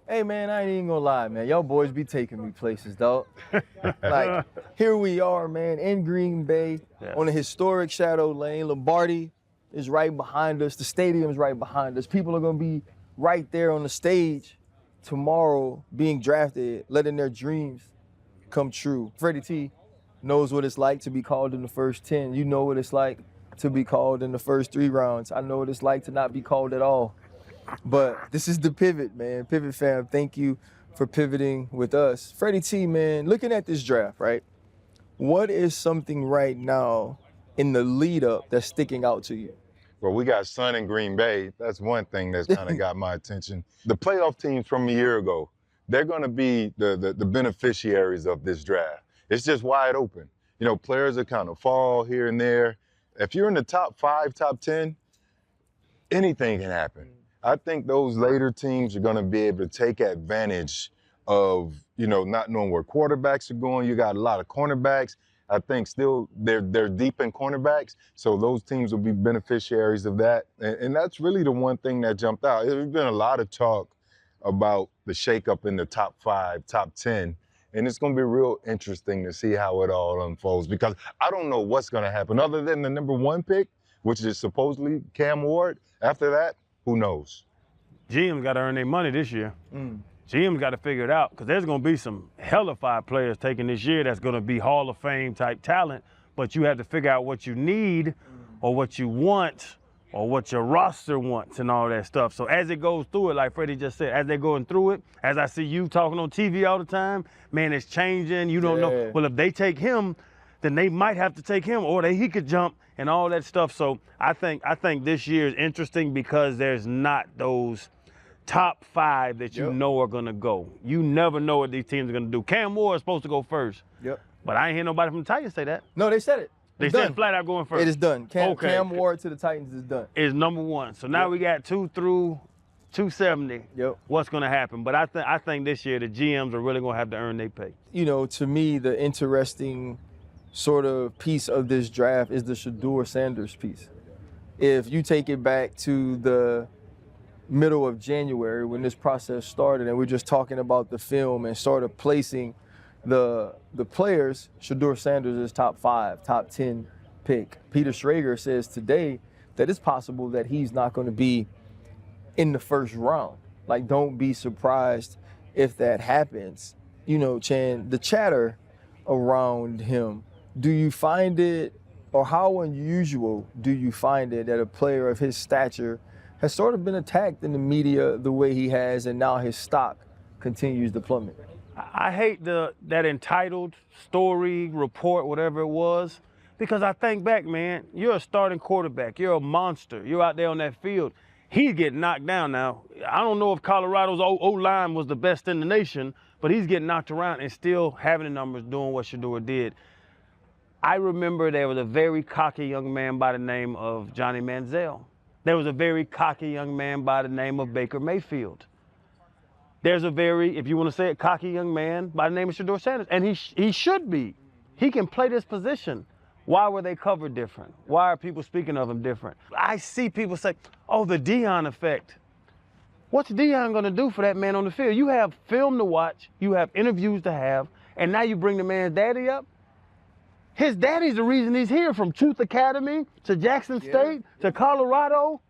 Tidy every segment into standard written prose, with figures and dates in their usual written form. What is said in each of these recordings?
Hey, man, I ain't even gonna lie, man. Y'all boys be taking me places, dog. Like, here we are, man, in Green Bay, on a historic Shadow Lane. Lombardi is right behind us. The stadium's right behind us. People are gonna be right there on the stage tomorrow being drafted, letting their dreams come true. Freddie T knows what it's like to be called in the first 10. You know what it's like to be called in the first 3 rounds. I know what it's like to not be called at all. But this is the pivot, man. Pivot fam, thank you for pivoting with us. Freddie T, man, looking at this draft, right? What is something right now in the lead up that's sticking out to you? Well, we got sun in Green Bay. That's one thing that's kind of got my attention. The playoff teams from a year ago, they're going to be the beneficiaries of this draft. It's just wide open. You know, players that kind of fall here and there. If you're in the top 5, top 10, anything can happen. I think those later teams are going to be able to take advantage of, you know, not knowing where quarterbacks are going. You got a lot of cornerbacks. I think still they're deep in cornerbacks, so those teams will be beneficiaries of that. And that's really the one thing that jumped out. There's been a lot of talk about the shakeup in the top 5, top 10, and it's going to be real interesting to see how it all unfolds because I don't know what's going to happen other than the number 1 pick, which is supposedly Cam Ward. After that, who knows? GM's got to earn their money this year. GM's got to figure it out because there's going to be some hellified players taken this year that's going to be Hall of Fame type talent, but you have to figure out what you need or what you want or what your roster wants and all that stuff. So as it goes through it, like Freddie just said, as they're going through it, as I see you talking on TV all the time, man, it's changing. You don't know. Well, if they take him, then they might have to take him or he could jump and all that stuff. So I think this year is interesting because there's not those top 5 that you know are gonna go. You never know what these teams are gonna do. Cam Moore is supposed to go first. But I ain't hear nobody from the Titans say that. No, they said it. They said flat out going first. It is done. Cam Ward to the Titans is done. Is number 1. So now we got 2 through 270. What's gonna happen? But I think this year the GMs are really gonna have to earn their pay. You know, to me, the interesting sort of piece of this draft is the Shedeur Sanders piece. If you take it back to the middle of January when this process started and we're just talking about the film and sort of placing the players, Shedeur Sanders is top 5, top 10 pick. Peter Schrager says today that it's possible that he's not going to be in the first round. Like, don't be surprised if that happens. You know, Chan, the chatter around him, do you find it, or how unusual do you find it that a player of his stature has sort of been attacked in the media the way he has, and now his stock continues to plummet? I hate that entitled story, report, whatever it was, because I think back, man, you're a starting quarterback. You're a monster. You're out there on that field. He's getting knocked down now. I don't know if Colorado's O-line was the best in the nation, but he's getting knocked around and still having the numbers doing what Shedeur did. I remember there was a very cocky young man by the name of Johnny Manziel. There was a very cocky young man by the name of Baker Mayfield. There's a very, if you want to say it, cocky young man by the name of Shedeur Sanders. And he should be. He can play this position. Why were they covered different? Why are people speaking of him different? I see people say, oh, the Deion effect. What's Deion going to do for that man on the field? You have film to watch. You have interviews to have. And now you bring the man's daddy up. His daddy's the reason he's here, from Truth Academy to Jackson State to Colorado.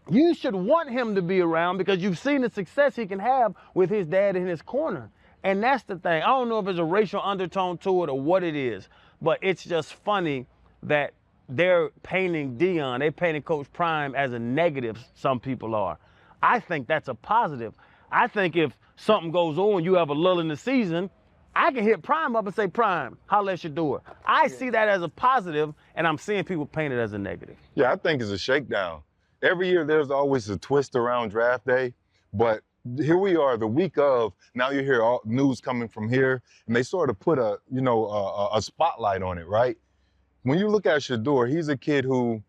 You should want him to be around because you've seen the success he can have with his dad in his corner. And that's the thing. I don't know if there's a racial undertone to it or what it is, but it's just funny that they're painting Deion, they're painting Coach Prime as a negative, some people are. I think that's a positive. I think if something goes on, you have a lull in the season, I can hit Prime up and say, Prime, holla at Shedeur. I see that as a positive, and I'm seeing people paint it as a negative. Yeah, I think it's a shakedown. Every year there's always a twist around draft day, but here we are the week of, now you hear all news coming from here, and they sort of put a spotlight on it, right? When you look at Shedeur, he's a kid who,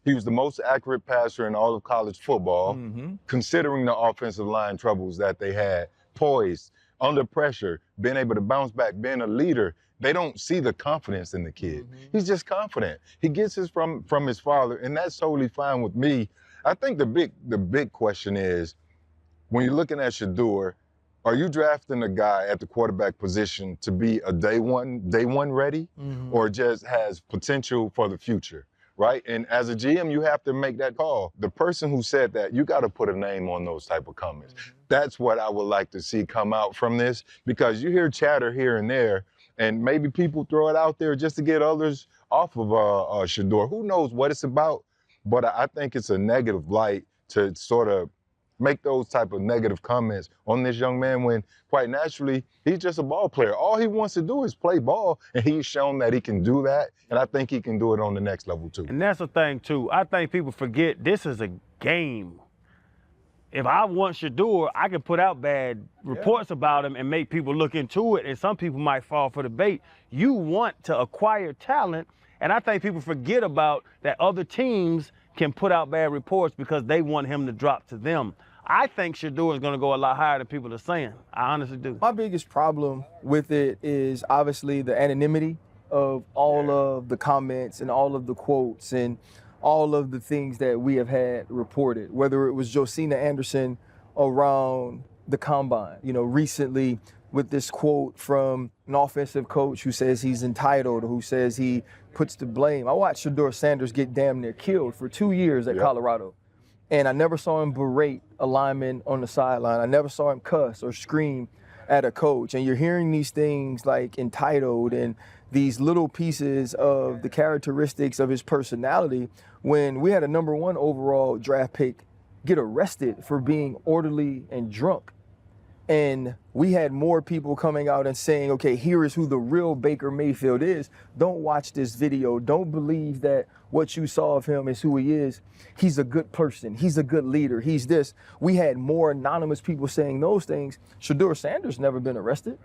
he was the most accurate passer in all of college football, considering the offensive line troubles that they had, poised, under pressure, being able to bounce back, being a leader, they don't see the confidence in the kid. He's just confident. He gets his from his father, and that's totally fine with me. I think the big question is, when you're looking at Shedeur, are you drafting a guy at the quarterback position to be a day one ready, or just has potential for the future, right? And as a GM, you have to make that call. The person who said that, you got to put a name on those type of comments. That's what I would like to see come out from this, because you hear chatter here and there, and maybe people throw it out there just to get others off of Shedeur. Who knows what it's about? But I think it's a negative light to sort of make those type of negative comments on this young man when, quite naturally, he's just a ball player. All he wants to do is play ball, and he's shown that he can do that, and I think he can do it on the next level too. And that's the thing too. I think people forget this is a game. If I want Shedeur, I can put out bad reports about him and make people look into it, and some people might fall for the bait. You want to acquire talent, and I think people forget about that other teams can put out bad reports because they want him to drop to them. I think Shedeur is going to go a lot higher than people are saying. I honestly do. My biggest problem with it is obviously the anonymity of all of the comments and all of the quotes and all of the things that we have had reported, whether it was Josina Anderson around the combine, recently with this quote from an offensive coach who says he's entitled, who says he puts the blame. I watched Shedeur Sanders get damn near killed for 2 years at Colorado. And I never saw him berate a lineman on the sideline. I never saw him cuss or scream at a coach. And you're hearing these things like entitled and these little pieces of the characteristics of his personality when we had a #1 overall draft pick get arrested for being orderly and drunk. And we had more people coming out and saying, okay, here is who the real Baker Mayfield is. Don't watch this video. Don't believe that what you saw of him is who he is. He's a good person. He's a good leader. He's this. We had more anonymous people saying those things. Shedeur Sanders never been arrested.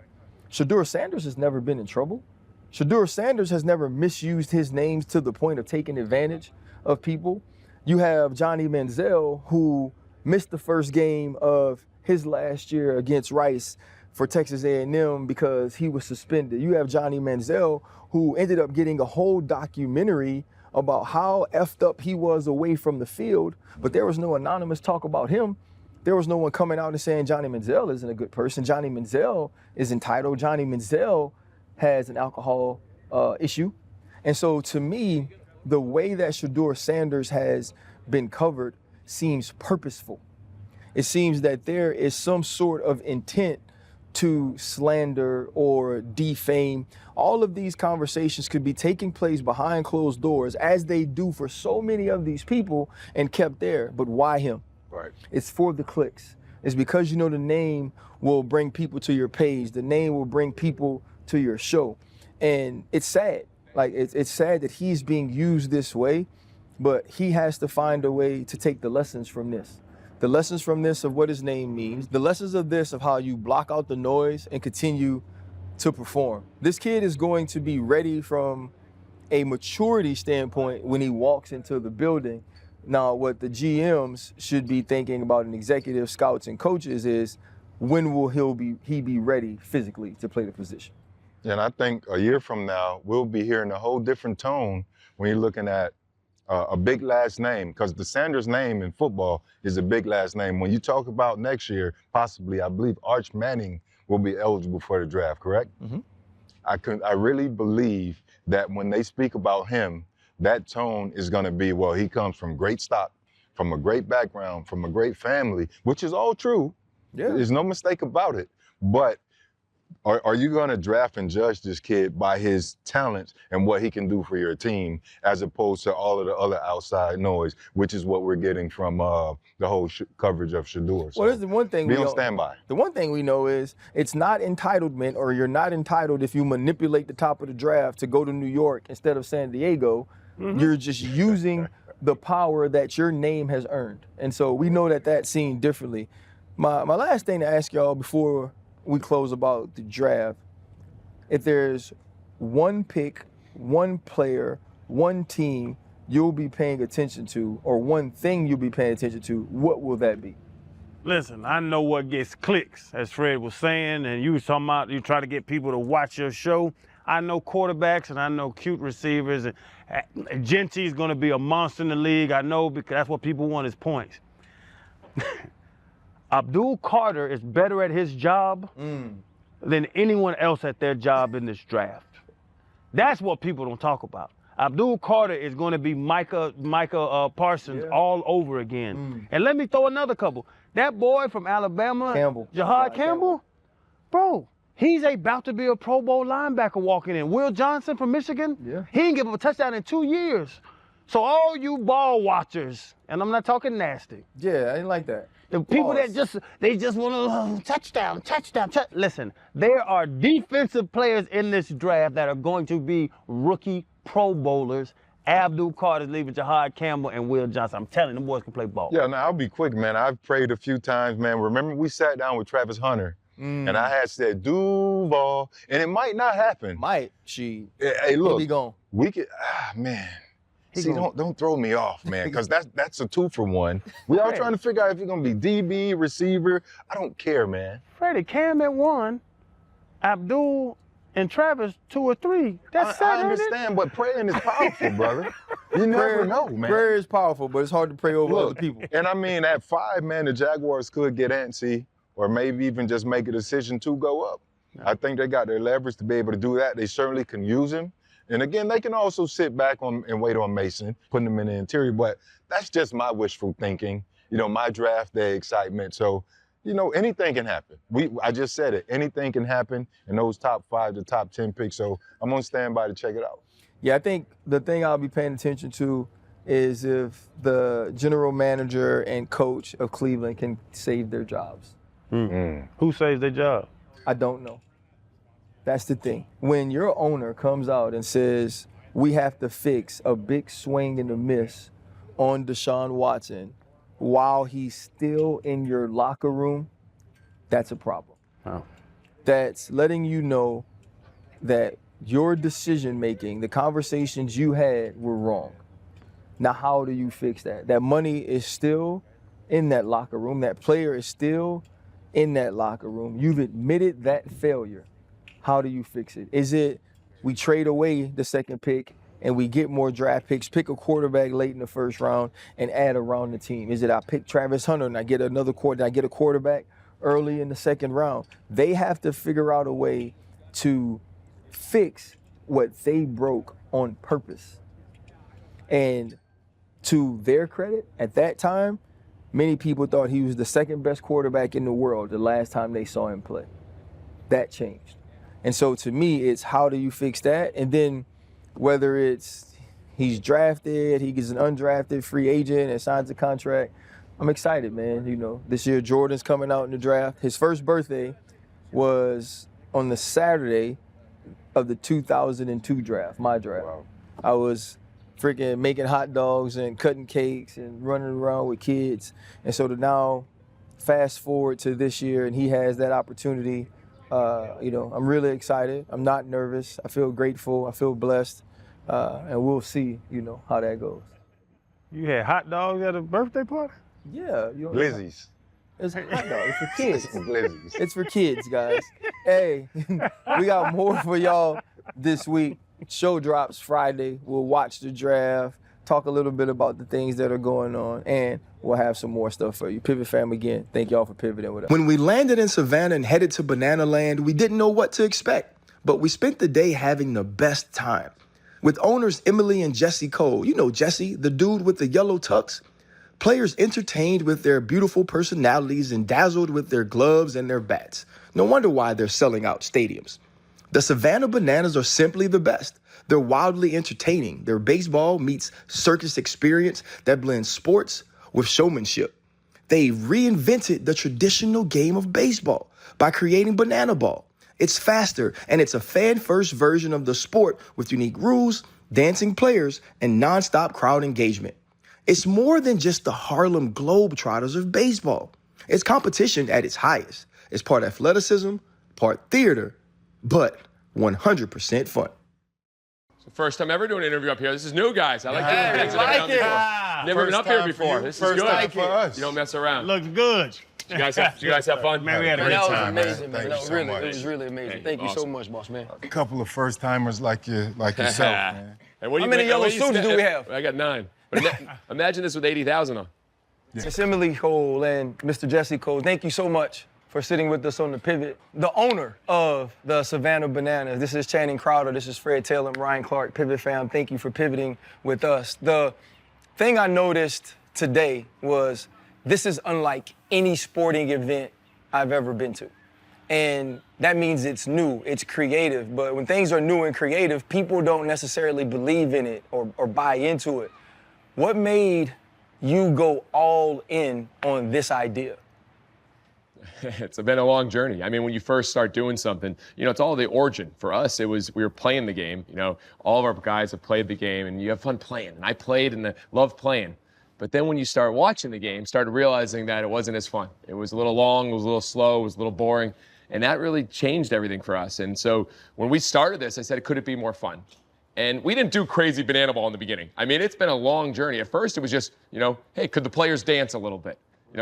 Shedeur Sanders has never been in trouble. Shedeur Sanders has never misused his names to the point of taking advantage of people. You have Johnny Manziel, who missed the first game of his last year against Rice for Texas A&M because he was suspended. You have Johnny Manziel, who ended up getting a whole documentary about how effed up he was away from the field, but there was no anonymous talk about him. There was no one coming out and saying Johnny Manziel isn't a good person. Johnny Manziel is entitled. Johnny Manziel has an alcohol issue. And so to me, the way that Shedeur Sanders has been covered seems purposeful. It seems that there is some sort of intent to slander or defame. All of these conversations could be taking place behind closed doors, as they do for so many of these people, and kept there. But why him? Right. It's for the clicks. It's because the name will bring people to your page. The name will bring people to your show. And it's sad. Like, it's sad that he's being used this way, but he has to find a way to take the lessons from this. The lessons from this of what his name means, the lessons of this of how you block out the noise and continue to perform. This kid is going to be ready from a maturity standpoint when he walks into the building. Now, what the GMs should be thinking about, and executive scouts and coaches, is when will he be ready physically to play the position? And I think a year from now, we'll be hearing a whole different tone when you're looking at a big last name, because the Sanders name in football is a big last name. When you talk about next year, possibly, I believe Arch Manning will be eligible for the draft, correct? I really believe that when they speak about him, that tone is going to be, well, he comes from great stock, from a great background, from a great family, which is all true. Yeah. There's no mistake about it. But are you going to draft and judge this kid by his talents and what he can do for your team, as opposed to all of the other outside noise, which is what we're getting from the whole coverage of Shedeur? So well, there's the one thing be on standby. The one thing we know is it's not entitlement, or you're not entitled if you manipulate the top of the draft to go to New York instead of San Diego. You're just using the power that your name has earned. And so we know that that's seen differently. My last thing to ask y'all before we close about the draft, if there's one pick, one player, one team you'll be paying attention to, or one thing you'll be paying attention to, what will that be? Listen, I know what gets clicks, as Fred was saying, and you was talking about you try to get people to watch your show. I know quarterbacks and I know cute receivers. And Gentry's going to be a monster in the league. I know because that's what people want is points. Abdul Carter is better at his job than anyone else at their job in this draft. That's what people don't talk about. Abdul Carter is going to be Micah Parsons all over again. And let me throw another couple. That boy from Alabama, Jahad Campbell, bro, he's about to be a Pro Bowl linebacker walking in. Will Johnson from Michigan, he didn't give up a touchdown in 2 years. So all you ball watchers, and I'm not talking nasty. Yeah, I didn't like that. The people that just want to touchdown. Listen, there are defensive players in this draft that are going to be rookie Pro Bowlers. Abdul Carter's leaving Jahad Campbell and Will Johnson. I'm telling you, them boys can play ball. Yeah, now I'll be quick, man. I've prayed a few times, man. Remember we sat down with Travis Hunter, and I had said Duval, and it might not happen. Hey, look, he be gone. We could, man. See, don't throw me off, man, because that's a 2-for-1. We all trying to figure out if you're gonna be DB, receiver. I don't care, man. Freddie, Cam at 1, Abdul and Travis 2 or 3. That's I understand, but praying is powerful, brother. You never know, man. Prayer is powerful, but it's hard to pray over other people. And I mean, at 5, man, the Jaguars could get antsy, or maybe even just make a decision to go up. I think they got their leverage to be able to do that. They certainly can use him. And again, they can also sit back and wait on Mason, putting him in the interior. But that's just my wishful thinking, my draft day excitement. So, anything can happen. I just said it. Anything can happen in those top 5 to top 10 picks. So I'm going to stand by to check it out. Yeah, I think the thing I'll be paying attention to is if the general manager and coach of Cleveland can save their jobs. Who saves their job? I don't know. That's the thing. When your owner comes out and says, we have to fix a big swing and a miss on Deshaun Watson while he's still in your locker room, that's a problem. Wow. That's letting you know that your decision-making, the conversations you had were wrong. Now, how do you fix that? That money is still in that locker room. That player is still in that locker room. You've admitted that failure. How do you fix it? Is it we trade away the second pick and we get more draft picks, pick a quarterback late in the first round and add around the team? Is it I pick Travis Hunter and I get a quarterback early in the second round? They have to figure out a way to fix what they broke on purpose. And to their credit, at that time, many people thought he was the second best quarterback in the world the last time they saw him play. That changed. And so to me, it's how do you fix that? And then whether it's he's drafted, he gets an undrafted free agent and signs a contract, I'm excited, man. This year Jordan's coming out in the draft. His first birthday was on the Saturday of the 2002 draft, my draft. Wow. I was freaking making hot dogs and cutting cakes and running around with kids. And so to now fast forward to this year and he has that opportunity. I'm really excited. I'm not nervous. I feel grateful. I feel blessed. And we'll see, how that goes. You had hot dogs at a birthday party? Yeah. Glizzies. It's hot dogs. It's for kids. Glizzies. It's for kids, guys. Hey, we got more for y'all this week. Show drops Friday. We'll watch the draft, talk a little bit about the things that are going on, and we'll have some more stuff for you. Pivot fam, again, thank y'all for pivoting with us. When we landed in Savannah and headed to Banana Land, we didn't know what to expect, but we spent the day having the best time. With owners Emily and Jesse Cole, Jesse, the dude with the yellow tux, players entertained with their beautiful personalities and dazzled with their gloves and their bats. No wonder why they're selling out stadiums. The Savannah Bananas are simply the best. They're wildly entertaining. Their baseball meets circus experience that blends sports with showmanship. They reinvented the traditional game of baseball by creating Banana Ball. It's faster, and it's a fan-first version of the sport with unique rules, dancing players, and nonstop crowd engagement. It's more than just the Harlem Globetrotters of baseball. It's competition at its highest. It's part athleticism, part theater, but 100% fun. First time ever doing an interview up here. This is new, guys. I like doing things. Never been up here before. This is good. For us. You don't mess around. Looks good. Did you guys have fun? Man, we had a great That was time. amazing, man. Thank That you was so really, much. it was really amazing. Thank you so awesome. much, boss man. A couple of first-timers like yourself, man. And what do How you many think- yellow what you suits say- do we have? I got 9. But imagine this with 80,000 on. Miss Emily Cole and Mr. Jesse Cole, thank you so much for sitting with us on the pivot. The owner of the Savannah Bananas, this is Channing Crowder, this is Fred Taylor, and Ryan Clark, Pivot Fam. Thank you for pivoting with us. The thing I noticed today was this is unlike any sporting event I've ever been to. And that means it's new, it's creative. But when things are new and creative, people don't necessarily believe in it or buy into it. What made you go all in on this idea? It's been a long journey. I mean, when you first start doing something, it's all the origin. For us, it was we were playing the game. All of our guys have played the game, and you have fun playing. And I played and I loved playing. But then when you start watching the game, started realizing that it wasn't as fun. It was a little long, it was a little slow, it was a little boring. And that really changed everything for us. And so when we started this, I said, could it be more fun? And we didn't do crazy banana ball in the beginning. I mean, it's been a long journey. At first, it was just, hey, could the players dance a little bit?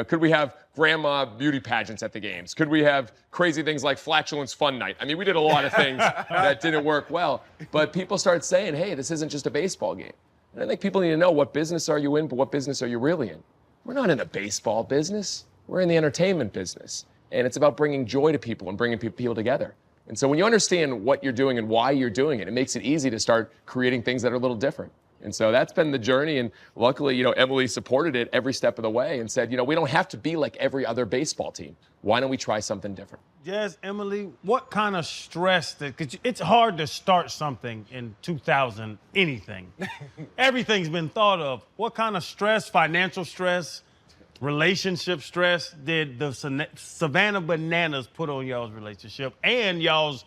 Could we have grandma beauty pageants at the games? Could we have crazy things like flatulence fun night? I mean, we did a lot of things that didn't work well. But people started saying, hey, this isn't just a baseball game. And I think people need to know, what business are you in, but what business are you really in? We're not in the baseball business. We're in the entertainment business. And it's about bringing joy to people and bringing people together. And so when you understand what you're doing and why you're doing it, it makes it easy to start creating things that are a little different. And so that's been the journey. And luckily, Emily supported it every step of the way and said, we don't have to be like every other baseball team. Why don't we try something different? Jazz, Emily, what kind of stress, because it's hard to start something in 2000, anything. Everything's been thought of. What kind of stress, financial stress, relationship stress did the Savannah Bananas put on y'all's relationship and y'all's,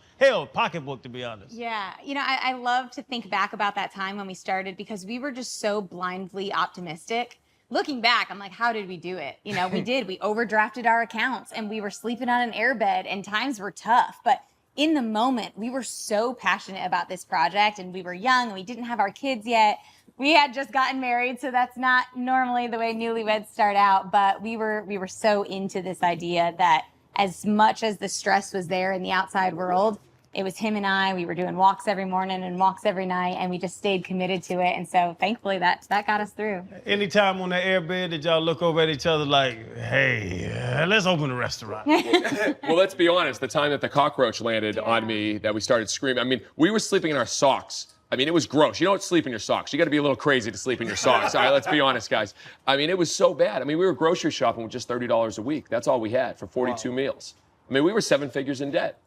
pocketbook, to be honest? Yeah, I love to think back about that time when we started because we were just so blindly optimistic. Looking back, I'm like, how did we do it? We did. We overdrafted our accounts and we were sleeping on an airbed and times were tough. But in the moment, we were so passionate about this project and we were young and we didn't have our kids yet. We had just gotten married, so that's not normally the way newlyweds start out, but we were so into this idea that as much as the stress was there in the outside world, it was him and I. We were doing walks every morning and walks every night, and we just stayed committed to it. And so thankfully that got us through. Anytime on the airbed, did y'all look over at each other like, hey, let's open a restaurant? Well, let's be honest. The time that the cockroach landed on me, that we started screaming, I mean, we were sleeping in our socks. I mean, it was gross. You don't sleep in your socks. You got to be a little crazy to sleep in your socks. All right, let's be honest, guys. I mean, it was so bad. I mean, we were grocery shopping with just $30 a week. That's all we had for 42 meals. I mean, we were 7 figures in debt.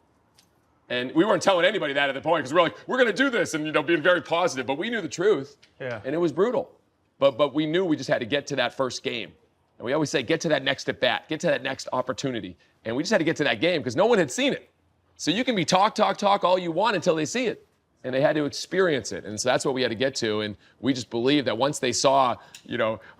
And we weren't telling anybody that at the point because we're like, we're going to do this and, being very positive. But we knew the truth. Yeah. And it was brutal. But we knew we just had to get to that first game. And we always say, get to that next at bat, get to that next opportunity. And we just had to get to that game because no one had seen it. So you can be talk all you want until they see it. And they had to experience it. And so that's what we had to get to. And we just believed that once they saw,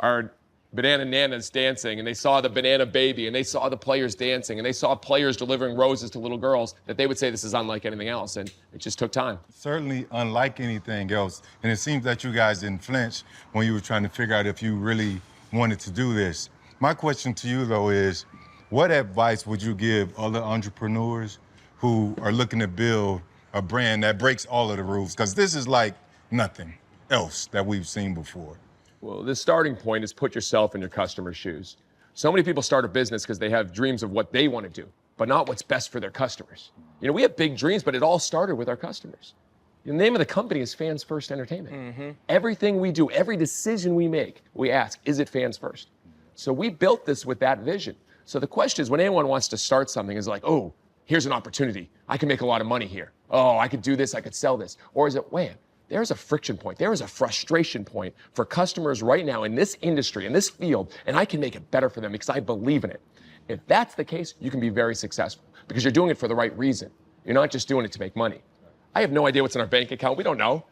our banana nanas dancing, and they saw the banana baby, and they saw the players dancing, and they saw players delivering roses to little girls, that they would say this is unlike anything else. And it just took time. Certainly unlike anything else. And it seems that you guys didn't flinch when you were trying to figure out if you really wanted to do this. My question to you, though, is what advice would you give other entrepreneurs who are looking to build a brand that breaks all of the rules? Because this is like nothing else that we've seen before. Well, the starting point is put yourself in your customer's shoes. So many people start a business because they have dreams of what they want to do, but not what's best for their customers. We have big dreams, but it all started with our customers. The name of the company is Fans First Entertainment. Mm-hmm. Everything we do, every decision we make, we ask, is it fans first? So we built this with that vision. So the question is, when anyone wants to start something, is like, oh, here's an opportunity. I can make a lot of money here. Oh, I could do this, I could sell this. Or is it, wait, there's a friction point. There is a frustration point for customers right now in this industry, in this field, and I can make it better for them because I believe in it. If that's the case, you can be very successful because you're doing it for the right reason. You're not just doing it to make money. I have no idea what's in our bank account. We don't know.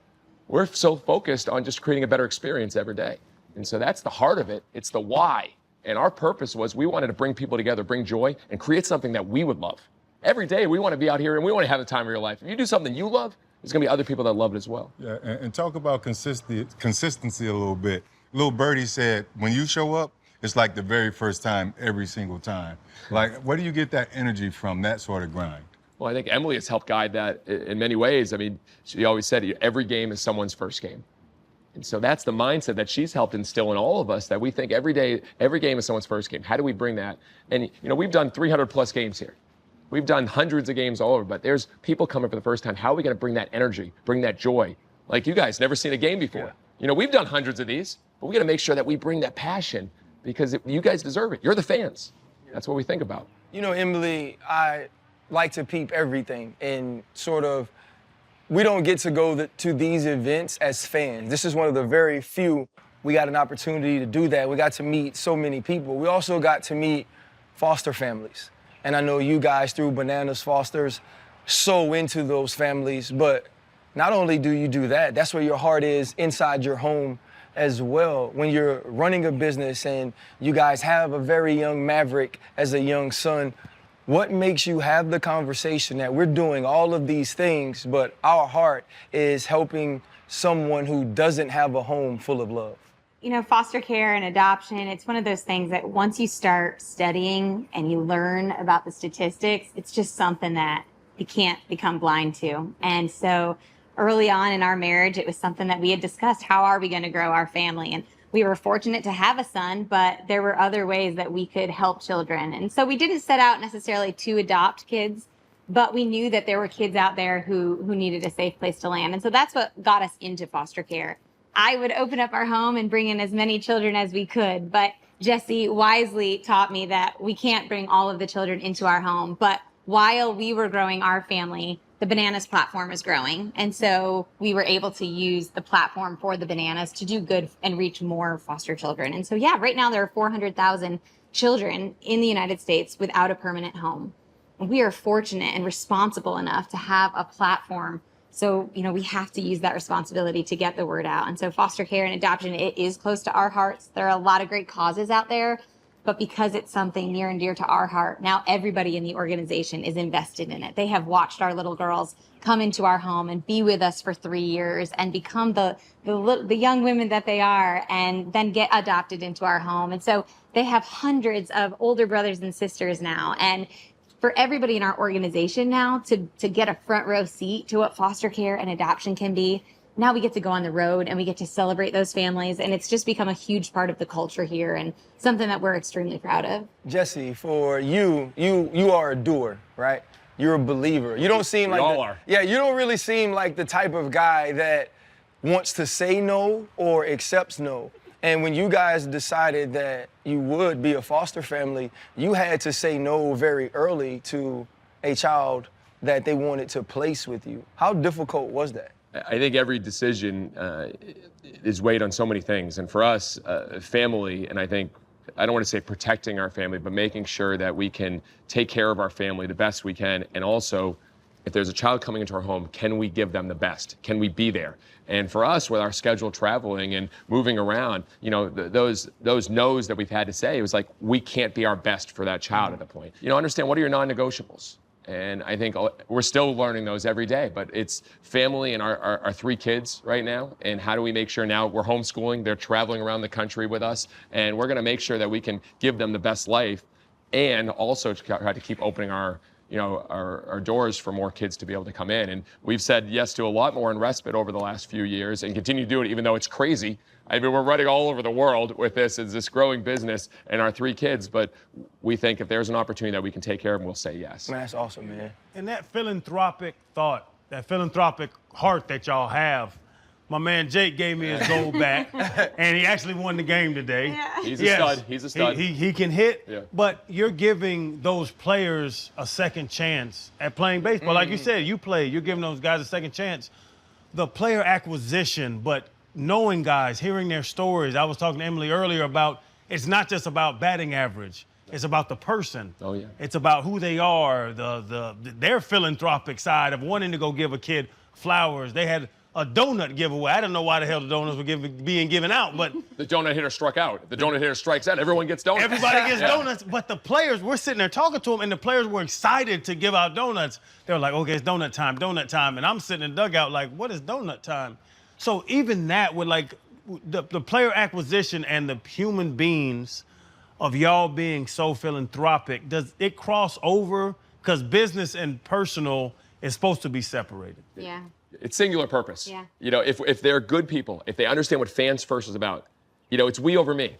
We're so focused on just creating a better experience every day. And so that's the heart of it. It's the why. And our purpose was we wanted to bring people together, bring joy, and create something that we would love. Every day we want to be out here and we want to have the time of your life. If you do something you love, there's going to be other people that love it as well. Yeah, and talk about consistency a little bit. Little Birdie said, when you show up, it's like the very first time every single time. Like, where do you get that energy from, that sort of grind? Well, I think Emily has helped guide that in many ways. I mean, she always said every game is someone's first game. And so that's the mindset that she's helped instill in all of us, that we think every day, every game is someone's first game. How do we bring that? And, we've done 300 plus games here. We've done hundreds of games all over, but there's people coming for the first time. How are we going to bring that energy, bring that joy? Like, you guys never seen a game before. Yeah. We've done hundreds of these, but we got to make sure that we bring that passion, because you guys deserve it. You're the fans. That's what we think about. Emily, I like to peep everything, and sort of, we don't get to go to these events as fans. This is one of the very few we got an opportunity to do that. We got to meet so many people. We also got to meet foster families. And I know you guys, through Bananas Fosters, so into those families. But not only do you do that, that's where your heart is, inside your home as well. When you're running a business and you guys have a very young Maverick as a young son, what makes you have the conversation that we're doing all of these things, but our heart is helping someone who doesn't have a home full of love? Foster care and adoption, it's one of those things that once you start studying and you learn about the statistics, it's just something that you can't become blind to. And so early on in our marriage, it was something that we had discussed. How are we going to grow our family? And we were fortunate to have a son, but there were other ways that we could help children. And so we didn't set out necessarily to adopt kids, but we knew that there were kids out there who needed a safe place to land. And so that's what got us into foster care. I would open up our home and bring in as many children as we could, but Jesse wisely taught me that we can't bring all of the children into our home. But while we were growing our family, the Bananas platform is growing. And so we were able to use the platform for the Bananas to do good and reach more foster children. And so, right now there are 400,000 children in the United States without a permanent home. And we are fortunate and responsible enough to have a platform. So, we have to use that responsibility to get the word out. And so foster care and adoption, it is close to our hearts. There are a lot of great causes out there. But because it's something near and dear to our heart, now everybody in the organization is invested in it. They have watched our little girls come into our home and be with us for 3 years and become the young women that they are, and then get adopted into our home. And so they have hundreds of older brothers and sisters now. And for everybody in our organization now to get a front row seat to what foster care and adoption can be, now we get to go on the road and we get to celebrate those families. And it's just become a huge part of the culture here and something that we're extremely proud of. Jesse, for you are a doer, right? You're a believer. You don't seem like... We all are. Yeah, you don't really seem like the type of guy that wants to say no or accepts no. And when you guys decided that you would be a foster family, you had to say no very early to a child that they wanted to place with you. How difficult was that? I think every decision is weighed on so many things. And for us, family, and I don't want to say protecting our family, but making sure that we can take care of our family the best we can. And also, if there's a child coming into our home, can we give them the best? Can we be there? And for us, with our schedule traveling and moving around, those no's that we've had to say, it was like, we can't be our best for that child at the point. Understand, what are your non-negotiables? And I think we're still learning those every day, but it's family and our 3 kids right now. And how do we make sure now we're homeschooling, they're traveling around the country with us, and we're gonna make sure that we can give them the best life, and also try to keep opening our doors for more kids to be able to come in. And we've said yes to a lot more in respite over the last few years and continue to do it, even though it's crazy. I mean, we're running all over the world with this growing business and our 3 kids, but we think if there's an opportunity that we can take care of them, we'll say yes. Man, that's awesome, man. And that philanthropic thought, that philanthropic heart that y'all have, my man Jake gave me his goal back, and he actually won the game today. Yeah. He's a stud. He's a stud. He can hit, Yeah. but you're giving those players a second chance at playing baseball. Like you said, you're giving those guys a second chance. The player acquisition, but knowing guys, hearing their stories. I was talking to Emily earlier about, it's not just about batting average. It's about the person. Oh, yeah. It's about who they are, their philanthropic side of wanting to go give a kid flowers. They had a donut giveaway. I don't know why the hell the donuts were being given out, but the donut hitter struck out. If the donut hitter strikes out, everyone gets donuts. Everybody gets donuts, but the players, we're sitting there talking to them, and the players were excited to give out donuts. They were like, okay, it's donut time. And I'm sitting in the dugout like, what is donut time? So even that with like the player acquisition and the human beings of y'all being so philanthropic, does it cross over? Because business and personal is supposed to be separated. Yeah. It's singular purpose. Yeah. You know, if they're good people, if they understand what fans first is about, you know, it's we over me.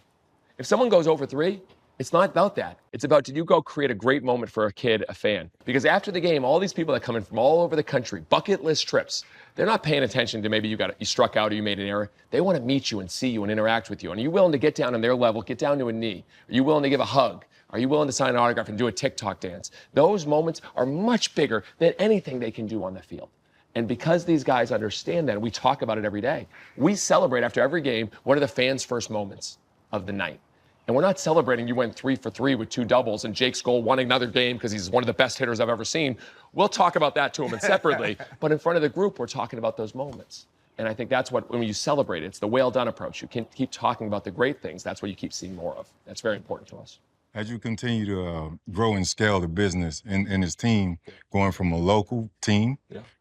If someone goes over 3, it's not about that. It's about, did you go create a great moment for a kid, a fan? Because after the game, all these people that come in from all over the country, bucket list trips, they're not paying attention to maybe you struck out or you made an error. They want to meet you and see you and interact with you. And are you willing to get down on their level, get down to a knee? Are you willing to give a hug? Are you willing to sign an autograph and do a TikTok dance? Those moments are much bigger than anything they can do on the field. And because these guys understand that, and we talk about it every day, we celebrate after every game, what are the fans' first moments of the night? And we're not celebrating you went 3 for 3 with 2 doubles and Jake Skoll won another game because he's one of the best hitters I've ever seen. We'll talk about that to him and separately, but in front of the group, we're talking about those moments. And I think that's what, when you celebrate it, it's the well done approach. You can keep talking about the great things. That's what you keep seeing more of. That's very important to us. As you continue to grow and scale the business and his team, going from a local team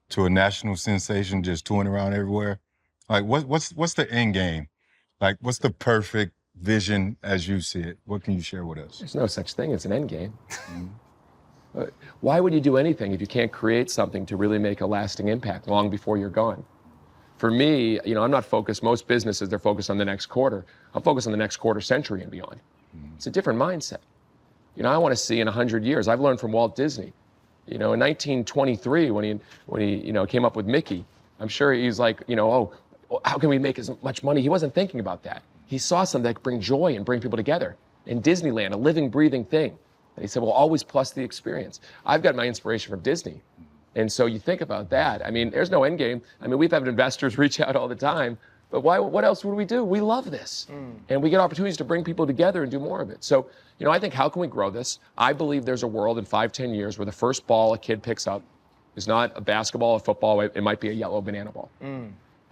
to a national sensation, just touring around everywhere, like what's the end game? Like, what's the perfect vision as you see it? What can you share with us? There's no such thing as an end game. Why would you do anything if you can't create something to really make a lasting impact long before you're gone? For me, you know, I'm not focused, most businesses, they're focused on the next quarter. I'm focused on the next quarter century and beyond. It's a different mindset. You know, I want to see in 100 years, I've learned from Walt Disney. You know, in 1923, when he you know, came up with Mickey, I'm sure he's like, you know, oh, how can we make as much money? He wasn't thinking about that. He saw something that could bring joy and bring people together. In Disneyland, a living, breathing thing. And he said, well, always plus the experience. I've got my inspiration from Disney. And so you think about that. I mean, there's no end game. I mean, we've had investors reach out all the time. But what else would we do? We love this. And we get opportunities to bring people together and do more of it. So, you know, I think, how can we grow this? I believe there's a world in 5-10 years where the first ball a kid picks up is not a basketball, a football, it might be a yellow banana ball.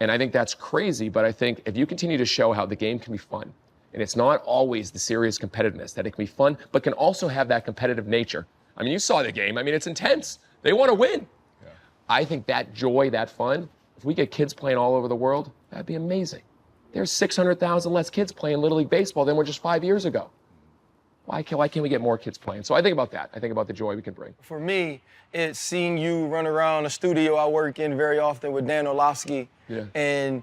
And I think that's crazy, but I think if you continue to show how the game can be fun, and it's not always the serious competitiveness, that it can be fun, but can also have that competitive nature. I mean, you saw the game. I mean, it's intense. They want to win. Yeah. I think that joy, that fun, if we get kids playing all over the world, that'd be amazing. There's 600,000 less kids playing Little League Baseball than were just 5 years ago. Why can't we get more kids playing? So I think about that. I think about the joy we can bring. For me, it's seeing you run around the studio I work in very often with Dan Orlovsky and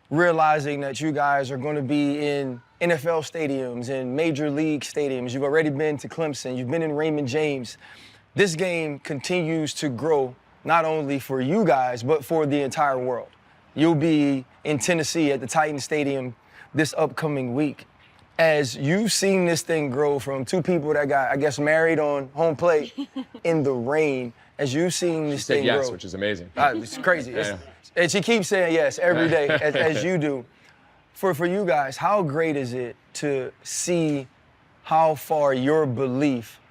realizing that you guys are going to be in NFL stadiums and major league stadiums. You've already been to Clemson. You've been in Raymond James. This game continues to grow, not only for you guys, but for the entire world. You'll be in Tennessee at the Titan Stadium this upcoming week. As you've seen this thing grow from 2 people that got, I guess, married on home plate in the rain, as you've seen this thing yes, grow. which is amazing. It's crazy. And she keeps saying yes every day, as you do. For you guys, how great is it to see how far your belief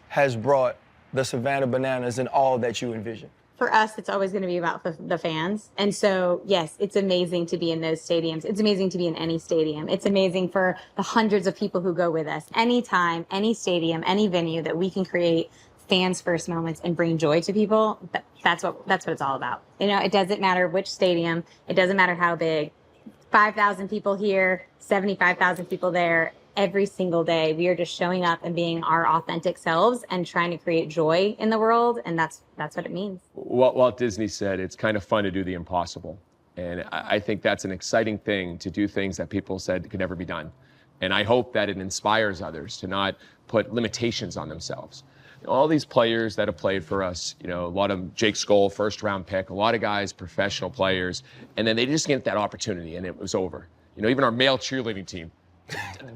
has brought the Savannah Bananas and all that you envision? For us, it's always going to be about the fans. And so, yes, it's amazing to be in those stadiums. It's amazing to be in any stadium. It's amazing for the hundreds of people who go with us. Anytime, any stadium, any venue that we can create fans' first moments and bring joy to people, that's what it's all about. You know, it doesn't matter which stadium. It doesn't matter how big. 5,000 people here, 75,000 people there. Every single day, we are just showing up and being our authentic selves and trying to create joy in the world, and that's what it means. Walt Disney said it's kind of fun to do the impossible, and I think that's an exciting thing, to do things that people said could never be done. And I hope that it inspires others to not put limitations on themselves. All these players that have played for us, you know, a lot of them, Jake Skoll, first-round pick, a lot of guys, professional players, and then they just get that opportunity, and it was over. You know, even our male cheerleading team,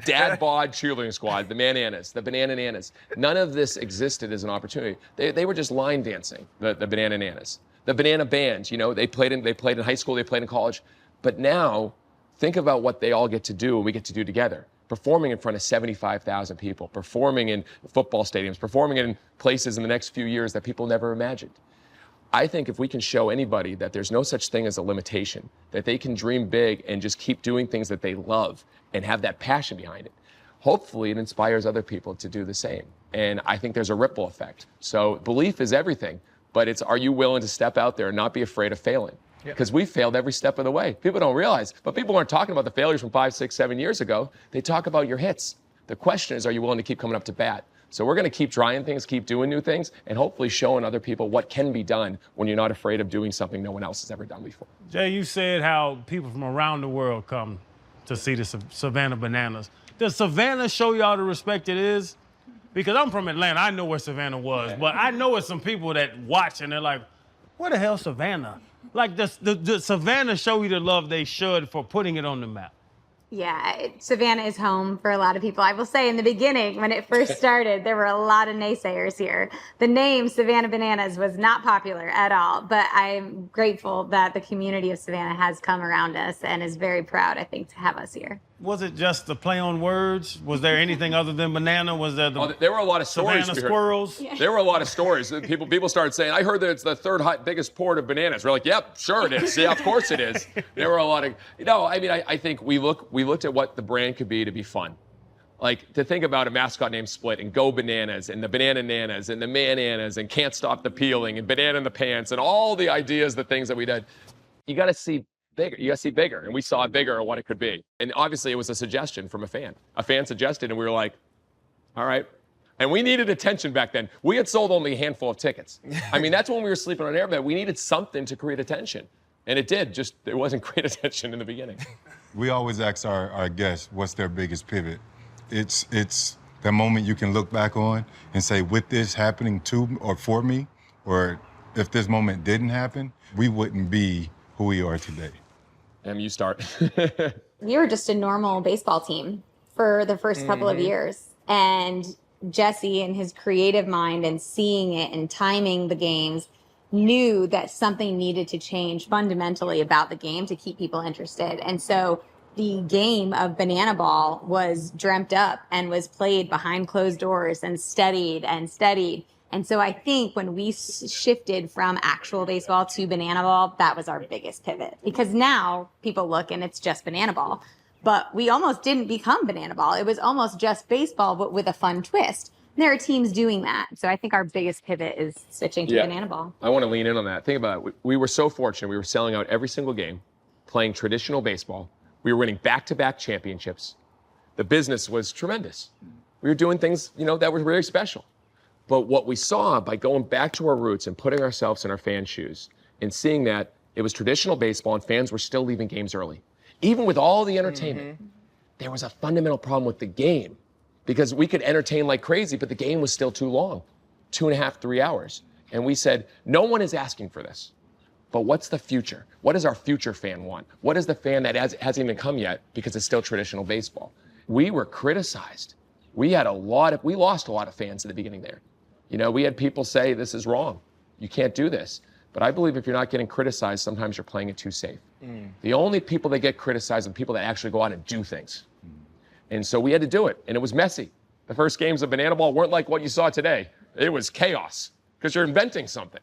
Dad Bod cheerleading squad, the Bananas, the Banana Nanas. None of this existed as an opportunity. They were just line dancing, the Banana Nanas. The Banana Band, you know, they played in high school, they played in college. But now, think about what they all get to do and we get to do together. Performing in front of 75,000 people, performing in football stadiums, performing in places in the next few years that people never imagined. I think if we can show anybody that there's no such thing as a limitation, that they can dream big and just keep doing things that they love and have that passion behind it, hopefully it inspires other people to do the same. And I think there's a ripple effect. So belief is everything, but it's, are you willing to step out there and not be afraid of failing? Because we failed every step of the way. People don't realize, but people aren't talking about the failures from 5, 6, 7 years ago. They talk about your hits. The question is, are you willing to keep coming up to bat? So we're going to keep trying things, keep doing new things, and hopefully showing other people what can be done when you're not afraid of doing something no one else has ever done before. Jay, you said how people from around the world come to see the Savannah Bananas. Does Savannah show y'all the respect it is? Because I'm from Atlanta, I know where Savannah was, but I know it's some people that watch and they're like, where the hell Savannah? Like, does Savannah show you the love they should for putting it on the map? Yeah, Savannah is home for a lot of people. I will say in the beginning, when it first started, there were a lot of naysayers here. The name Savannah Bananas was not popular at all, but I'm grateful that the community of Savannah has come around us and is very proud, I think, to have us here. Was it just the play on words? Was there anything other than banana? Was there there were a lot of stories. Savannah squirrels? Yeah. There were a lot of stories. People started saying, I heard that it's the third biggest port of bananas. We're like, yep, sure it is. Yeah, of course it is. There were a lot of, I think we looked at what the brand could be to be fun. Like, to think about a mascot named Split and Go Bananas and the Banana Nanas and the Mananas and Can't Stop the Peeling and Banana in the Pants and all the ideas, the things that we did. You got to see bigger. You got to see bigger. And we saw bigger what it could be. And obviously it was a suggestion from a fan. A fan suggested, and we were like, all right. And we needed attention back then. We had sold only a handful of tickets. I mean, that's when we were sleeping on airbed. We needed something to create attention. And it did, just there wasn't great attention in the beginning. We always ask our guests, what's their biggest pivot? It's the moment you can look back on and say, with this happening to or for me, or if this moment didn't happen, we wouldn't be who we are today. You start. We were just a normal baseball team for the first couple of years. And Jesse, in his creative mind and seeing it and timing the games, knew that something needed to change fundamentally about the game to keep people interested. And so the game of banana ball was dreamt up and was played behind closed doors and studied and studied. And so I think when we shifted from actual baseball to banana ball, that was our biggest pivot. Because now people look and it's just banana ball. But we almost didn't become banana ball. It was almost just baseball, but with a fun twist. There are teams doing that. So I think our biggest pivot is switching to banana ball. I want to lean in on that. Think about it. We were so fortunate. We were selling out every single game, playing traditional baseball. We were winning back-to-back championships. The business was tremendous. We were doing things, that were really special. But what we saw by going back to our roots and putting ourselves in our fans' shoes and seeing that it was traditional baseball and fans were still leaving games early. Even with all the entertainment, there was a fundamental problem with the game. Because we could entertain like crazy, but the game was still too long, 2.5, 3 hours. And we said, no one is asking for this. But what's the future? What does our future fan want? What is the fan that hasn't even come yet because it's still traditional baseball? We were criticized. We lost a lot of fans at the beginning there. We had people say, this is wrong. You can't do this. But I believe if you're not getting criticized, sometimes you're playing it too safe. The only people that get criticized are people that actually go out and do things. And so we had to do it, and it was messy. The first games of banana ball weren't like what you saw today. It was chaos, because you're inventing something.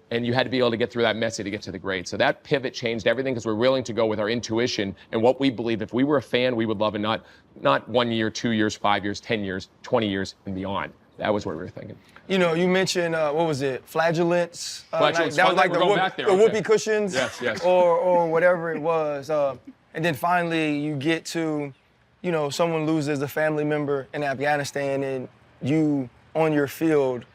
And you had to be able to get through that messy to get to the grade. So that pivot changed everything, because we're willing to go with our intuition and what we believe. If we were a fan, we would love, and not 1 year, 2 years, 5 years, 10 years, 20 years, and beyond. That was what we were thinking. You mentioned, what was it, flagellants? Flagellants. That was like the whoopee cushions? Yes. Or whatever it was. And then finally you get to, someone loses a family member in Afghanistan, and you, on your field,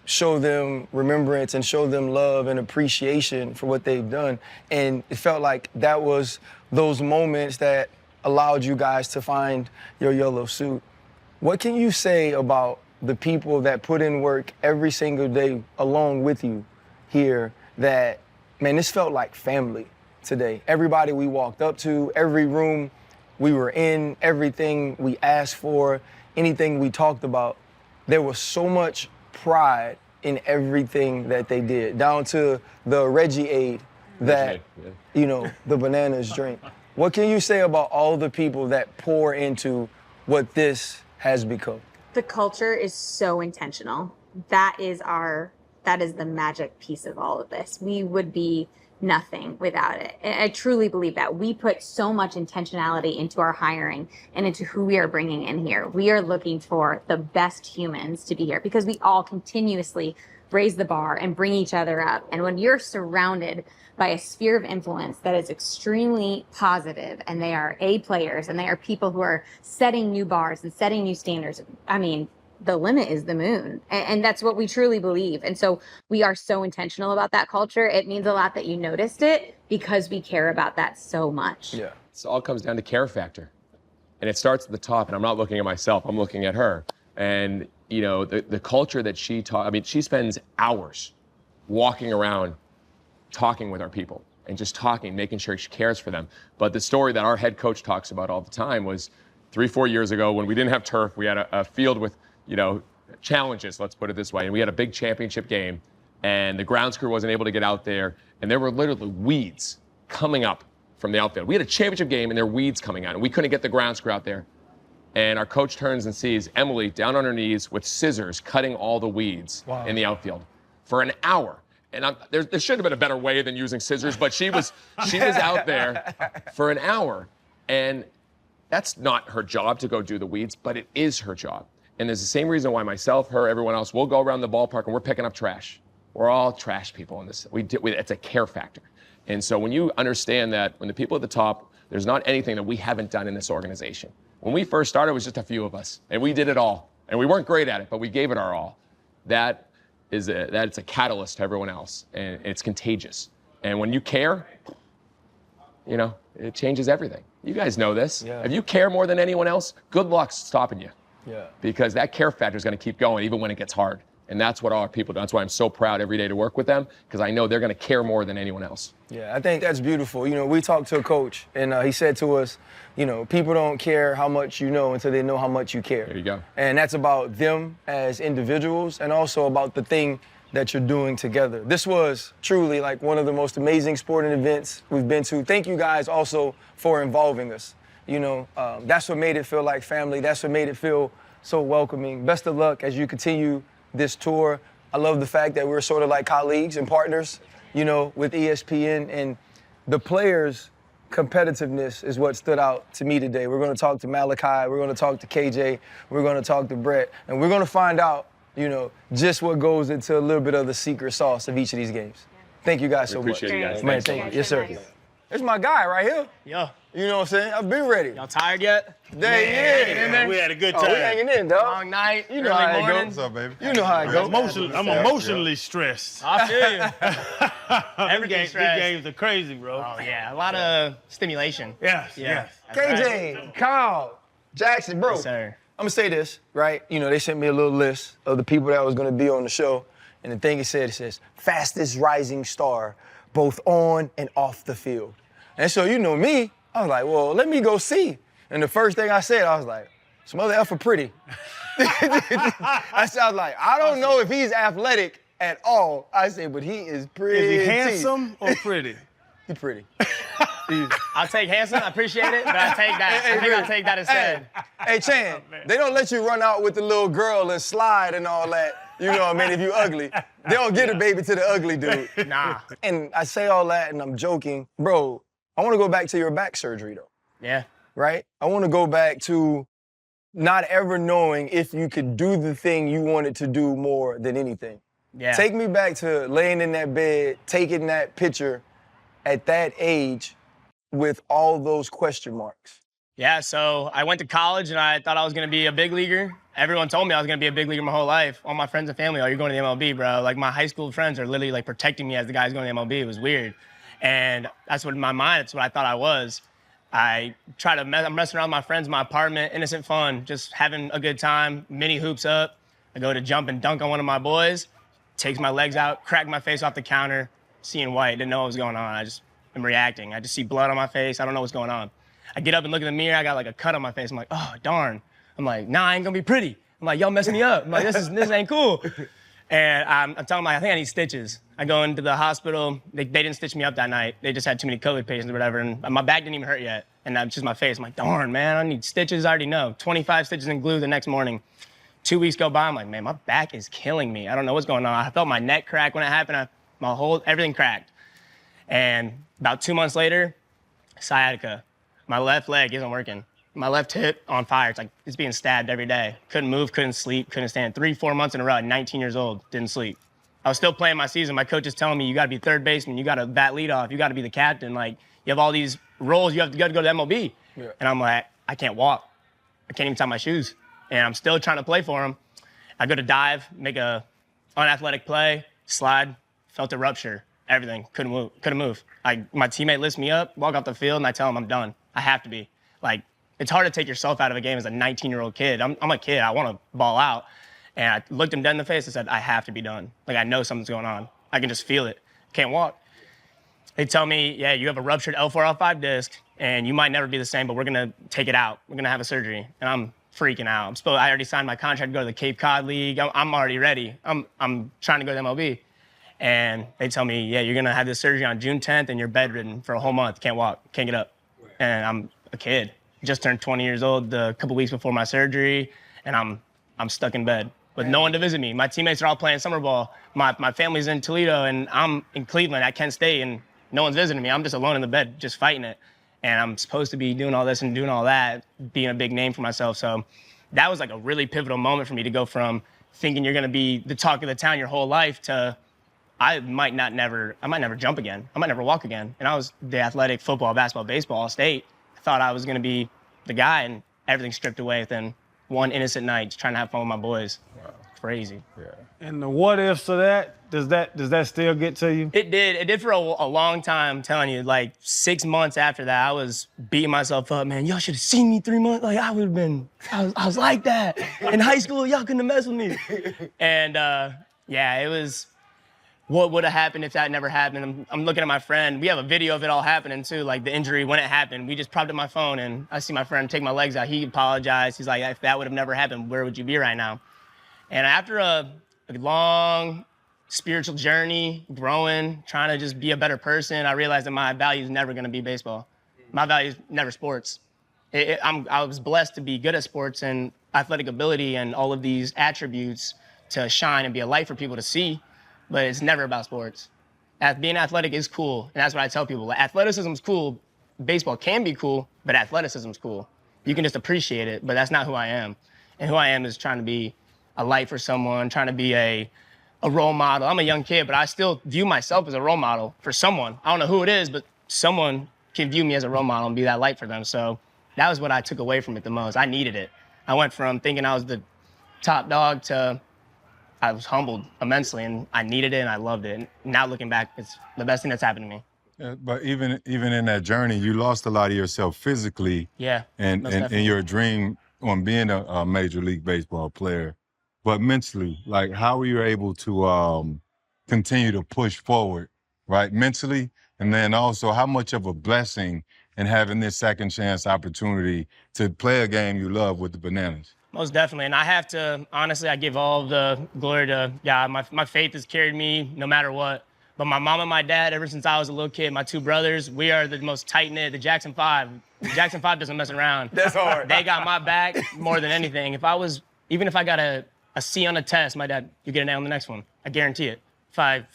show them remembrance and show them love and appreciation for what they've done. And it felt like that was those moments that allowed you guys to find your yellow suit. What can you say about the people that put in work every single day along with you here that, man, this felt like family today? Everybody we walked up to, every room we were in, everything we asked for, anything we talked about, there was so much pride in everything that they did, down to the Reggie aid that, the bananas drink. What can you say about all the people that pour into what this has become? The culture is so intentional. That is the magic piece of all of this. We would be nothing without it. And I truly believe that. We put so much intentionality into our hiring and into who we are bringing in here. We are looking for the best humans to be here because we all continuously raise the bar and bring each other up. And when you're surrounded by a sphere of influence that is extremely positive, and they are A players, and they are people who are setting new bars and setting new standards, I mean, the limit is the moon. And that's what we truly believe. And so we are so intentional about that culture. It means a lot that you noticed it because we care about that so much. Yeah. It all comes down to care factor. And it starts at the top, and I'm not looking at myself, I'm looking at her. And you know, the culture that she taught, I mean, she spends hours walking around talking with our people and just talking, making sure she cares for them. But the story that our head coach talks about all the time was 3-4 years ago when we didn't have turf, we had a field with, you know, challenges, let's put it this way. And we had a big championship game and the grounds crew wasn't able to get out there. And there were literally weeds coming up from the outfield. We had a championship game and there were weeds coming out and we couldn't get the grounds crew out there. And our coach turns and sees Emily down on her knees with scissors cutting all the weeds in the outfield for an hour. And there should have been a better way than using scissors, but she was out there for an hour. And that's not her job to go do the weeds, but it is her job. And there's the same reason why myself, her, everyone else, we'll go around the ballpark and we're picking up trash. We're all trash people in this. It's a care factor. And so when you understand that when the people at the top, there's not anything that we haven't done in this organization. When we first started, it was just a few of us, and we did it all. And we weren't great at it, but we gave it our all. It's a catalyst to everyone else, and it's contagious. And when you care, you know, it changes everything. You guys know this. Yeah. If you care more than anyone else, good luck stopping you. Yeah. Because that care factor is going to keep going even when it gets hard. And that's what all our people do. That's why I'm so proud every day to work with them, because I know they're going to care more than anyone else. Yeah, I think that's beautiful. You know, we talked to a coach, and he said to us, you know, people don't care how much you know until they know how much you care. There you go. And that's about them as individuals and also about the thing that you're doing together. This was truly like one of the most amazing sporting events we've been to. Thank you guys also for involving us. You know, that's what made it feel like family. That's what made it feel so welcoming. Best of luck as you continue this tour. I love the fact that we're sort of like colleagues and partners, you know, with ESPN, and the players' competitiveness is what stood out to me today. We're going to talk to Malachi, we're going to talk to KJ, we're going to talk to Brett, and we're going to find out, you know, just what goes into a little bit of the secret sauce of each of these games. Thank you guys so much. Appreciate you guys. Man, Thanks so thank you. much. Yes, sir. There's my guy right here. Yeah. You know what I'm saying? I've been ready. Y'all tired yet? Yeah. We had a good Oh, time. we hanging in, dog. Long night, You know early how it morning. goes. What's up, baby? You know how it goes. I'm emotionally stressed. I feel you. These games are crazy, bro. Oh, yeah. A lot of stimulation. Yes, Yeah. yes. That's KJ, right. Kyle, Jackson, bro. Yes, sir. I'm gonna say this, right? You know, they sent me a little list of the people that was gonna be on the show, and the thing it says, fastest rising star, both on and off the field. And so, you know me, I was like, well, let me go see. And the first thing I said, I was like, some other F are pretty. I was like, I don't know if he's athletic at all. I said, but he is pretty. Is he handsome or pretty? He's pretty. I'll take handsome. I appreciate it, but I'll take that. I think I'll take that instead. Hey, Chan, they don't let you run out with the little girl and slide and all that. You know what I mean? If you ugly. They don't get a baby to the ugly dude. Nah. And I say all that and I'm joking. Bro, I want to go back to your back surgery, though. Yeah. Right? I want to go back to not ever knowing if you could do the thing you wanted to do more than anything. Yeah. Take me back to laying in that bed, taking that picture at that age with all those question marks. Yeah, so I went to college and I thought I was gonna be a big leaguer. Everyone told me I was gonna be a big leaguer my whole life. All my friends and family, oh, you're going to the MLB, bro. Like my high school friends are literally like protecting me as the guy's going to the MLB. It was weird. And that's what in my mind, that's what I thought I was. I'm messing around with my friends in my apartment, innocent fun, just having a good time, mini hoops up. I go to jump and dunk on one of my boys, takes my legs out, crack my face off the counter, seeing white, didn't know what was going on. I just am reacting. I just see blood on my face. I don't know what's going on. I get up and look in the mirror. I got like a cut on my face. I'm like, oh, darn. I'm like, nah, I ain't gonna be pretty. I'm like, y'all messing me up. I'm like, this ain't cool. And I'm telling them, I think I need stitches. I go into the hospital. They didn't stitch me up that night. They just had too many COVID patients or whatever. And my back didn't even hurt yet. And that's just my face. I'm like, darn, man, I need stitches. I already know. 25 stitches and glue the next morning. 2 weeks go by. I'm like, man, my back is killing me. I don't know what's going on. I felt my neck crack when it happened. Everything cracked. And about 2 months later, sciatica. My left leg isn't working. My left hip on fire. It's like it's being stabbed every day. Couldn't move, couldn't sleep, couldn't stand. 3-4 months in a row at 19 years old, didn't sleep. I was still playing my season. My coach is telling me, you got to be third baseman, you got to bat leadoff, you got to be the captain. Like, you have all these roles, you got to go to the MLB. Yeah. And I'm like, I can't walk. I can't even tie my shoes. And I'm still trying to play for him. I go to dive, make a unathletic play, slide, felt a rupture, everything, couldn't move. My teammate lifts me up, walk off the field, and I tell him I'm done. I have to be. Like, it's hard to take yourself out of a game as a 19-year-old kid. I'm a kid, I want to ball out. And I looked him dead in the face and said, I have to be done. Like, I know something's going on. I can just feel it. Can't walk. They tell me, yeah, you have a ruptured L4, L5 disc, and you might never be the same, but we're going to take it out. We're going to have a surgery. And I'm freaking out. I already signed my contract to go to the Cape Cod League. I'm already ready. I'm trying to go to the MLB. And they tell me, yeah, you're going to have this surgery on June 10th, and you're bedridden for a whole month. Can't walk, can't get up. And I'm a kid. Just turned 20 years old a couple weeks before my surgery, and I'm stuck in bed with no one to visit me. My teammates are all playing summer ball. My family's in Toledo, and I'm in Cleveland at Kent State, and no one's visiting me. I'm just alone in the bed, just fighting it. And I'm supposed to be doing all this and doing all that, being a big name for myself. So that was like a really pivotal moment for me to go from thinking you're going to be the talk of the town your whole life to I might never jump again. I might never walk again. And I was the athletic football, basketball, baseball, all state. I thought I was going to be the guy, and everything stripped away within one innocent night, just trying to have fun with my boys. Wow. Crazy. Yeah. And the what ifs of that, does that still get to you? It did. It did for a long time, I'm telling you. Like 6 months after that, I was beating myself up, man. Y'all should have seen me 3 months. Like, I was like that. In high school, y'all couldn't have messed with me. And yeah, it was what would have happened if that never happened. I'm looking at my friend. We have a video of it all happening too, like the injury when it happened. We just propped up my phone, and I see my friend take my legs out. He apologized. He's like, if that would have never happened, where would you be right now? And after a long spiritual journey, growing, trying to just be a better person, I realized that my value is never going to be baseball. My value is never sports. I was blessed to be good at sports and athletic ability and all of these attributes to shine and be a light for people to see, but it's never about sports. Being athletic is cool, and that's what I tell people. Like, athleticism is cool. Baseball can be cool, but athleticism is cool. You can just appreciate it, but that's not who I am. And who I am is trying to be a light for someone, trying to be a role model. I'm a young kid, but I still view myself as a role model for someone. I don't know who it is, but someone can view me as a role model and be that light for them. So that was what I took away from it the most. I needed it. I went from thinking I was the top dog to I was humbled immensely, and I needed it and I loved it. And now looking back, it's the best thing that's happened to me. Yeah, but even in that journey, you lost a lot of yourself physically. Yeah. And your dream on being a Major League Baseball player. But mentally, like, how were you able to continue to push forward, right, mentally? And then also, how much of a blessing in having this second chance opportunity to play a game you love with the Bananas? Most definitely. And I have to, honestly, I give all the glory to God. My faith has carried me no matter what. But my mom and my dad, ever since I was a little kid, my two brothers, we are the most tight-knit, the Jackson 5. The Jackson 5 doesn't mess around. That's hard. They got my back more than anything. Even if I got a C on a test, my dad, you get an A on the next one. I guarantee it. If I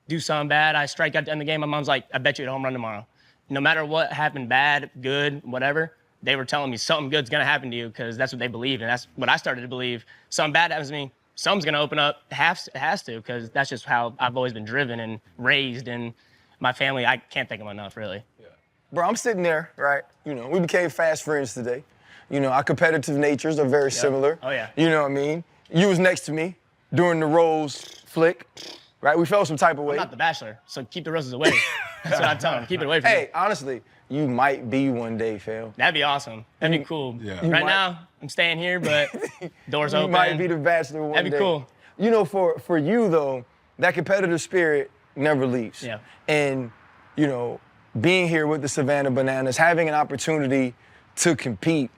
do something bad, I strike out to end the game, my mom's like, I bet you hit a home run tomorrow. No matter what happened, bad, good, whatever, they were telling me something good's gonna happen to you because that's what they believed, and that's what I started to believe. Something bad happens to me, something's gonna open up. It has to, because that's just how I've always been driven and raised, and my family, I can't thank them enough, really. Yeah. Bro, I'm sitting there, right? You know, we became fast friends today. You know, our competitive natures are very similar. Oh, yeah. You know what I mean? You was next to me during the Rose flick, right? We felt some type of way. I'm not the Bachelor, so keep the roses away. That's what I tell them. Keep it away from me. Hey, honestly, you might be one day, Phil. That'd be awesome. That'd be cool. Yeah. Right now, I'm staying here, but doors open. You might be the Bachelor one day. That'd be cool. You know, for you, though, that competitive spirit never leaves. Yeah. And, you know, being here with the Savannah Bananas, having an opportunity to compete,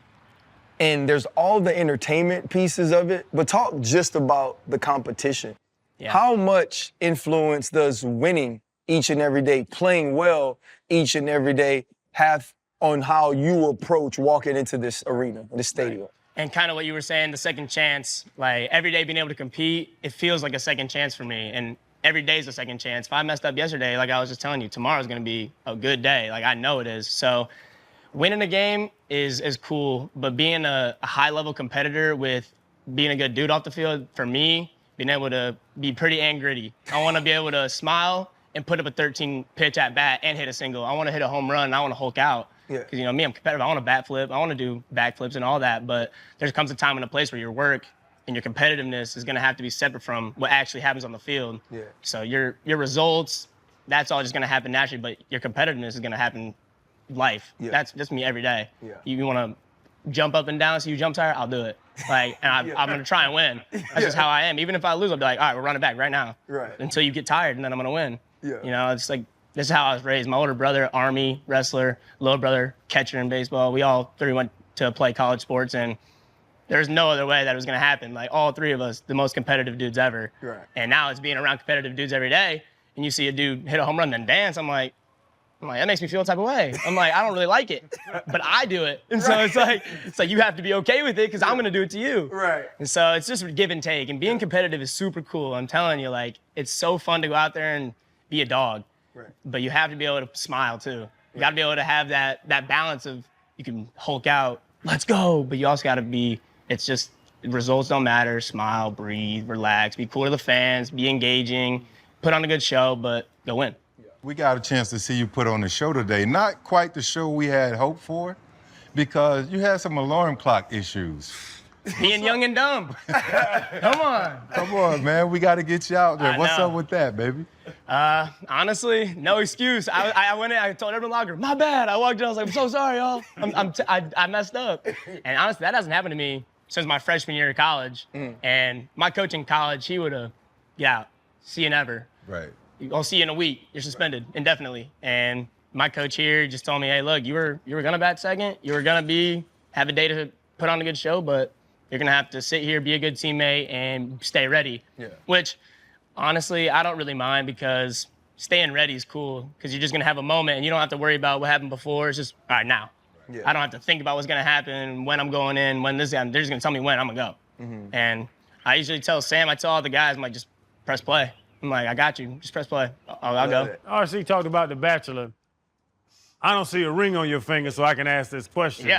and there's all the entertainment pieces of it, but talk just about the competition. Yeah. How much influence does winning each and every day, playing well each and every day, have on how you approach walking into this arena, this stadium? Right. And kind of what you were saying, the second chance, like every day being able to compete, it feels like a second chance for me. And every day is a second chance. If I messed up yesterday, like I was just telling you, tomorrow's gonna be a good day. Like I know it is. So winning a game is cool, but being a high-level competitor with being a good dude off the field, for me, being able to be pretty and gritty. I want to be able to smile and put up a 13 pitch at bat and hit a single. I want to hit a home run and I want to Hulk out. Because, you know, me, I'm competitive. I want to bat flip. I want to do backflips and all that. But there comes a time and a place where your work and your competitiveness is going to have to be separate from what actually happens on the field. So your results, that's all just going to happen naturally. But your competitiveness is going to happen life. That's just me every day. You want to jump up and down, so you jump higher, I'll do it. Like, and I'm going to try and win. That's just how I am. Even if I lose, I'll be like, all right, we're running back right now. Until you get tired, and then I'm going to win. You know, it's like, this is how I was raised. My older brother, Army, wrestler, little brother, catcher in baseball. We all three went to play college sports, and there's no other way that it was going to happen. Like, all three of us, the most competitive dudes ever. And now it's being around competitive dudes every day, and you see a dude hit a home run then dance. I'm like, that makes me feel a type of way. I'm like, I don't really like it, but I do it. And so it's like you have to be okay with it because I'm going to do it to you. And so it's just give and take. And being competitive is super cool. I'm telling you, like, it's so fun to go out there and be a dog. But you have to be able to smile, too. You got to be able to have that balance of you can Hulk out, let's go. But you also got to be, it's just, results don't matter. Smile, breathe, relax, be cool to the fans, be engaging, put on a good show, but go win. We got a chance to see you put on the show today. Not quite the show we had hoped for, because you had some alarm clock issues. Being young and dumb. Come on. Come on, man. We got to get you out there. What's up with that, baby? Honestly, no excuse. I went in, I told everyone locker, my bad. I walked in, I was like, I'm so sorry, y'all. I messed up. And honestly, that hasn't happened to me since my freshman year of college. And my coach in college, he would have, get out. See you never. I'll see you in a week. You're suspended indefinitely. And my coach here just told me, hey, look, you were gonna bat second. You were gonna have a day to put on a good show, but you're gonna have to sit here, be a good teammate, and stay ready. Which, honestly, I don't really mind, because staying ready is cool, because you're just gonna have a moment and you don't have to worry about what happened before. It's just, all right, now. I don't have to think about what's gonna happen, when I'm going in, when this is, they're just gonna tell me when I'm gonna go. And I usually tell Sam, I tell all the guys, I'm like, just press play. I'm like, I got you. Just press play. I'll go. RC talked about The Bachelor. I don't see a ring on your finger, so I can ask this question.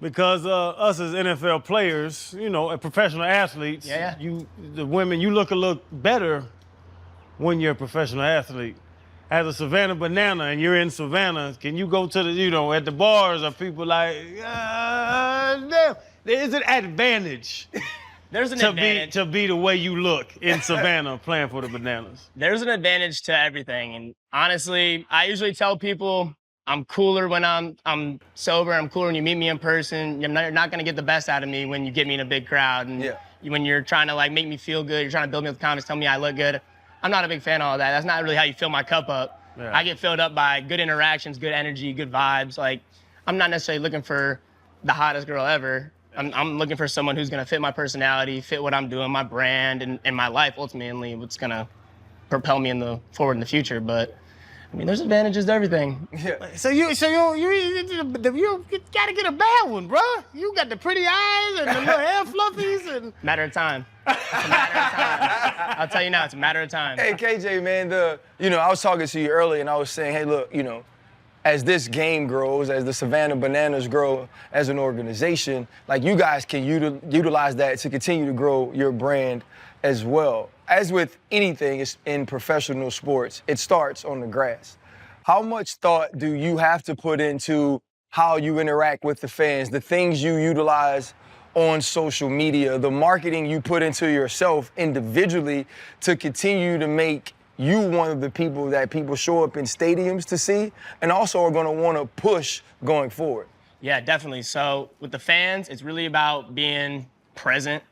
Because us as NFL players, you know, professional athletes, the women, you look a little better when you're a professional athlete. As a Savannah banana and you're in Savannah, can you go to the, you know, at the bars, are people like, damn, there is an advantage. There's an advantage to be the way you look in Savannah playing for the Bananas. There's an advantage to everything. And honestly, I usually tell people I'm cooler when I'm sober. I'm cooler when you meet me in person. You're not going to get the best out of me when you get me in a big crowd. And when you're trying to, like, make me feel good, you're trying to build me with confidence, tell me I look good. I'm not a big fan of all that. That's not really how you fill my cup up. I get filled up by good interactions, good energy, good vibes. Like, I'm not necessarily looking for the hottest girl ever. I'm looking for someone who's going to fit my personality, fit what I'm doing, my brand, and my life, ultimately, what's going to propel me forward in the future. But, I mean, there's advantages to everything. So you got to get a bad one, bro. You got the pretty eyes and the little hair fluffies. And... Matter of time. It's a matter of time. I'll tell you now, it's a matter of time. Hey, KJ, man, I was talking to you earlier, and I was saying, hey, look, you know, as this game grows, as the Savannah Bananas grow as an organization, like, you guys can utilize that to continue to grow your brand as well. As with anything in professional sports, it starts on the grass. How much thought do you have to put into how you interact with the fans, the things you utilize on social media, the marketing you put into yourself individually to continue to make you one of the people that people show up in stadiums to see, and also are going to want to push going forward? Yeah, definitely. So with the fans, it's really about being present.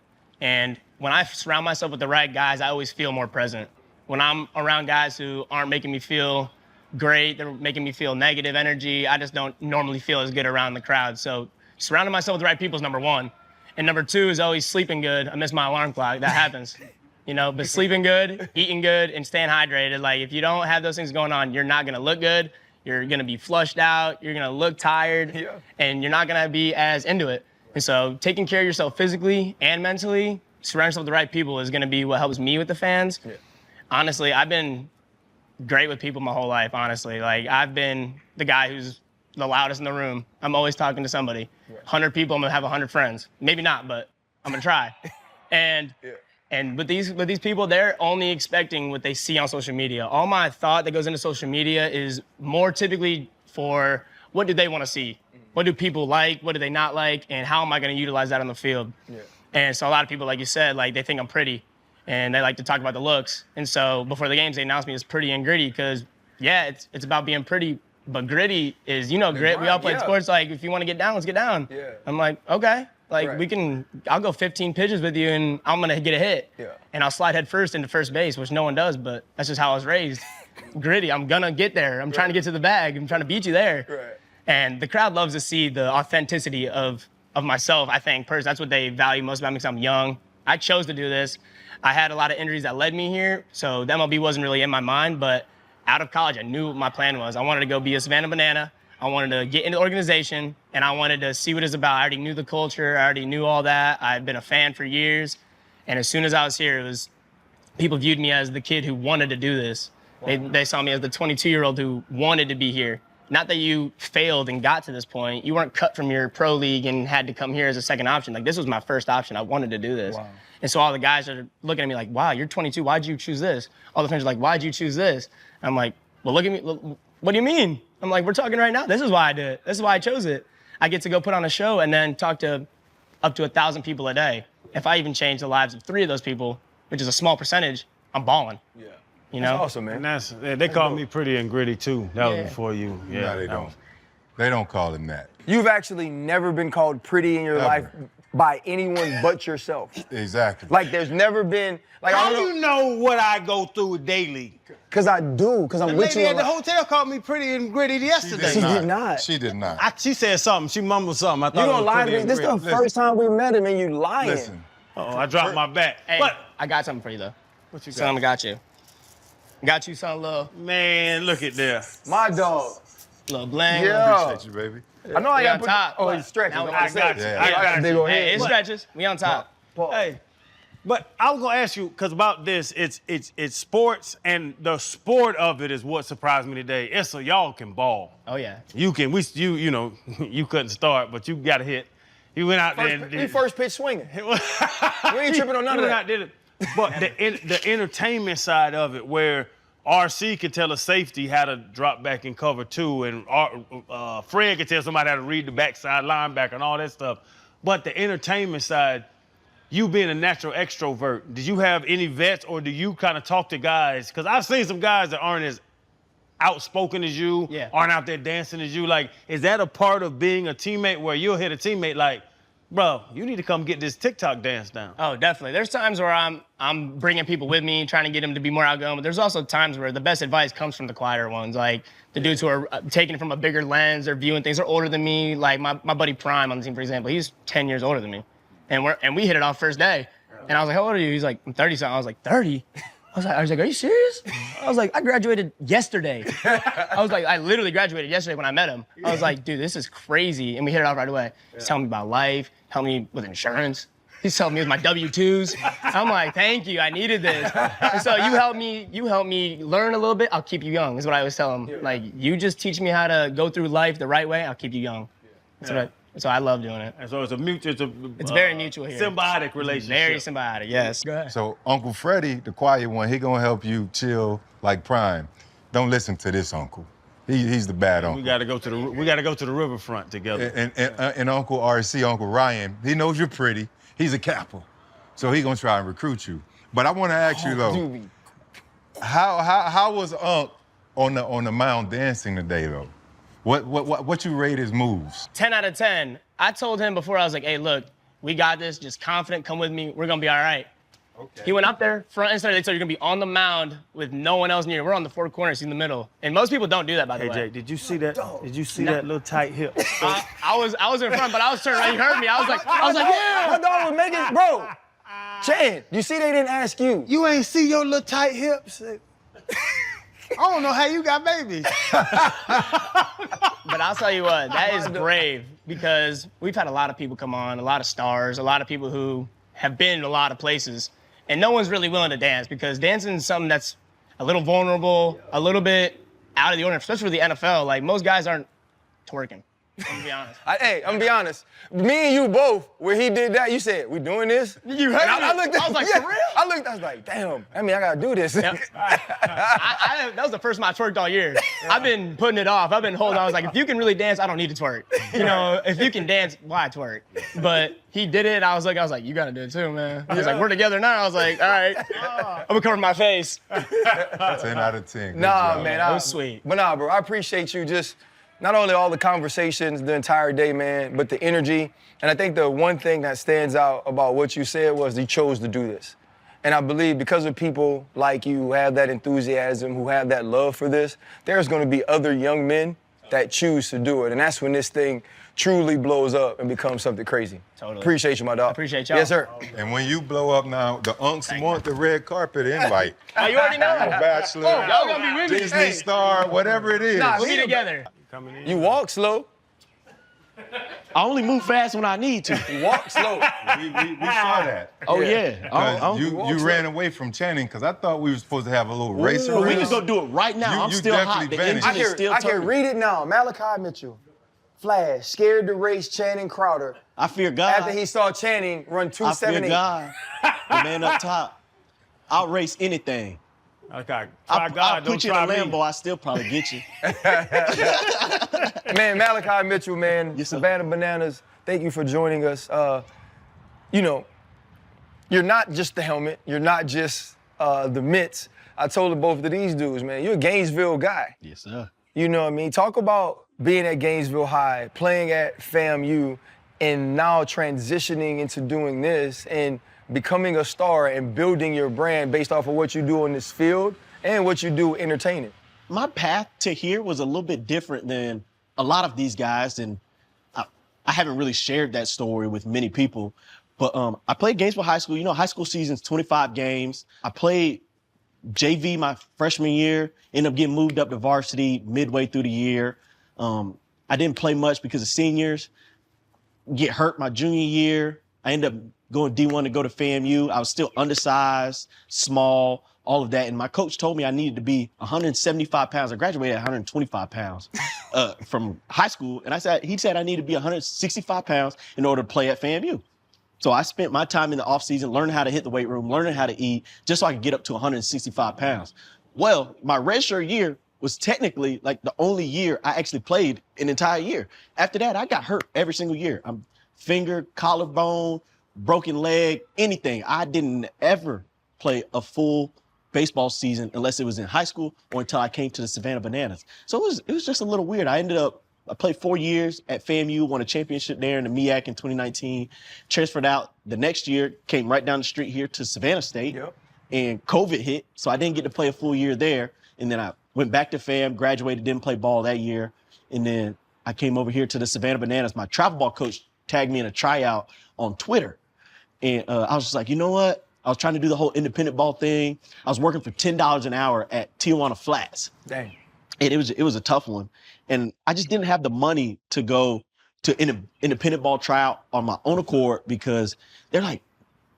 And when I surround myself with the right guys, I always feel more present. When I'm around guys who aren't making me feel great, they're making me feel negative energy, I just don't normally feel as good around the crowd. So surrounding myself with the right people is number one. And number two is always sleeping good. I miss my alarm clock. That happens. You know, but sleeping good, eating good, and staying hydrated. Like, if you don't have those things going on, you're not going to look good. You're going to be flushed out. You're going to look tired. And you're not going to be as into it. And so taking care of yourself physically and mentally, surrounding yourself with the right people is going to be what helps me with the fans. Honestly, I've been great with people my whole life, honestly. Like, I've been the guy who's the loudest in the room. I'm always talking to somebody. 100 people, I'm gonna have 100 friends. Maybe not, but I'm gonna try. And with these people, they're only expecting what they see on social media. All my thought that goes into social media is more typically for what do they want to see? What do people like? What do they not like? And how am I going to utilize that on the field? Yeah. And so a lot of people, like you said, like they think I'm pretty and they like to talk about the looks. And so before the games, they announce me as pretty and gritty because, yeah, it's about being pretty, but gritty is, grit. We all played sports. Like, if you want to get down, let's get down. Yeah. I'm like, okay. Like, I'll go 15 pitches with you and I'm going to get a hit. Yeah. And I'll slide head first into first base, which no one does, but that's just how I was raised. Gritty, I'm going to get there. I'm trying to get to the bag. I'm trying to beat you there. Right. And the crowd loves to see the authenticity of myself, I think. Personally, that's what they value most about me because I'm young. I chose to do this. I had a lot of injuries that led me here, so the MLB wasn't really in my mind, but out of college, I knew what my plan was. I wanted to go be a Savannah Banana. I wanted to get into the organization, and I wanted to see what it's about. I already knew the culture. I already knew all that. I've been a fan for years. And as soon as I was here, people viewed me as the kid who wanted to do this. Wow. They saw me as the 22-year-old who wanted to be here. Not that you failed and got to this point. You weren't cut from your pro league and had to come here as a second option. Like, this was my first option. I wanted to do this. Wow. And so all the guys are looking at me like, wow, you're 22. Why'd you choose this? All the friends are like, why'd you choose this? I'm like, well, look at me. Look, what do you mean? I'm like, we're talking right now. This is why I did it. This is why I chose it. I get to go put on a show and then talk to up to 1,000 people a day. If I even change the lives of 3 of those people, which is a small percentage, I'm balling. Yeah. That's awesome, man. And they call me pretty and gritty too. That was before you. Yeah, no, they don't. They don't call him that. You've actually never been called pretty in your life by anyone but yourself. Exactly. Like, there's never been. Like, how do you know what I go through daily? Because I do. Because I'm with you. The lady at the hotel called me pretty and gritty yesterday. She did not. She did not. She said something. She mumbled something. I thought you gonna lie to me? This is the first time we met him and you lying. Listen. Oh, I dropped my back. Hey, I got something for you though. What you got? Something got you. Got you, son, love. Man, look at there. My dog. Little bling. Yeah. Appreciate you, baby. I know I got on top. Oh, he stretches. I got you. Yeah. I got you. Hey, it stretches. We on top. Hey, but I was gonna ask you because about this, it's sports and the sport of it is what surprised me today. It's so y'all can ball. Oh yeah. You can. You couldn't start, but you got a hit. You went out there and did. He first pitch swinging. We ain't tripping on none of that. Did it. But the entertainment side of it, where RC could tell a safety how to drop back and cover 2, and Fred could tell somebody how to read the backside linebacker and all that stuff. But the entertainment side, you being a natural extrovert, did you have any vets or do you kind of talk to guys? Because I've seen some guys that aren't as outspoken as you, aren't out there dancing as you. Like, is that a part of being a teammate where you'll hit a teammate like, bro, you need to come get this TikTok dance down? Oh, definitely. There's times where I'm bringing people with me, trying to get them to be more outgoing, but there's also times where the best advice comes from the quieter ones, like the dudes who are taking it from a bigger lens, they're viewing things, they're older than me. Like my buddy Prime on the team, for example, he's 10 years older than me. And we hit it off first day. And I was like, how old are you? He's like, I'm 30-something. I was like, 30? I was like, are you serious? I was like, I graduated yesterday. I literally graduated yesterday when I met him. I was like, dude, this is crazy. And we hit it off right away. He's telling me about life, helping me with insurance. He's helping me with my W-2s. I'm like, thank you, I needed this. And so you help me learn a little bit, I'll keep you young, is what I always tell him. Like, you just teach me how to go through life the right way, I'll keep you young. So I love doing it. And so it's very mutual here. Symbiotic relationship. Very symbiotic, yes. Go ahead. So Uncle Freddie, the quiet one, he gonna help you chill like Prime. Don't listen to this uncle. He's the bad uncle. We gotta go to the riverfront together. And Uncle RC, Uncle Ryan, he knows you're pretty. He's a Kappa, so he gonna try and recruit you. But I want to ask you though, how was Unc on the mound dancing today though? What you rate his moves? 10 out of 10. I told him before, I was like, hey, look, we got this. Just confident, come with me. We're going to be all right. Okay. He went up there, front and center. They said you're going to be on the mound with no one else near you. We're on the 4 corners in the middle. And most people don't do that, by the way. Hey, Jay, did you see that? Did you see that little tight hip? I was in front, but I was turning around. You heard me. I was like, yeah. My dog was making, bro. Chad, you see they didn't ask you. You ain't see your little tight hips? I don't know how you got babies. But I'll tell you what, that is brave because we've had a lot of people come on, a lot of stars, a lot of people who have been in a lot of places. and no one's really willing to dance because dancing is something that's a little vulnerable, a little bit out of the ordinary, especially for the NFL. Like, most guys aren't twerking. I'm gonna be honest. I'm gonna be honest. Me and you both, where he did that, you said, we doing this? You heard me. I looked at, I was like, yeah, for real? I was like, damn, I mean, I gotta do this. Yep. That was the first time I twerked all year. I've been putting it off. I've been holding on. I was like, if you can really dance, I don't need to twerk. You know, if you can dance, why twerk? But he did it, and I was like, you gotta do it too, man. I was like, we're together now. I was like, all right, I'm gonna cover my face. 10 out of 10. Good Nah, job. man. That was sweet. But nah, bro, I appreciate you just not only all the conversations the entire day, man, but the energy. And I think the one thing that stands out about what you said was you chose to do this. And I believe because of people like you who have that enthusiasm, who have that love for this, there's gonna be other young men that choose to do it. And that's when this thing truly blows up and becomes something crazy. Totally. Appreciate you, my dog. Appreciate y'all. Yes, sir. And when you blow up now, the unks want the red carpet invite. Oh, you already know? Bachelor, Y'all gonna be with me. Disney star, whatever it is. Nah, We'll be together. You walk slow. I only move fast when I need to. You walk slow. We saw that. Oh, yeah. You ran away from Channing because I thought we were supposed to have a little racer But we race. can go do it right now. I'm You still hot. definitely The engine vanished. is still I can turning. read it now. Malachi Mitchell, Flash, scared to race Channing Crowder I fear God. after he saw Channing run I fear 278. God. The man up top. I'll race anything. Okay, I'll don't put you in try a me. Lambo. I still probably get you. Man, Malachi Mitchell, man, Yes, sir. Savannah Bananas, thank you for joining us. You know, you're not just the helmet. You're not just the mitts. I told both of these dudes, man, you're a Gainesville guy. Yes, sir. You know what I mean? Talk about being at Gainesville High, playing at FAMU, and now transitioning into doing this and becoming a star and building your brand based off of what you do in this field and what you do entertaining. My path to here was a little bit different than a lot of these guys, and I haven't really shared that story with many people. But I played Gainesville High School. You know, high school season's 25 games. I played JV my freshman year, ended up getting moved up to varsity midway through the year. I didn't play much because of seniors. Get hurt my junior year. I ended up going D1 to go to FAMU. I was still undersized, small, all of that. And my coach told me I needed to be 175 pounds. I graduated at 125 pounds from high school. And he said I needed to be 165 pounds in order to play at FAMU. So I spent my time in the offseason learning how to hit the weight room, learning how to eat, just so I could get up to 165 pounds. Well, my redshirt year was technically like the only year I actually played an entire year. After that, I got hurt every single year. I'm finger, collarbone, broken leg, anything. I didn't ever play a full baseball season unless it was in high school or until I came to the Savannah Bananas. So it was just a little weird. I played 4 years at FAMU, won a championship there in the MEAC in 2019, transferred out the next year, came right down the street here to Savannah State, and COVID hit, so I didn't get to play a full year there. And then I went back to FAM, graduated, didn't play ball that year, and then I came over here to the Savannah Bananas. My travel ball coach tagged me in a tryout on Twitter, and I was just like, you know what? I was trying to do the whole independent ball thing. I was working for $10 an hour at Tijuana Flats. Dang. And it was a tough one. And I just didn't have the money to go to independent ball tryout on my own accord because they're like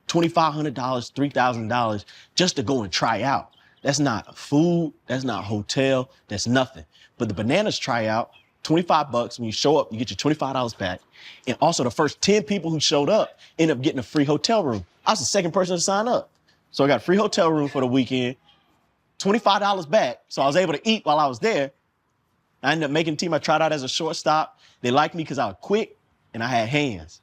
$2,500, $3,000 just to go and try out. That's not food, that's not hotel, that's nothing. But the Bananas tryout, $25. When you show up, you get your $25 back. And also the first 10 people who showed up end up getting a free hotel room. I was the second person to sign up. So I got a free hotel room for the weekend, $25 back. So I was able to eat while I was there. I ended up making the team. I tried out as a shortstop. They liked me because I was quick and I had hands.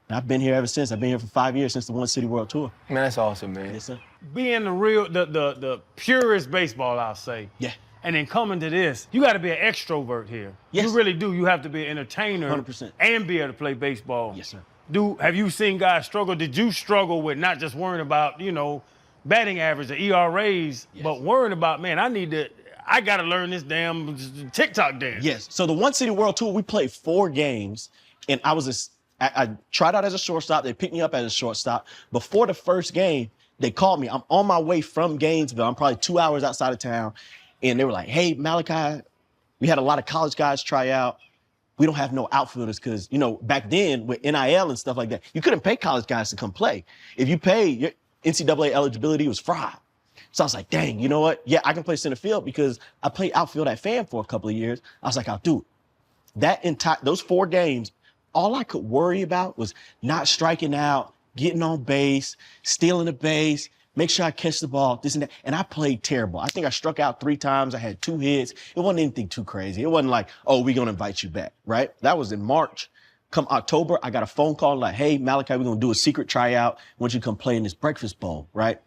And I've been here ever since. I've been here for 5 years since the One City World Tour. Man, that's awesome, man. Yes, sir. Being the purest baseball, I'll say. Yeah. And then coming to this, you got to be an extrovert here. Yes. You really do. You have to be an entertainer 100%. and be able to play baseball. Yes, sir. Have you seen guys struggle? Did you struggle with not just worrying about, batting average, the ERAs, but worrying about, man, I got to learn this damn TikTok dance. Yes. So the One City World Tour, we played 4 games, and I tried out as a shortstop. They picked me up as a shortstop. Before the first game, they called me. I'm on my way from Gainesville. I'm probably 2 hours outside of town. And they were like, hey, Malachi, we had a lot of college guys try out. We don't have no outfielders because, back then with NIL and stuff like that, you couldn't pay college guys to come play. If you pay, NCAA eligibility was fried. So I was like, dang, you know what? Yeah, I can play center field because I played outfield at FAM for a couple of years. I was like, I'll do it. Those 4 games, all I could worry about was not striking out, getting on base, stealing the base, make sure I catch the ball, this and that. And I played terrible. I think I struck out 3 times. I had 2 hits. It wasn't anything too crazy. It wasn't like, oh, we're going to invite you back, right? That was in March. Come October, I got a phone call like, hey, Malachi, we're going to do a secret tryout. I want you to come play in this breakfast bowl, right?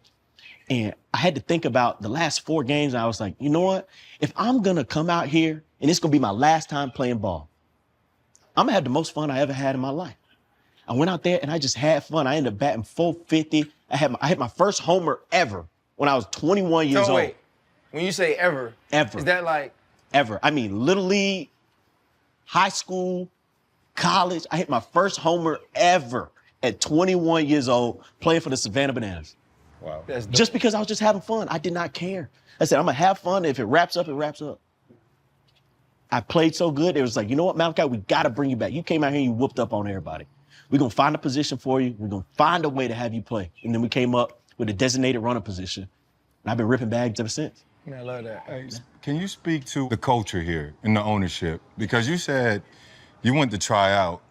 And I had to think about the last 4 games. And I was like, you know what? If I'm going to come out here and it's going to be my last time playing ball, I'm going to have the most fun I ever had in my life. I went out there and I just had fun. I ended up batting 450. I hit my first homer ever when I was 21 years old. Wait, when you say ever, is that like? Ever. I mean, Little League, high school, college. I hit my first homer ever at 21 years old playing for the Savannah Bananas. Wow. Just because I was just having fun. I did not care. I said, I'm going to have fun. If it wraps up, it wraps up. I played so good. It was like, you know what, Malachi, we got to bring you back. You came out here and you whooped up on everybody. We're going to find a position for you. We're going to find a way to have you play. And then we came up with a designated runner position. And I've been ripping bags ever since. Man, I love that. Hey, can you speak to the culture here and the ownership? Because you said you went to try out.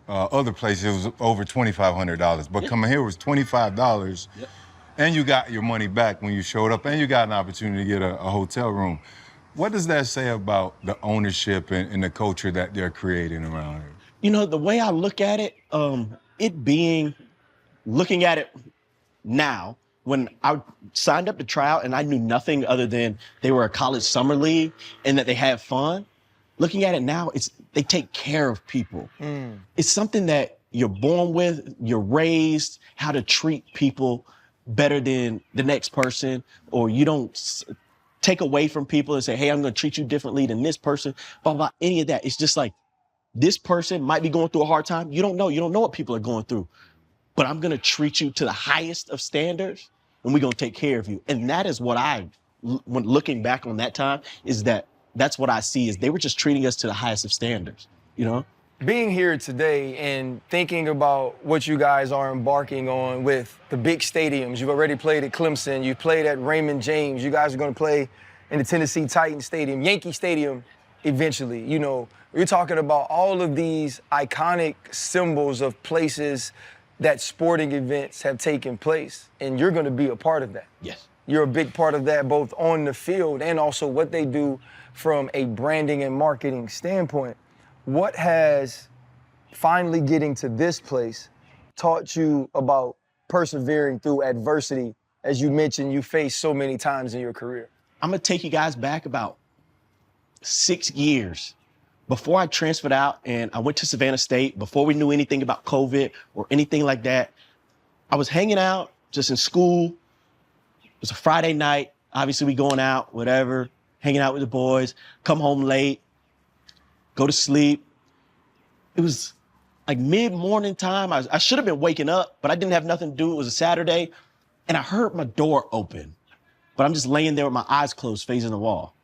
Other places it was over $2,500, but coming here was $25. Yep. And you got your money back when you showed up, and you got an opportunity to get a hotel room. What does that say about the ownership and the culture that they're creating around here? You know, the way I look at it, looking at it now, when I signed up to try out and I knew nothing other than they were a college summer league and that they had fun, looking at it now, they take care of people. It's something that you're born with, you're raised, how to treat people better than the next person, or you don't take away from people and say, hey, I'm going to treat you differently than this person, blah, blah, any of that. It's just like, this person might be going through a hard time. You don't know what people are going through, but I'm going to treat you to the highest of standards and we're going to take care of you. And that is what when looking back on that time, that's what I see is they were just treating us to the highest of standards, you know? Being here today and thinking about what you guys are embarking on with the big stadiums. You've already played at Clemson. You played at Raymond James. You guys are going to play in the Tennessee Titans Stadium, Yankee Stadium eventually. You know, we're talking about all of these iconic symbols of places that sporting events have taken place, and you're going to be a part of that. Yes. You're a big part of that, both on the field and also what they do from a branding and marketing standpoint. What has finally getting to this place taught you about persevering through adversity, as you mentioned you faced so many times in your career? I'm going to take you guys back about 6 years. Before I transferred out and I went to Savannah State, before we knew anything about COVID or anything like that, I was hanging out just in school. It was a Friday night. Obviously, we going out, whatever, hanging out with the boys, come home late, go to sleep. It was like mid-morning time. I should have been waking up, but I didn't have nothing to do. It was a Saturday, and I heard my door open, but I'm just laying there with my eyes closed, facing the wall.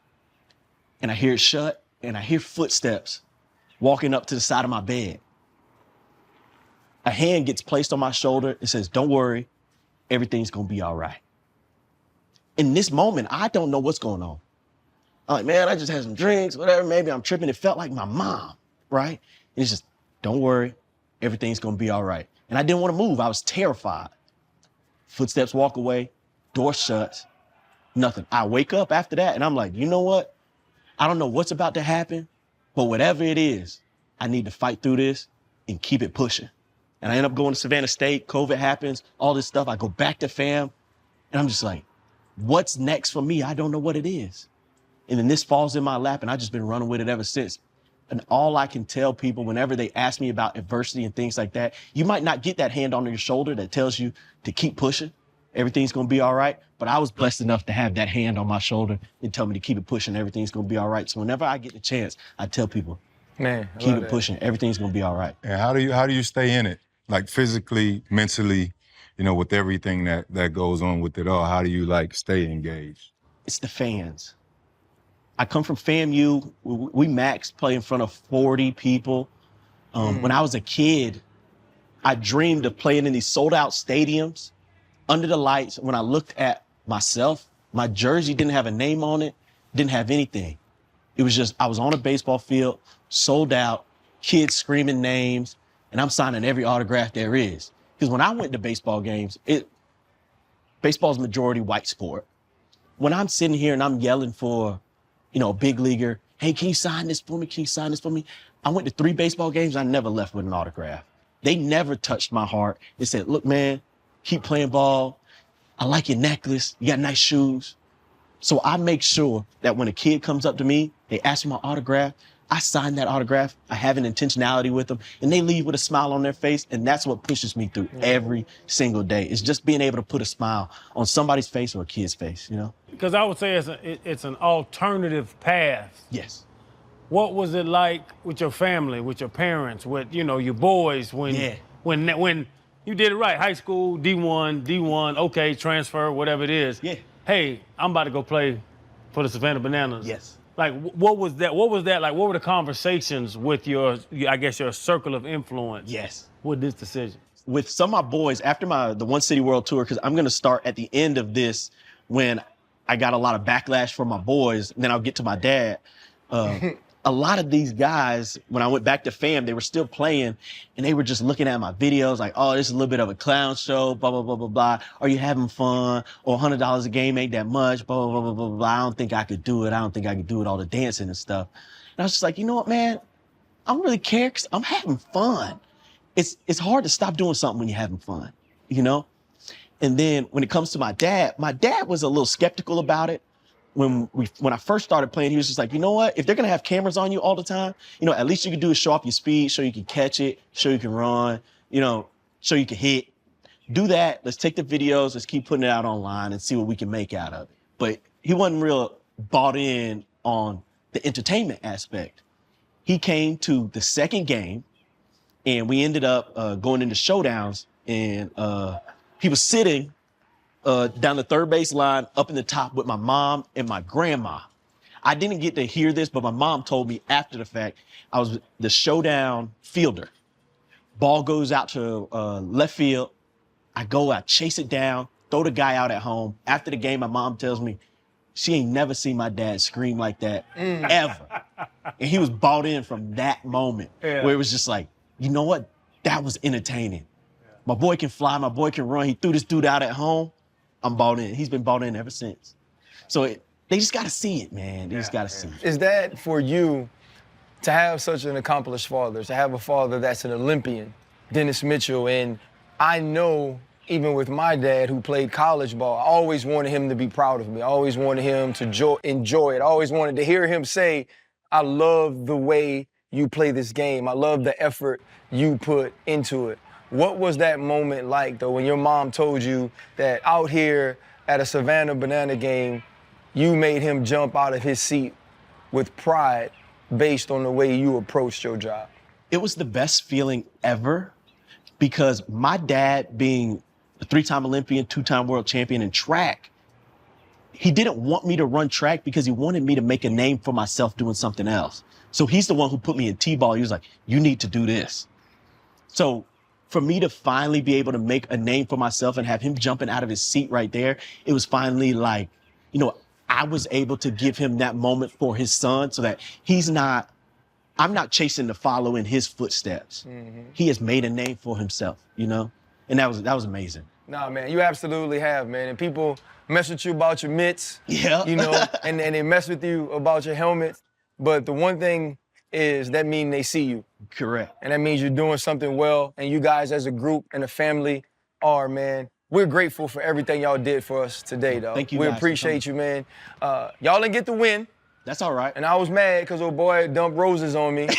And I hear it shut, and I hear footsteps walking up to the side of my bed. A hand gets placed on my shoulder and says, don't worry, everything's gonna be all right. In this moment, I don't know what's going on. I'm like, man, I just had some drinks, whatever, maybe I'm tripping. It felt like my mom, right? And it's just, don't worry, everything's gonna be all right. And I didn't want to move, I was terrified. Footsteps walk away, door shuts, nothing. I wake up after that and I'm like, you know what? I don't know what's about to happen, but whatever it is, I need to fight through this and keep it pushing. And I end up going to Savannah State, COVID happens, all this stuff. I go back to FAM and I'm just like, what's next for me? I don't know what it is. And then this falls in my lap and I've just been running with it ever since. And all I can tell people whenever they ask me about adversity and things like that, you might not get that hand on your shoulder that tells you to keep pushing. Everything's gonna be all right. But I was blessed enough to have that hand on my shoulder and tell me to keep it pushing. Everything's gonna be all right. So whenever I get the chance, I tell people, man, keep it pushing. Everything's gonna be all right. And how do you stay in it? Like physically, mentally, you know, with everything that goes on with it all, how do you like stay engaged? It's the fans. I come from FAMU. We max play in front of 40 people. When I was a kid, I dreamed of playing in these sold out stadiums under the lights, when I looked at myself, my jersey didn't have a name on it, didn't have anything. It was just, I was on a baseball field, sold out, kids screaming names, and I'm signing every autograph there is. Because when I went to baseball games, baseball's majority white sport. When I'm sitting here and I'm yelling for, a big leaguer, hey, can you sign this for me? Can you sign this for me? I went to 3 baseball games. I never left with an autograph. They never touched my heart. They said, look, man, keep playing ball. I like your necklace. You got nice shoes. So I make sure that when a kid comes up to me, they ask for my autograph, I sign that autograph. I have an intentionality with them, and they leave with a smile on their face, and that's what pushes me through every single day. It's just being able to put a smile on somebody's face or a kid's face, Because I would say it's an alternative path. Yes. What was it like with your family, with your parents, with your boys when you did it right? High school, D1, okay, transfer, whatever it is. Yeah. Hey, I'm about to go play for the Savannah Bananas. Yes. Like, what was that? What was that like? What were the conversations with your circle of influence? Yes. With this decision? With some of my boys, after the One City World Tour, because I'm going to start at the end of this when I got a lot of backlash from my boys, and then I'll get to my dad. A lot of these guys, when I went back to fam, they were still playing, and they were just looking at my videos like, oh, this is a little bit of a clown show, blah, blah, blah, blah, blah. Are you having fun? Or $100 a game ain't that much, blah, blah, blah, blah, blah. I don't think I could do it. I don't think I could do it, all the dancing and stuff. And I was just like, you know what, man? I don't really care because I'm having fun. It's hard to stop doing something when you're having fun, And then when it comes to my dad was a little skeptical about it. When I first started playing, he was just like, you know what? If they're gonna have cameras on you all the time, at least you can do is show off your speed, show you can catch it, show you can run, show you can hit. Do that. Let's take the videos. Let's keep putting it out online and see what we can make out of it. But he wasn't real bought in on the entertainment aspect. He came to the second game, and we ended up going into showdowns, and he was sitting down the third base line up in the top with my mom and my grandma. I didn't get to hear this, but my mom told me after the fact, I was the showdown fielder. Ball goes out to left field. I chase it down, throw the guy out at home. After the game, my mom tells me she ain't never seen my dad scream like that ever. And he was bought in from that moment where it was just like, you know what? That was entertaining. My boy can fly, my boy can run. He threw this dude out at home. I'm bought in. He's been bought in ever since. So they just got to see it, man. They just got to see it. Is that for you to have such an accomplished father, to have a father that's an Olympian, Dennis Mitchell? And I know even with my dad who played college ball, I always wanted him to be proud of me. I always wanted him to enjoy it. I always wanted to hear him say, I love the way you play this game. I love the effort you put into it. What was that moment like, though, when your mom told you that out here at a Savannah Banana game, you made him jump out of his seat with pride based on the way you approached your job? It was the best feeling ever because my dad, being a 3-time Olympian, 2-time world champion in track, he didn't want me to run track because he wanted me to make a name for myself doing something else. So he's the one who put me in T-ball. He was like, you need to do this. So for me to finally be able to make a name for myself and have him jumping out of his seat right there, it was finally like, I was able to give him that moment for his son so that I'm not chasing to follow in his footsteps. Mm-hmm. He has made a name for himself, and that was amazing. Nah, man, you absolutely have, man. And people mess with you about your mitts, and they mess with you about your helmet. But the one thing is that means they see you. Correct. And that means you're doing something well. And you guys as a group and a family are, man. We're grateful for everything y'all did for us today, though. Thank you, We guys, appreciate you, man. Y'all didn't get the win. That's all right. And I was mad because old boy dumped roses on me.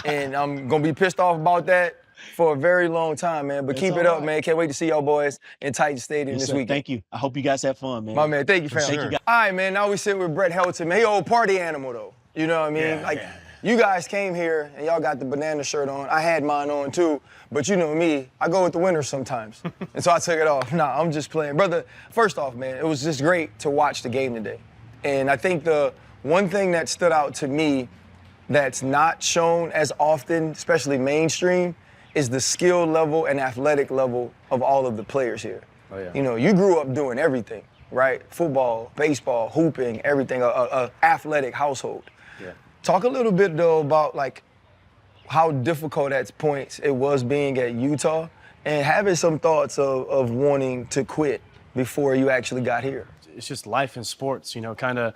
And I'm going to be pissed off about that for a very long time, man. But That's keep it all up, right. man. Can't wait to see y'all boys in Titan Stadium this weekend. Thank you. I hope you guys have fun, man. My man, thank you, fam. Thank you, guys. All right, man, now we sit with Brett Helton, man. He old party animal, though. You know what I mean? You guys came here and y'all got the banana shirt on. I had mine on too, but you know me, I go with the winners sometimes. And so I took it off. Nah, I'm just playing. Brother, first off, man, it was just great to watch the game today. And I think the one thing that stood out to me that's not shown as often, especially mainstream, is the skill level and athletic level of all of the players here. Oh, yeah. You know, you grew up doing everything, right? Football, baseball, hooping, everything, a athletic household. Yeah. Talk a little bit, though, about, like, how difficult at points it was being at Utah and having some thoughts of wanting to quit before you actually got here. It's just life in sports, you know, kind of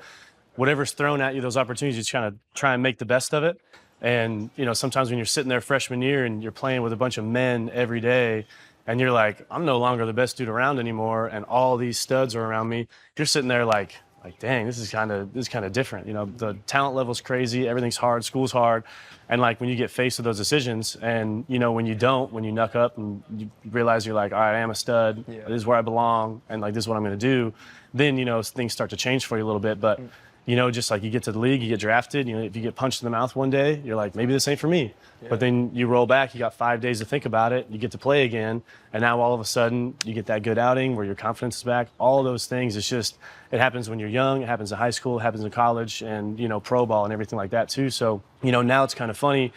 whatever's thrown at you, those opportunities, you just kind of try and make the best of it. And, you know, sometimes when you're sitting there freshman year and you're playing with a bunch of men every day and you're like, I'm no longer the best dude around anymore and all these studs are around me, you're sitting there like, dang, this is kind of different. You know, the talent level's crazy, everything's hard, school's hard. And like when you get faced with those decisions and, you know, when you knuck up and you realize you're like, all right, I am a stud, this is where I belong, and like this is what I'm gonna do, then, you know, things start to change for you a little bit. But, you know, just like you get to the league, you get drafted, you know, if you get punched in the mouth one day, you're like, maybe this ain't for me. But then you roll back, you got 5 days to think about it, you get to play again, and now all of a sudden you get that good outing where your confidence is back. All those things, it's just, it happens when you're young, it happens in high school, it happens in college, and, you know, pro ball and everything like that too. So, you know, now it's kind of funny,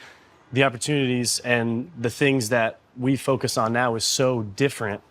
the opportunities and the things that we focus on now is so different.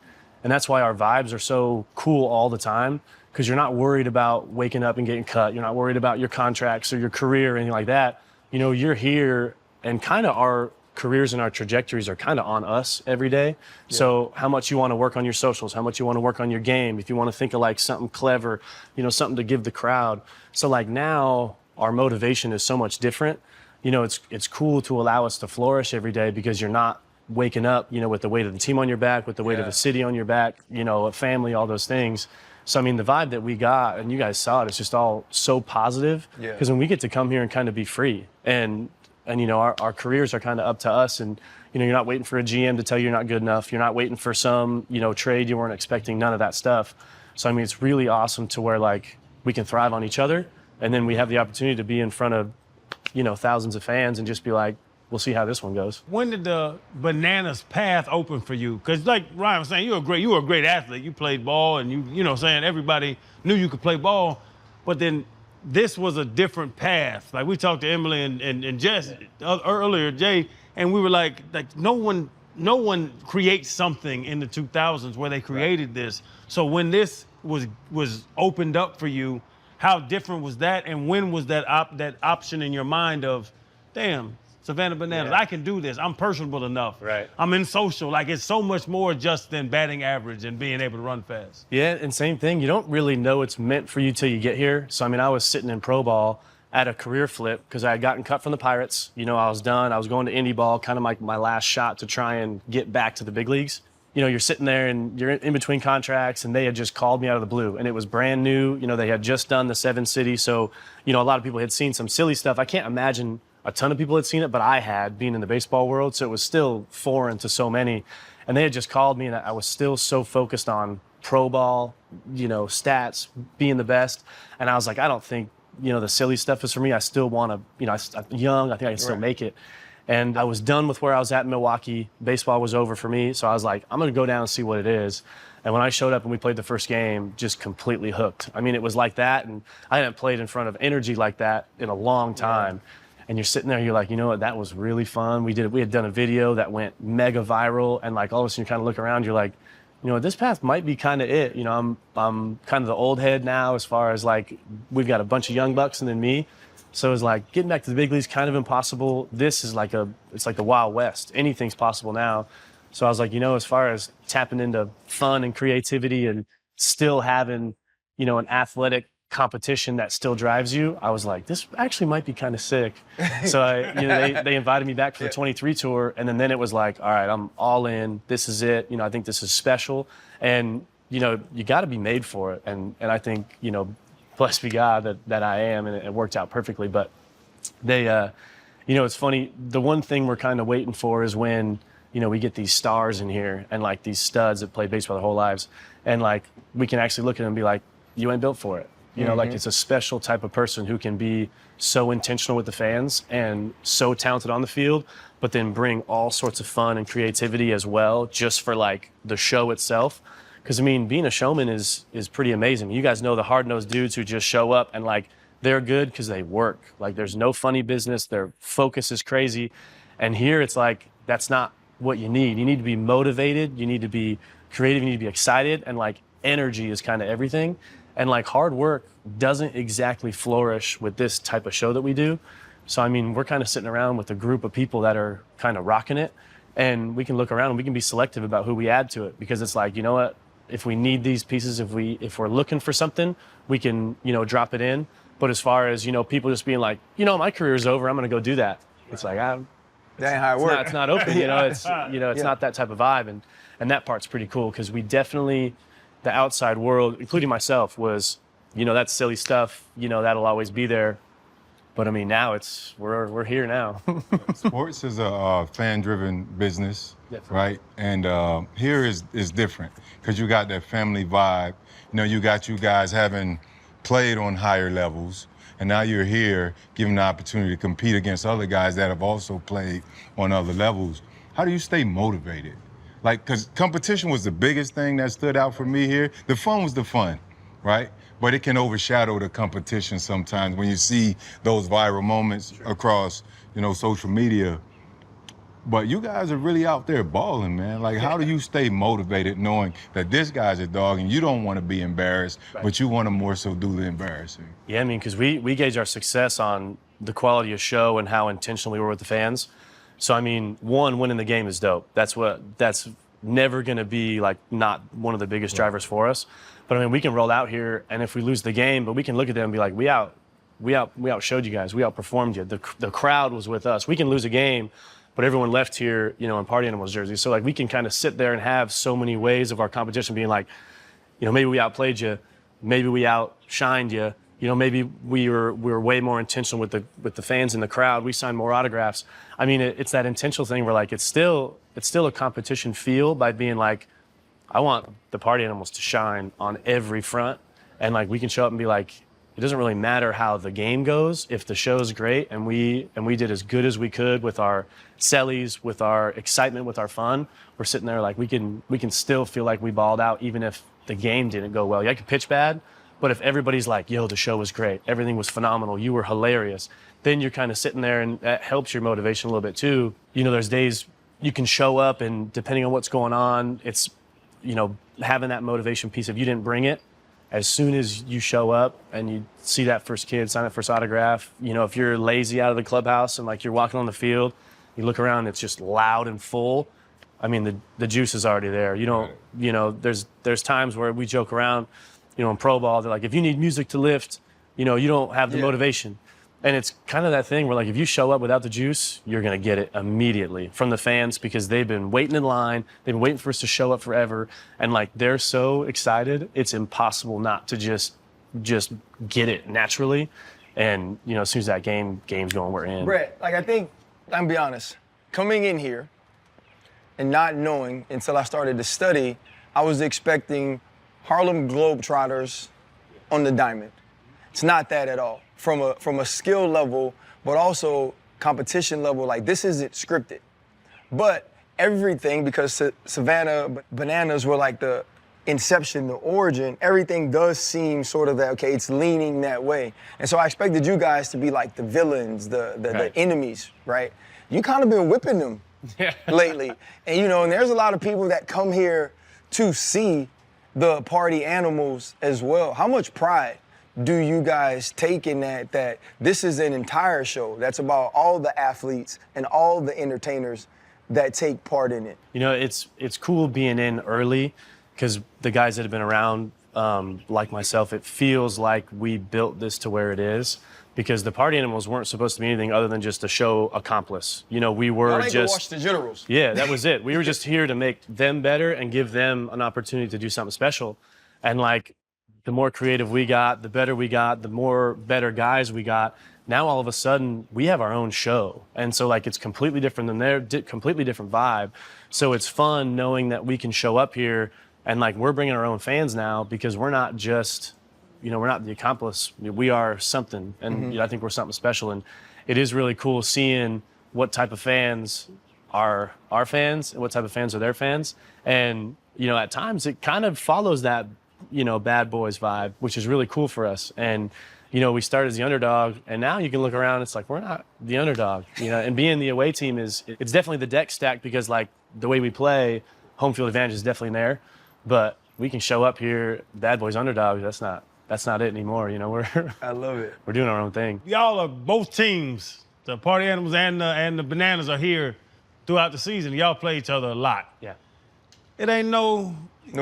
And that's why our vibes are so cool all the time, because you're not worried about waking up and getting cut. You're not worried about your contracts or your career or anything like that. You know, you're here and kind of our careers and our trajectories are kind of on us every day. Yeah. So how much you want to work on your socials, how much you want to work on your game, if you want to think of like something clever, you know, something to give the crowd. So like now our motivation is so much different. You know, it's cool to allow us to flourish every day because you're not waking up, you know, with the weight of the team on your back, with the weight of the city on your back, you know, a family, all those things. So, I mean, the vibe that we got, and you guys saw it, it's just all so positive. Because when we get to come here and kind of be free, and you know, our careers are kind of up to us, and, you know, you're not waiting for a GM to tell you you're not good enough. You're not waiting for some, you know, trade you weren't expecting, none of that stuff. So, I mean, it's really awesome to where, like, we can thrive on each other, and then we have the opportunity to be in front of, you know, thousands of fans and just be like, we'll see how this one goes. When did the Bananas path open for you? Because like Ryan was saying, you were a great athlete. You played ball, and you know, saying everybody knew you could play ball, but then this was a different path. Like we talked to Emily and Jess earlier, Jay, and we were like no one creates something in the 2000s where they created this. So when this was opened up for you, how different was that, and when was that option in your mind of, damn, Savannah Bananas, I can do this. I'm personable enough. Right. I'm in social. Like, it's so much more just than batting average and being able to run fast. Yeah, and same thing. You don't really know it's meant for you till you get here. So, I mean, I was sitting in pro ball at a career flip because I had gotten cut from the Pirates. You know, I was done. I was going to indie ball, kind of like my last shot to try and get back to the big leagues. You know, you're sitting there and you're in between contracts, and they had just called me out of the blue, and it was brand new. You know, they had just done the 7 City. So, you know, a lot of people had seen some silly stuff. I can't imagine a ton of people had seen it, but I had, being in the baseball world, so it was still foreign to so many. And they had just called me, and I was still so focused on pro ball, you know, stats, being the best. And I was like, I don't think, you know, the silly stuff is for me. I still want to, you know, I'm young, I think I can still make it. And I was done with where I was at in Milwaukee. Baseball was over for me, so I was like, I'm going to go down and see what it is. And when I showed up and we played the first game, just completely hooked. I mean, it was like that, and I hadn't played in front of energy like that in a long time. And you're sitting there, you're like, you know what, that was really fun. We had done a video that went mega viral, and like all of a sudden you kind of look around, you're like, you know, this path might be kind of it. You know, I'm kind of the old head now as far as like, we've got a bunch of young bucks and then me. So it's like getting back to the big leagues kind of impossible. This is like it's like the Wild West. Anything's possible now. So I was like, you know, as far as tapping into fun and creativity and still having, you know, an athletic competition that still drives you, I was like, this actually might be kind of sick. So you know, they invited me back for the 23 tour, and then it was like, all right, I'm all in. This is it. You know, I think this is special, and you know, you got to be made for it. And I think, you know, blessed be God that I am, and it worked out perfectly. But they, you know, it's funny. The one thing we're kind of waiting for is when, you know, we get these stars in here and like these studs that played baseball their whole lives, and like we can actually look at them and be like, you ain't built for it. You know, like it's a special type of person who can be so intentional with the fans and so talented on the field, but then bring all sorts of fun and creativity as well, just for like the show itself. Because I mean, being a showman is pretty amazing. You guys know the hard-nosed dudes who just show up and like they're good because they work. Like there's no funny business. Their focus is crazy. And here it's like that's not what you need. You need to be motivated, you need to be creative, you need to be excited, and like energy is kind of everything. And like hard work doesn't exactly flourish with this type of show that we do. So, I mean, we're kind of sitting around with a group of people that are kind of rocking it, and we can look around and we can be selective about who we add to it, because it's like, you know what, if we need these pieces, if we're looking for something, we can, you know, drop it in. But as far as, you know, people just being like, you know, my career's over, I'm going to go do that. It's like, that ain't how it works. It's not open, you know, it's not that type of vibe. And that part's pretty cool, because we definitely, the outside world, including myself, was, you know, that's silly stuff, you know, that'll always be there. But I mean, now we're here now. Sports is a fan-driven business, right? And here is different, because you got that family vibe. You know, you got you guys having played on higher levels, and now you're here given the opportunity to compete against other guys that have also played on other levels. How do you stay motivated? Like, because competition was the biggest thing that stood out for me here. The fun was the fun, right? But it can overshadow the competition sometimes when you see those viral moments across, you know, social media. But you guys are really out there balling, man. Like, how do you stay motivated knowing that this guy's a dog and you don't want to be embarrassed, but you want to more so do the embarrassing? Yeah, I mean, because we gauge our success on the quality of show and how intentional we were with the fans. So, I mean, winning the game is dope. That's never going to be, like, not one of the biggest drivers for us. But, I mean, we can roll out here, and if we lose the game, but we can look at them and be like, we outshowed you guys. We outperformed you. The crowd was with us. We can lose a game, but everyone left here, you know, in Party Animals jerseys. So, like, we can kind of sit there and have so many ways of our competition being like, you know, maybe we outplayed you, maybe we outshined you, you know, maybe we were way more intentional with the fans in the crowd. We signed more autographs. I mean, it's that intentional thing where, like, it's still a competition feel by being like, I want the Party Animals to shine on every front, and like we can show up and be like, it doesn't really matter how the game goes if the show is great and we did as good as we could with our sellies, with our excitement, with our fun. We're sitting there like we can still feel like we balled out even if the game didn't go well. Yeah, I could pitch bad, but if everybody's like, yo, the show was great, everything was phenomenal, you were hilarious, then you're kind of sitting there and that helps your motivation a little bit too. You know, there's days you can show up and depending on what's going on, it's, you know, having that motivation piece of you didn't bring it. As soon as you show up and you see that first kid sign that first autograph, you know, if you're lazy out of the clubhouse and like you're walking on the field, you look around, it's just loud and full. I mean, the juice is already there. You don't, you know, there's times where we joke around, you know, in pro ball, they're like, if you need music to lift, you know, you don't have the motivation. And it's kind of that thing where, like, if you show up without the juice, you're going to get it immediately from the fans because they've been waiting in line. They've been waiting for us to show up forever. And, like, they're so excited, it's impossible not to just get it naturally. And, you know, as soon as that game's going, we're in. Brett, like, I think, I'm going to be honest, coming in here and not knowing until I started to study, I was expecting Harlem Globetrotters on the diamond. It's not that at all. From a skill level, but also competition level, like this isn't scripted. But everything, because Savannah Bananas were like the inception, the origin, everything does seem sort of that, okay, it's leaning that way. And so I expected you guys to be like the villains, the enemies, right? You kind of been whipping them lately. And you know, and there's a lot of people that come here to see the Party Animals as well. How much pride do you guys take in that this is an entire show that's about all the athletes and all the entertainers that take part in it? You know, it's cool being in early because the guys that have been around, like myself, it feels like we built this to where it is because the Party Animals weren't supposed to be anything other than just a show accomplice. You know, we were just watch the generals. Yeah, that was it. We were just here to make them better and give them an opportunity to do something special. And like, the more creative we got, the better we got, the more better guys we got. Now all of a sudden we have our own show. And so like it's completely different than their completely different vibe. So it's fun knowing that we can show up here and like we're bringing our own fans now because we're not just, you know, we're not the accomplice. We are something. And you know, I think we're something special. And it is really cool seeing what type of fans are our fans and what type of fans are their fans. And, you know, at times it kind of follows that, you know, bad boys vibe, which is really cool for us. And, we started as the underdog, and now you can look around, it's like, we're not the underdog, and being the away team it's definitely the deck stacked because, like, the way we play, home field advantage is definitely there, but we can show up here, bad boys underdogs, that's not it anymore, I love it. we're doing our own thing. Y'all are both teams, the Party Animals and the Bananas are here throughout the season. Y'all play each other a lot. Yeah. It ain't no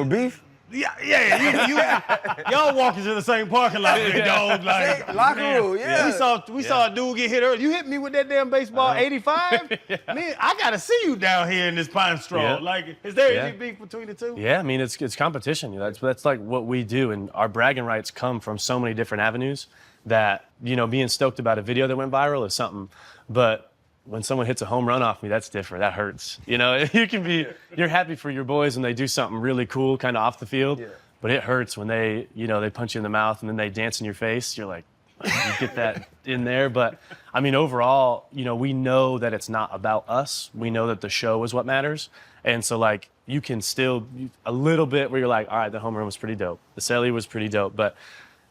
beef? Y'all walk into the same parking lot, big dog. Like, locker room, yeah. We saw a dude get hit early. You hit me with that damn baseball, 85? Man, I gotta see you down here in this pine straw. Yeah. Like, is there any beef between the two? Yeah, I mean, it's competition. That's like what we do, and our bragging rights come from so many different avenues that, being stoked about a video that went viral is something, but when someone hits a home run off me, that's different. That hurts. You're happy for your boys when they do something really cool kind of off the field, but it hurts when they punch you in the mouth and then they dance in your face. You're like, you get that in there. But I mean, overall, we know that it's not about us. We know that the show is what matters. And so, like, you can still a little bit where you're like, all right, the home run was pretty dope. The celly was pretty dope, but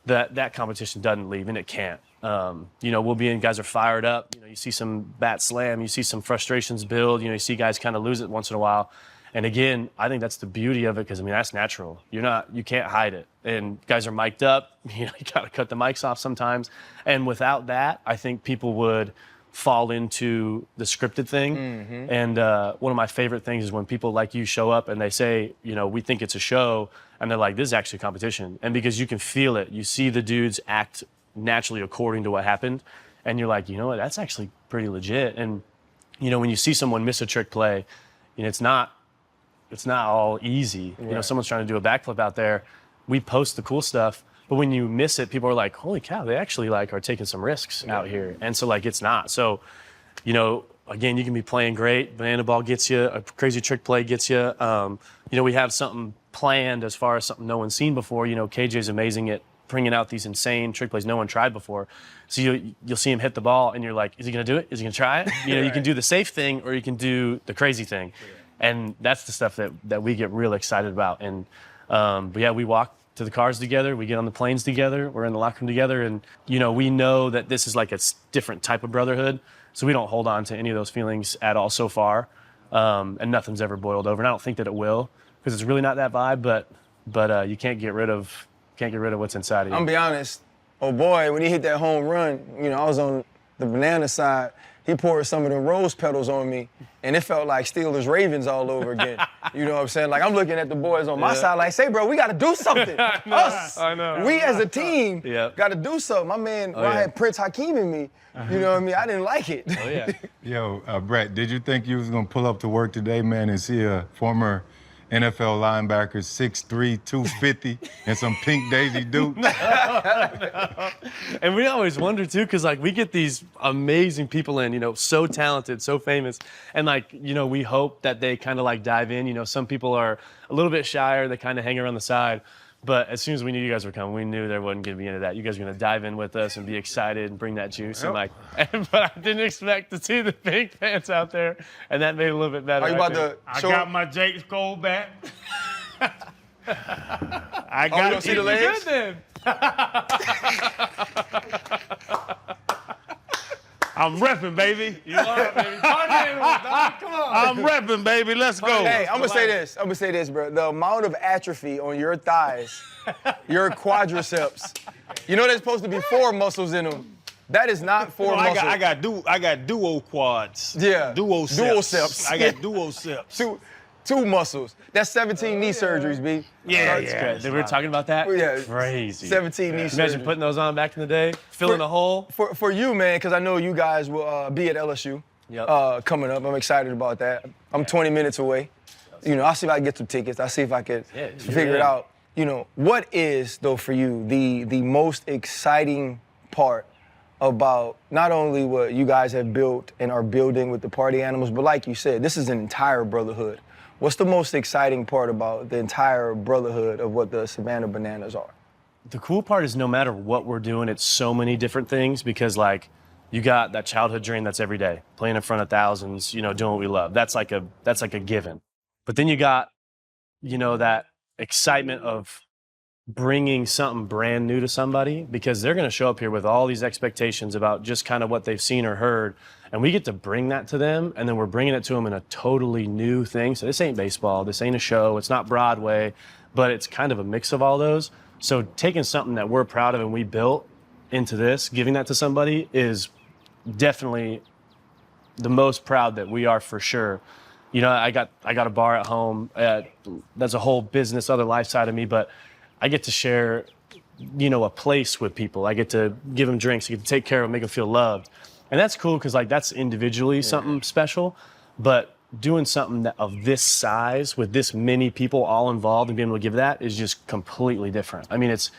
that competition doesn't leave, and it can't. We'll be in, guys are fired up. You see some bat slam, you see some frustrations build, you see guys kind of lose it once in a while. And again, I think that's the beauty of it, because I mean, that's natural. You can't hide it. And guys are mic'd up, you gotta cut the mics off sometimes. And without that, I think people would fall into the scripted thing. Mm-hmm. And one of my favorite things is when people like you show up and they say, we think it's a show, and they're like, this is actually a competition. And because you can feel it, you see the dudes act naturally according to what happened, and you're like, what, that's actually pretty legit. And when you see someone miss a trick play, it's not all easy. Right. Someone's trying to do a backflip out there, we post the cool stuff, but when you miss it, people are like, holy cow, they actually are taking some risks out here. And so it's not. So again, you can be playing great, banana ball gets you, a crazy trick play gets you. We have something planned as far as something no one's seen before. KJ's amazing at bringing out these insane trick plays no one tried before. So you'll see him hit the ball, and you're like, is he gonna do it? Is he gonna try it? You can do the safe thing, or you can do the crazy thing. And that's the stuff that we get real excited about. And but yeah, we walk to the cars together, we get on the planes together, we're in the locker room together, and we know that this is like a different type of brotherhood. So we don't hold on to any of those feelings at all so far. And nothing's ever boiled over. And I don't think that it will, because it's really not that vibe, but you can't get rid of what's inside of you. I'm gonna be honest. Oh boy, when he hit that home run, I was on the banana side. He poured some of the rose petals on me, and it felt like Steelers Ravens all over again. You know what I'm saying? Like, I'm looking at the boys on my side like, say, bro, we gotta do something. I know. We as a team gotta do something. My man, I had Prince Hakeem in me. You know what I mean? I didn't like it. Oh yeah. Yo, Brett, did you think you was gonna pull up to work today, man, and see a former NFL linebacker, 6'3", 250, and some pink Daisy Duke? And we always wonder too, because we get these amazing people in, so talented, so famous, and we hope that they kind of dive in. Some people are a little bit shyer, they kind of hang around the side. But as soon as we knew you guys were coming, we knew there wasn't going to be into that. You guys were going to dive in with us and be excited and bring that juice. Yep. But I didn't expect to see the pink pants out there, and that made it a little bit better. Are you about to I show got my Jake Cole back. I you got don't see the legs? Good then. I'm repping, baby. You are, baby. Come on. I'm repping, baby. Let's go. Hey, I'm gonna say this, bro. The amount of atrophy on your thighs, your quadriceps, there's supposed to be 4 muscles in them. That is not 4 muscles. I got duo quads. Yeah. Duoceps. I got duoceps. Two muscles. That's 17 knee surgeries, B. Yeah. We were talking about that? Yeah. Crazy. 17 knee surgeries. Imagine putting those on back in the day, filling a hole. For you, man, because I know you guys will be at LSU coming up. I'm excited about that. I'm 20 minutes away. I'll see if I can get some tickets. I'll see if I can figure it out. What is, though, for you, the most exciting part about not only what you guys have built and are building with the Party Animals, but like you said, this is an entire brotherhood. What's the most exciting part about the entire brotherhood of what the Savannah Bananas are? The cool part is no matter what we're doing, it's so many different things, because you got that childhood dream that's every day, playing in front of thousands, doing what we love. That's like a given. But then you got, that excitement of bringing something brand new to somebody, because they're going to show up here with all these expectations about just kind of what they've seen or heard. And we get to bring that to them, and then we're bringing it to them in a totally new thing. So this ain't baseball. This ain't a show. It's not Broadway, but it's kind of a mix of all those. So taking something that we're proud of and we built into this, giving that to somebody is definitely the most proud that we are for sure. You know, I got a bar at home. That's a whole business, other life side of me, but I get to share, you know, a place with people. I get to give them drinks. I get to take care of them, make them feel loved. And that's cool because, like, that's individually something special. But doing something of this size with this many people all involved and being able to give that is just completely different. I mean, it's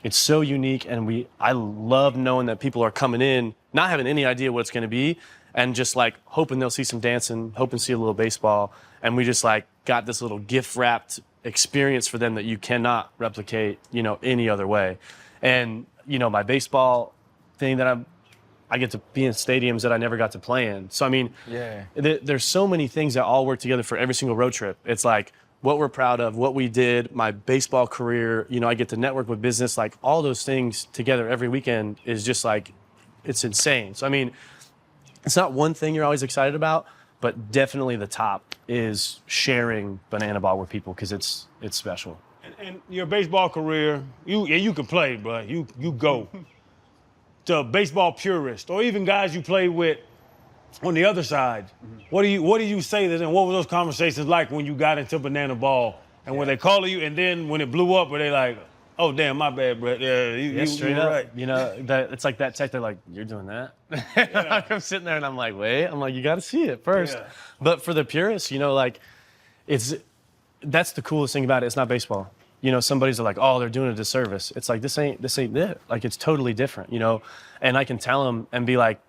so unique, and I love knowing that people are coming in, not having any idea what it's going to be, and just, like, hoping they'll see some dancing, hoping to see a little baseball. And we just, like, got this little gift-wrapped experience for them that you cannot replicate, you know, any other way. And, you know, my baseball thing that I get to be in stadiums that I never got to play in. So, I mean, there's so many things that all work together for every single road trip. It's like what we're proud of, what we did, my baseball career, you know, I get to network with business, like all those things together every weekend is just like, it's insane. So, I mean, it's not one thing you're always excited about, but definitely the top is sharing Banana Ball with people because it's special. And your baseball career, you can play, bro. You go. To baseball purist, or even guys you played with on the other side, what do you say to them? What were those conversations like when you got into Banana Ball, and when they call you, and then when it blew up, were they like, "Oh damn, my bad, bro"? Yeah, you straight were up. right. You know, it's like that tech. They're like, "You're doing that." Yeah. I'm sitting there and I'm like, "Wait," I'm like, "You got to see it first." Yeah. But for the purists, you know, like, that's the coolest thing about it. It's not baseball. You know, somebody's like, "Oh, they're doing a disservice." It's like, this ain't it. Like, it's totally different, you know? And I can tell them and be like,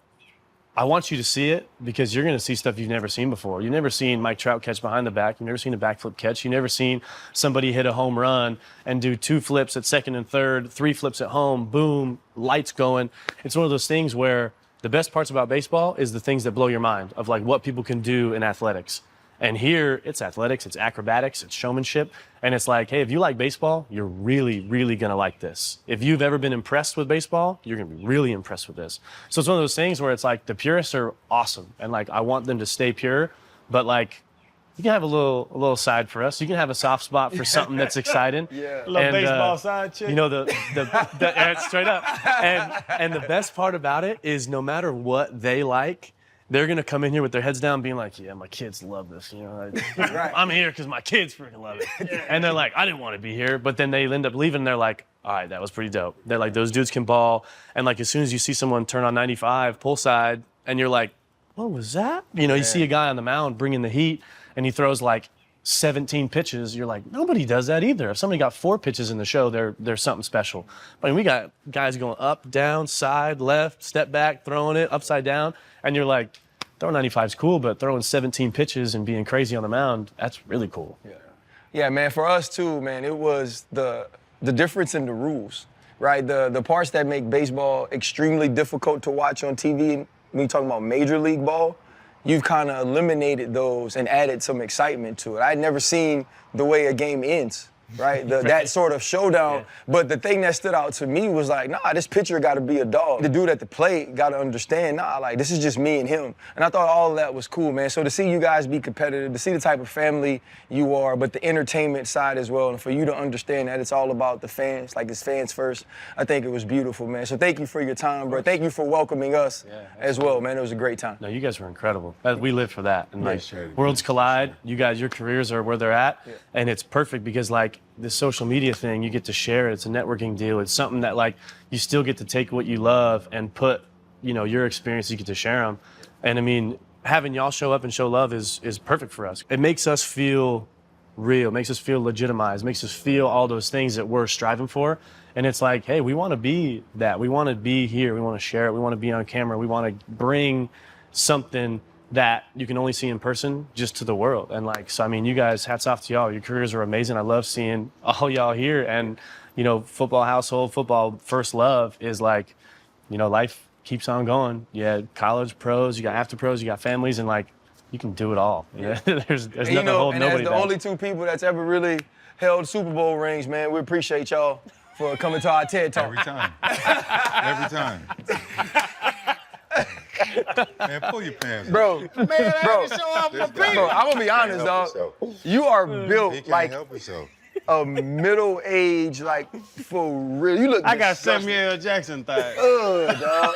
I want you to see it because you're going to see stuff you've never seen before. You've never seen Mike Trout catch behind the back. You've never seen a backflip catch. You've never seen somebody hit a home run and do 2 flips at second and third, 3 flips at home, boom, lights going. It's one of those things where the best parts about baseball is the things that blow your mind of like what people can do in athletics. And here, it's athletics, it's acrobatics, it's showmanship. And it's like, hey, if you like baseball, you're really, really going to like this. If you've ever been impressed with baseball, you're going to be really impressed with this. So it's one of those things where it's like the purists are awesome. And like, I want them to stay pure. But like, you can have a little side for us. You can have a soft spot for something that's exciting. A little baseball side chick. You know, the straight up. And the best part about it is no matter what they like, they're going to come in here with their heads down being like, yeah, my kids love this. You know, I'm here because my kids freaking love it. And they're like, I didn't want to be here. But then they end up leaving and they're like, all right, that was pretty dope. They're like, those dudes can ball. And like, as soon as you see someone turn on 95, pull side, and you're like, what was that? You know, you see a guy on the mound bringing the heat and he throws like 17 pitches. You're like, nobody does that either. If somebody got 4 pitches in the show, they're something special. I mean, we got guys going up, down, side, left, step back, throwing it upside down. And you're like, throwing 95 is cool, but throwing 17 pitches and being crazy on the mound, that's really cool. Yeah, man, for us too, man, it was the difference in the rules, right? The parts that make baseball extremely difficult to watch on TV, when you talking about Major League Ball, you've kind of eliminated those and added some excitement to it. I'd never seen the way a game ends. Right, that sort of showdown. Yeah. But the thing that stood out to me was like, nah, this pitcher got to be a dog. The dude at the plate got to understand, nah, like this is just me and him. And I thought all of that was cool, man. So to see you guys be competitive, to see the type of family you are, but the entertainment side as well, and for you to understand that it's all about the fans, like it's fans first, I think it was beautiful, man. So thank you for your time, bro. Thank you for welcoming us as well, man. It was a great time. No, you guys were incredible. We live for that. And like, worlds collide. You guys, your careers are where they're at, and it's perfect because like, this social media thing, you get to share it. It's a networking deal. It's something that like you still get to take what you love and put, you know, your experience, you get to share them. And I mean, having y'all show up and show love is perfect for us. It makes us feel real, makes us feel legitimized, makes us feel all those things that we're striving for. And it's like, hey, we want to be that. We want to be here. We want to share it. We want to be on camera. We want to bring something that you can only see in person just to the world. And like, so I mean, you guys, hats off to y'all. Your careers are amazing. I love seeing all y'all here. And, you know, football household, football first love is like, you know, life keeps on going. Yeah, college, pros, you got after pros, you got families, and like, you can do it all. Yeah. There's nothing holding nobody back. And as the only 2 people that's ever really held Super Bowl rings, man. We appreciate y'all for coming to our TED Talk. Every time. Every time. Man, pull your pants. Bro, Man, bro, I show off my bro, I'm gonna be honest, dog. You are He built can't like help himself. a middle-aged, like, for real. You look I got disgusting. Samuel L. Jackson thighs. Ugh, dog.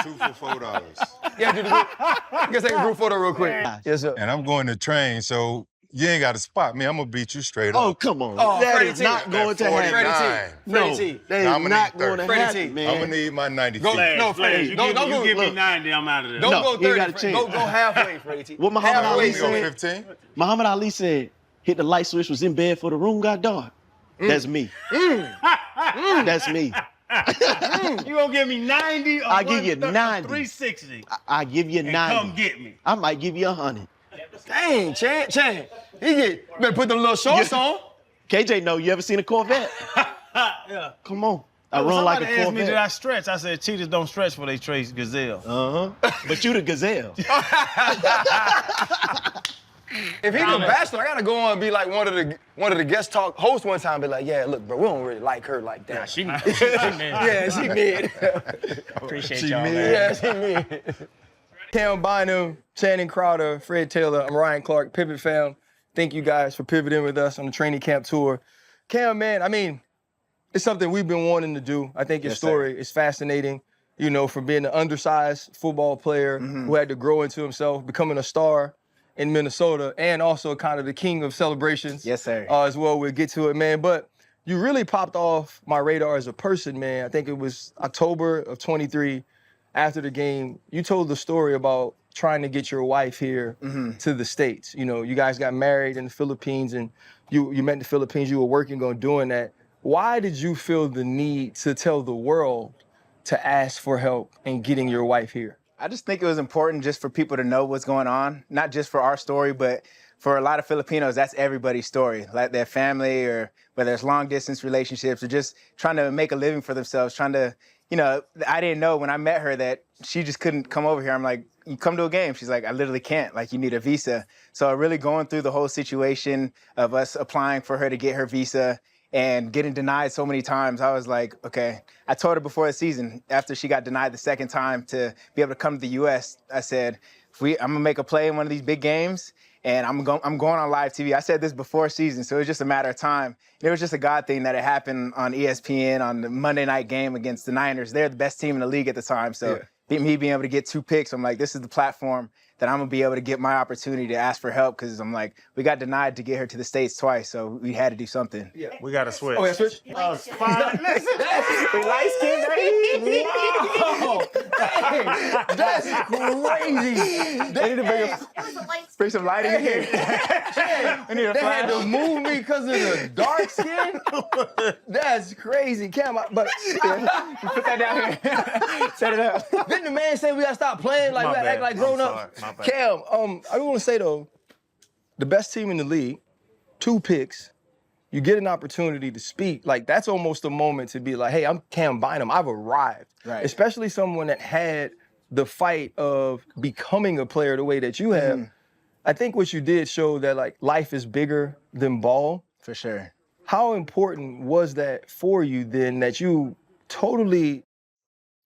2 for $4. Yeah, do the group. I guess take a group photo real quick. Yes, sir. And I'm going to train, so you ain't got to spot me. I'm going to beat you straight Oh, up. come on. Oh, that Freddie is T. not going to happen. Freddie T. No, Freddie T. that is I'm gonna not need going to 30. happen, Freddie T. man. I'm going to need my 90 Go, feet. no, Freddie. You Don't give me look. 90, I'm out of there. Don't No, go you 30. got a chance. Go halfway, Freddie T. What Muhammad Ali You go said, 15? Muhammad Ali said, hit the light switch, was in bed for the room got dark. That's me. That's me. You gonna give me 90 or I give you 130 or 90. 360 I give you and 90. come get me. I might give you 100. Dang, Chan. Better put them little shorts on. KJ, no, you ever seen a Corvette? Yeah. Come on. I run like a Somebody asked me, did Corvette. I stretch? I said, cheetahs don't stretch for they chase gazelle. But you the gazelle. If he's a bachelor, I gotta go on and be like one of the guest talk hosts one time. Be like, yeah, look, bro, we don't really like her like that. She mid. Yeah, she mid. Appreciate She y'all, mid. man. Yeah, she mid. Cam Bynum, Channing Crowder, Fred Taylor, I'm Ryan Clark, Pivot Fam. Thank you guys for pivoting with us on the training camp tour. Cam, man, I mean, it's something we've been wanting to do. I think your story is fascinating. You know, from being an undersized football player who had to grow into himself, becoming a star in Minnesota, and also kind of the king of celebrations. Yes, sir. As well, we'll get to it, man. But you really popped off my radar as a person, man. I think it was October of 23. After the game, you told the story about trying to get your wife here to the States. You know, you guys got married in the Philippines, and you met in the Philippines. You were working on doing that. Why did you feel the need to tell the world to ask for help in getting your wife here? I just think it was important just for people to know what's going on, not just for our story, but for a lot of Filipinos, that's everybody's story, like their family or whether it's long distance relationships or just trying to make a living for themselves, trying to, you know, I didn't know when I met her that she just couldn't come over here. I'm like, you come to a game. She's like, I literally can't, like you need a visa. So really going through the whole situation of us applying for her to get her visa and getting denied so many times, I was like, okay. I told her before the season, after she got denied the second time to be able to come to the U.S., I said, I'm gonna make a play in one of these big games, and I'm going on live TV. I said this before season, so it was just a matter of time. It was just a God thing that it happened on ESPN on the Monday night game against the Niners. They're the best team in the league at the time, so me being able to get 2 picks, I'm like, this is the platform that I'm gonna be able to get my opportunity to ask for help, because I'm like, we got denied to get her to the States twice, so we had to do something. Yeah. We got to switch. Oh, yeah, switch? Light skin, right? Wow! Dang, that's crazy. They need to bring some light in here. They had to move me because of the dark skin? That's crazy. Cam, but Put that down here. Set it up. didn't the man say we gotta stop playing like My we gotta act bad. like grown I'm ups? sorry. My bad. Cam, I want to say though, the best team in the league, 2 picks, you get an opportunity to speak. Like that's almost a moment to be like, hey, I'm Cam Bynum. I've arrived. Right. Especially someone that had the fight of becoming a player the way that you have. I think what you did showed that like life is bigger than ball. For sure. How important was that for you then that you totally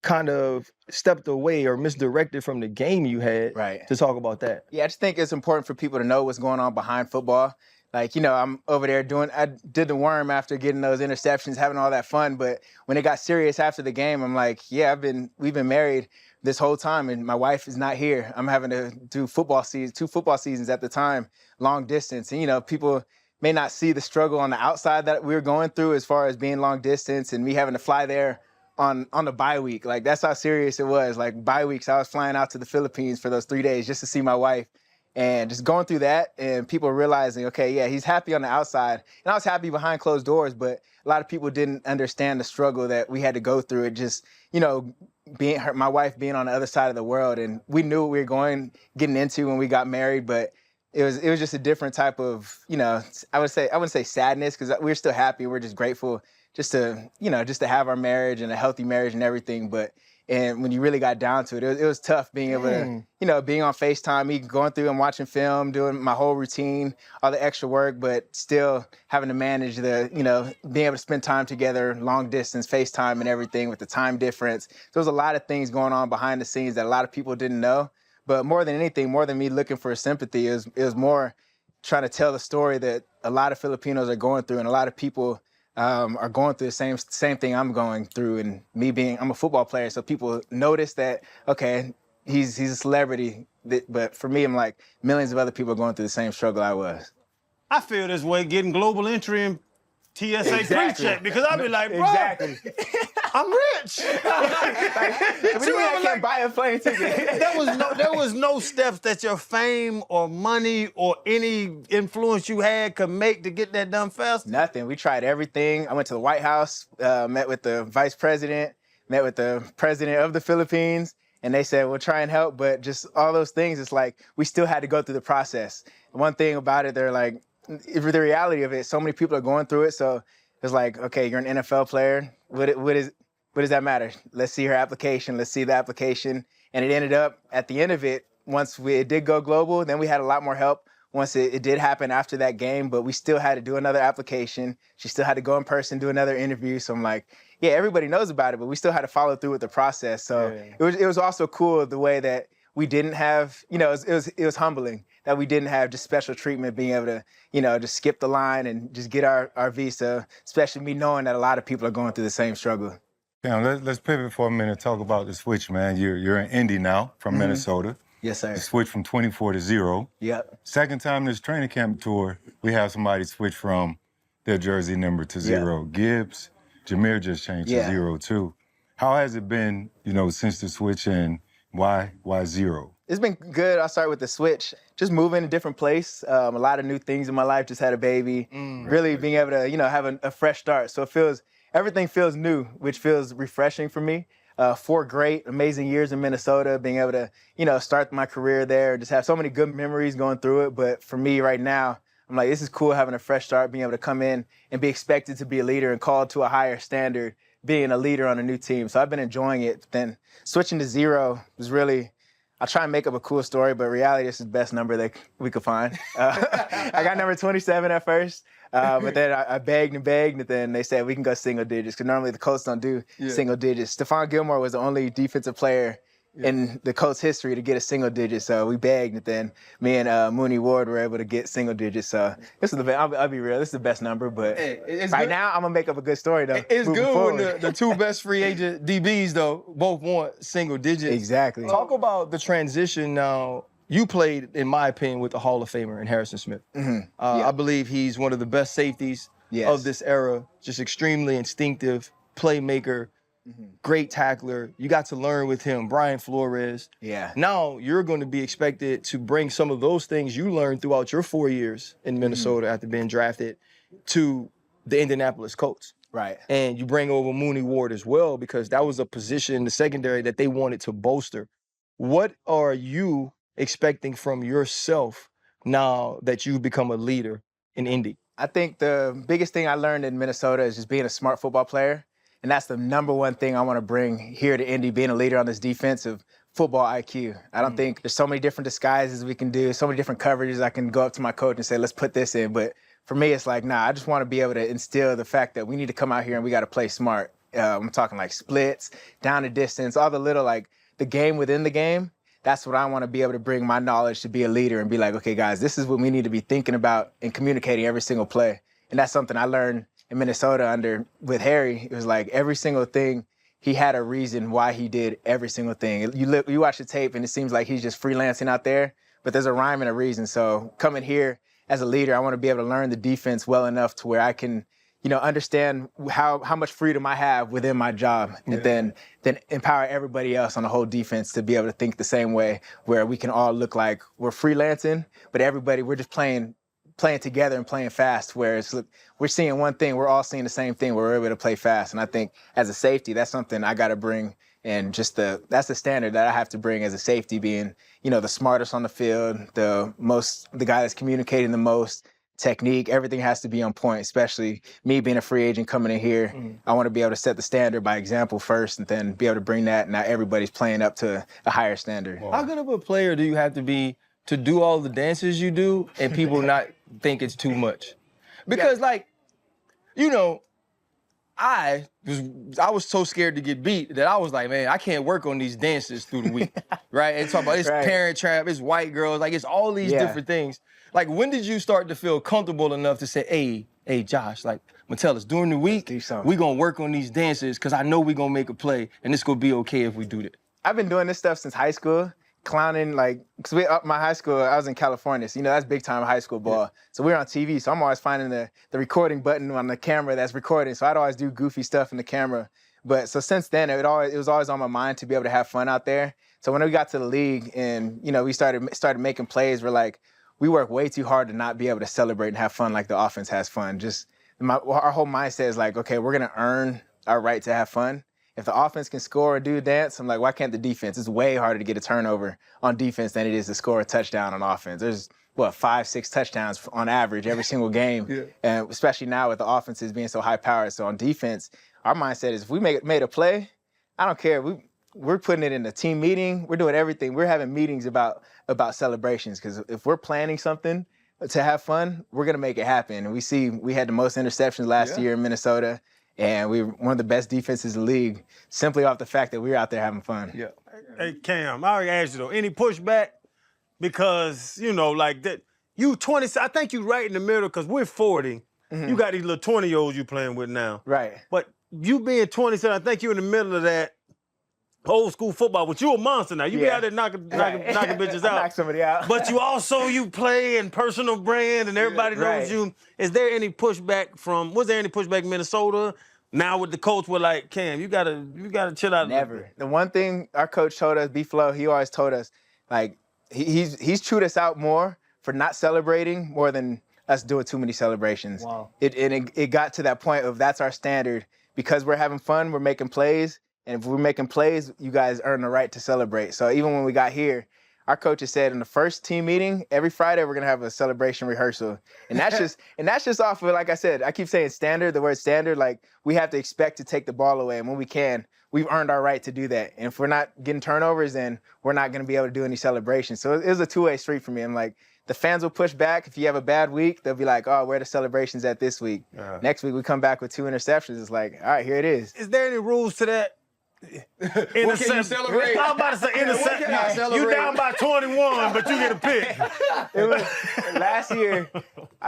kind of stepped away or misdirected from the game you had to talk about that? Yeah, I just think it's important for people to know what's going on behind football. Like, you know, I'm over there I did the worm after getting those interceptions, having all that fun. But when it got serious after the game, I'm like, yeah, we've been married this whole time and my wife is not here. I'm having to do 2 football seasons at the time, long distance. And, you know, people may not see the struggle on the outside that we were going through as far as being long distance and me having to fly there on the bye week. Like, that's how serious it was. Like, bye weeks, I was flying out to the Philippines for those 3 days just to see my wife. And just going through that and people realizing, okay, yeah, he's happy on the outside. And I was happy behind closed doors, but a lot of people didn't understand the struggle that we had to go through. It just, you know, my wife being on the other side of the world. And we knew what we were getting into when we got married, but it was just a different type of, you know, I wouldn't say sadness, because we're still happy. We're just grateful just to have our marriage and a healthy marriage and everything. But And when you really got down to it, it was tough being able to, being on FaceTime, me going through and watching film, doing my whole routine, all the extra work, but still having to manage being able to spend time together, long distance, FaceTime and everything with the time difference. There was a lot of things going on behind the scenes that a lot of people didn't know. But more than anything, more than me looking for sympathy, it was more trying to tell the story that a lot of Filipinos are going through, and a lot of people are going through the same thing I'm going through. And I'm a football player, so people notice that, okay, he's a celebrity. But for me, I'm like, millions of other people are going through the same struggle I was. I feel this way getting global entry in TSA pre-check because I'll be like, bro, I'm rich. I can't buy a plane ticket. There was no steps that your fame or money or any influence you had could make to get that done fast? Nothing. We tried everything. I went to the White House, met with the vice president, met with the president of the Philippines, and they said, we'll try and help, but just all those things, it's like we still had to go through the process. One thing about it, they're like, the reality of it, so many people are going through it, so it's like, okay, you're an NFL player. What does that matter? Let's see her application. Let's see the application. And it ended up, at the end of it, once it did go global, then we had a lot more help once it did happen after that game, but we still had to do another application. She still had to go in person, do another interview. So I'm like, yeah, everybody knows about it, but we still had to follow through with the process. So it was also cool the way that we didn't have, it was humbling that we didn't have just special treatment, being able to, just skip the line and just get our visa, especially me knowing that a lot of people are going through the same struggle. Let's pivot for a minute, talk about the switch, man. You're in Indy now from Minnesota. Yes, sir. You switched from 24 to 0. Yep. Second time this training camp tour, we have somebody switch from their jersey number to 0. Gibbs, Jameer just changed to 0 too. How has it been, since the switch, and why 0? It's been good. I'll start with the switch. Just moving to a different place. A lot of new things in my life. Just had a baby. Really being able to, have a fresh start. So everything feels new, which feels refreshing for me. 4 great, amazing years in Minnesota, being able to, start my career there, just have so many good memories going through it. But for me right now, I'm like, this is cool having a fresh start, being able to come in and be expected to be a leader and called to a higher standard, being a leader on a new team. So I've been enjoying it. Then switching to 0 was really, I'll try and make up a cool story, but reality, this is the best number that we could find. I got number 27 at first, but then I begged, and then they said we can go single digits, because normally the Colts don't do single digits. Stephon Gilmore was the only defensive player in the Colts history to get a single digit, so we begged, and then me and Mooney Ward were able to get single digits. So this is the best. I'll be real, this is the best number, but now I'm gonna make up a good story though. It's good when the 2 best free agent DBs though both want single digits. Exactly. Talk about the transition now. You played, in my opinion, with the Hall of Famer in Harrison Smith. I believe he's one of the best safeties of this era. Just extremely instinctive playmaker. Great tackler. You got to learn with him, Brian Flores. Yeah. Now you're going to be expected to bring some of those things you learned throughout your 4 years in Minnesota after being drafted to the Indianapolis Colts. Right. And you bring over Mooney Ward as well, because that was a position in the secondary that they wanted to bolster. What are you expecting from yourself now that you've become a leader in Indy? I think the biggest thing I learned in Minnesota is just being a smart football player. And that's the number one thing I want to bring here to Indy, being a leader on this defensive football IQ. I don't think there's so many different disguises we can do, so many different coverages. I can go up to my coach and say, let's put this in. But for me, it's like, nah, I just want to be able to instill the fact that we need to come out here and we got to play smart. I'm talking like splits, down the distance, all the little, like the game within the game. That's what I want to be able to bring my knowledge to be a leader and be like, okay, guys, this is what we need to be thinking about and communicating every single play. And that's something I learned in Minnesota with Harry. It was like every single thing, he had a reason why he did every single thing. You watch the tape and it seems like he's just freelancing out there, but there's a rhyme and a reason. So coming here as a leader, I want to be able to learn the defense well enough to where I can, understand how much freedom I have within my job, and then empower everybody else on the whole defense to be able to think the same way, where we can all look like we're freelancing, but we're just playing together and playing fast, where we're seeing one thing, we're all seeing the same thing, we're able to play fast. And I think as a safety, that's something I got to bring, and that's the standard that I have to bring as a safety, being, the smartest on the field, the guy that's communicating the most, technique, everything has to be on point, especially me being a free agent coming in here. I want to be able to set the standard by example first and then be able to bring that. Now everybody's playing up to a higher standard. How good of a player do you have to be to do all the dances you do and people not think it's too much? Because like, you know, I was so scared to get beat that I was like, man, I can't work on these dances through the week, right? And talk about it's Parent Trap, it's white girls, like it's all these different things. Like, when did you start to feel comfortable enough to say, hey, Josh, like, Metellus, during the week, we gonna work on these dances because I know we gonna make a play and it's gonna be okay if we do that? I've been doing this stuff since high school. Clowning, like, because my high school, I was in California, so, you know, that's big time high school ball. Yeah. So we were on TV, so I'm always finding the recording button on the camera that's recording, so I'd always do goofy stuff in the camera. But so since then, it was always on my mind to be able to have fun out there. So when we got to the league and, you know, we started making plays, we're like, we work way too hard to not be able to celebrate and have fun like the offense has fun. Just our whole mindset is like, okay, we're going to earn our right to have fun. If the offense can score or do a dance, I'm like, why can't the defense? It's way harder to get a turnover on defense than it is to score a touchdown on offense. There's, 5-6 touchdowns on average every single game, and especially now with the offenses being so high-powered. So on defense, our mindset is if we made a play, I don't care. We're putting it in a team meeting. We're doing everything. We're having meetings about celebrations because if we're planning something to have fun, we're going to make it happen. And we had the most interceptions last year in Minnesota. And we were one of the best defenses in the league simply off the fact that we were out there having fun. Yeah. Hey, Cam, I already asked you, though, any pushback? Because, you know, like that, you 20, I think you right in the middle because we're 40. You got these little 20-year-olds you playing with now. Right. But you being 27, I think you're in the middle of that old school football, but you a monster now. You be out there knocking bitches out. Knock somebody out. But you also, you play in personal brand and everybody knows you. Is there any pushback was there any pushback in Minnesota? Now with the coach, we're like, Cam, you gotta chill out. Never. The one thing our coach told us, B-Flow, he always told us, like, he's chewed us out more for not celebrating more than us doing too many celebrations. Wow. It got to that point of that's our standard. Because we're having fun, we're making plays. And if we're making plays, you guys earn the right to celebrate. So even when we got here, our coaches said in the first team meeting, every Friday we're gonna have a celebration rehearsal. And that's just off of, like I said, I keep saying standard, the word standard, like we have to expect to take the ball away. And when we can, we've earned our right to do that. And if we're not getting turnovers, then we're not gonna be able to do any celebrations. So it was a two-way street for me. I'm like, the fans will push back. If you have a bad week, they'll be like, oh, where are the celebrations at this week? Next week we come back with 2 interceptions. It's like, all right, here it is. Is there any rules to that? What can you celebrate? I'm about to say intercept. You down by 21, but you get a pick. It was, last year,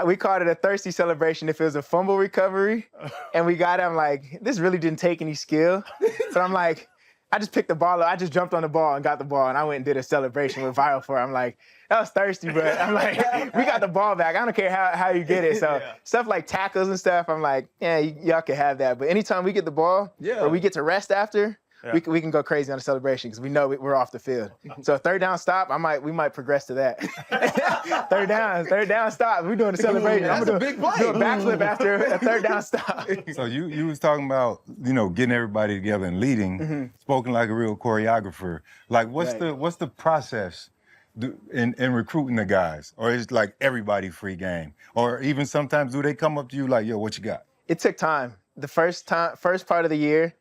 we called it a thirsty celebration if it was a fumble recovery. And we got him like, this really didn't take any skill. So I'm like, I just picked the ball up. I just jumped on the ball and got the ball, and I went and did a celebration with Viral for it. I'm like, that was thirsty, but I'm like, we got the ball back. I don't care how you get it. So stuff like tackles and stuff, I'm like, yeah, y'all can have that. But anytime we get the ball or we get to rest after, we can go crazy on the celebration because we know we're off the field. So third down stop, we might progress to that. third down stop. We're doing a celebration. That's a big play. Do a backflip after a third down stop. So you was talking about, you know, getting everybody together and leading, spoken like a real choreographer. Like what's the process in recruiting the guys? Or is it like everybody free game? Or even sometimes do they come up to you like, yo, what you got? It took time. The first part of the year,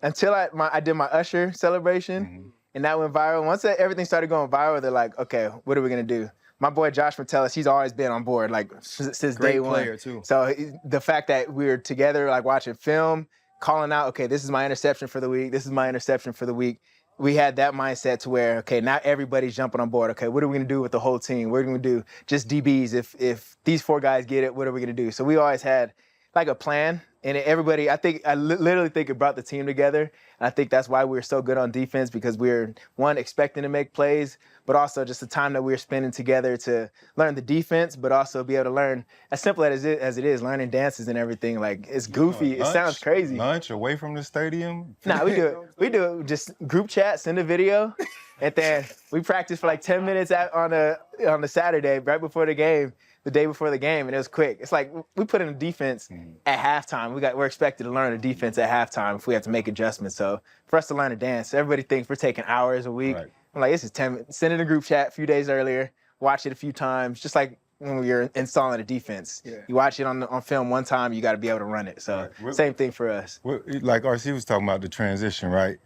until I did my Usher celebration, and that went viral. Once everything started going viral, they're like, okay, what are we gonna do? My boy Josh Metellus, he's always been on board, like since day one. Great player too. So the fact that we were together, like watching film, calling out, okay, this is my interception for the week. This is my interception for the week. We had that mindset to where, okay, now everybody's jumping on board. Okay, what are we gonna do with the whole team? What are we gonna do? Just DBs. If these 4 guys get it, what are we gonna do? So we always had like a plan. And everybody, I literally think it brought the team together. And I think that's why we were so good on defense, because we were, one, expecting to make plays, but also just the time that we were spending together to learn the defense, but also be able to learn, as simple as it is, learning dances and everything. Like, it's goofy. It sounds crazy. Lunch away from the stadium? Nah, we do it just group chat, send a video, and then we practice for like 10 minutes on a Saturday right before the game. The day before the game, and it was quick. It's like we put in a defense at halftime. We're expected to learn a defense at halftime if we have to make adjustments. So for us to learn a dance, everybody thinks we're taking hours a week. Right. I'm like, this is 10 minutes. Send it in a group chat a few days earlier, watch it a few times, just like when you're installing a defense. Yeah. You watch it on film one time, you got to be able to run it. So same thing for us. Like RC was talking about the transition, right?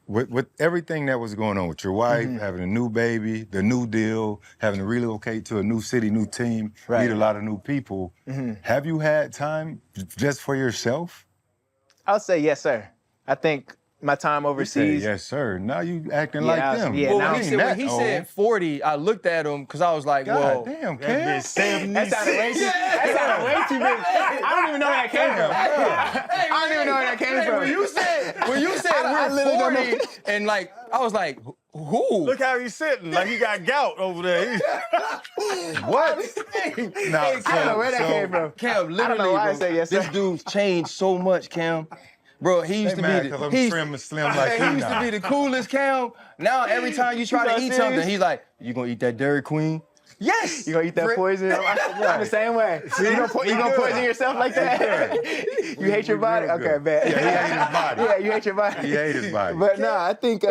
With everything that was going on with your wife, having a new baby, the new deal, having to relocate to a new city, new team, meet a lot of new people, have you had time just for yourself? I would say yes, sir. I think my time overseas. Yes, sir. Now you acting like them. Yeah, Well, when he said 40, I looked at him because I was like, God whoa. damn, That Cam. bitch 76. That sounded way too big. I don't even know where that came from. I don't even know where that came from. When you said we're 40, and like, I was like, who? Look how he's sitting, like he got gout over there. What? I don't know where that came from. Cam, literally, I don't know why I bro, say yes, this sir. dude's changed so much, Cam. Bro, he used to be I'm trim and slim like he used to be the coolest, Cam. Now every time you try to eat something, he's like, "You gonna eat that Dairy Queen?" Yes. You gonna eat that poison? I'm the same way. You gonna poison yourself like that? You hate your body? Okay, bad. Yeah, he hated his body. Yeah, you hate your body. He hated his body. But no, I think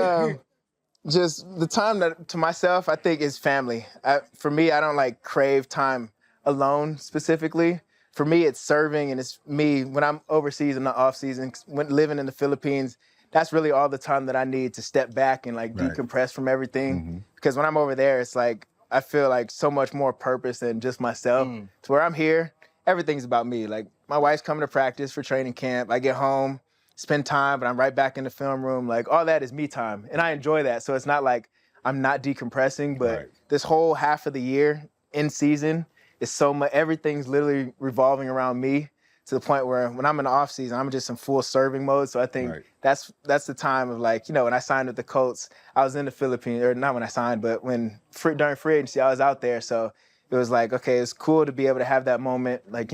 just the time to myself, I think is family. For me, I don't like crave time alone specifically. For me, it's serving, and it's me when I'm overseas in the off season, when living in the Philippines. That's really all the time that I need to step back and like decompress from everything. Because when I'm over there, it's like I feel like so much more purpose than just myself. To where I'm here, everything's about me. Like my wife's coming to practice for training camp. I get home, spend time, but I'm right back in the film room. Like all that is me time, and I enjoy that. So it's not like I'm not decompressing, but this whole half of the year in season. It's so much, everything's literally revolving around me to the point where when I'm in the off season, I'm just in full serving mode. So I think that's the time of like, when I signed with the Colts, I was in the Philippines, or not when I signed, but during free agency, I was out there. So it was like, okay, it's cool to be able to have that moment. Like,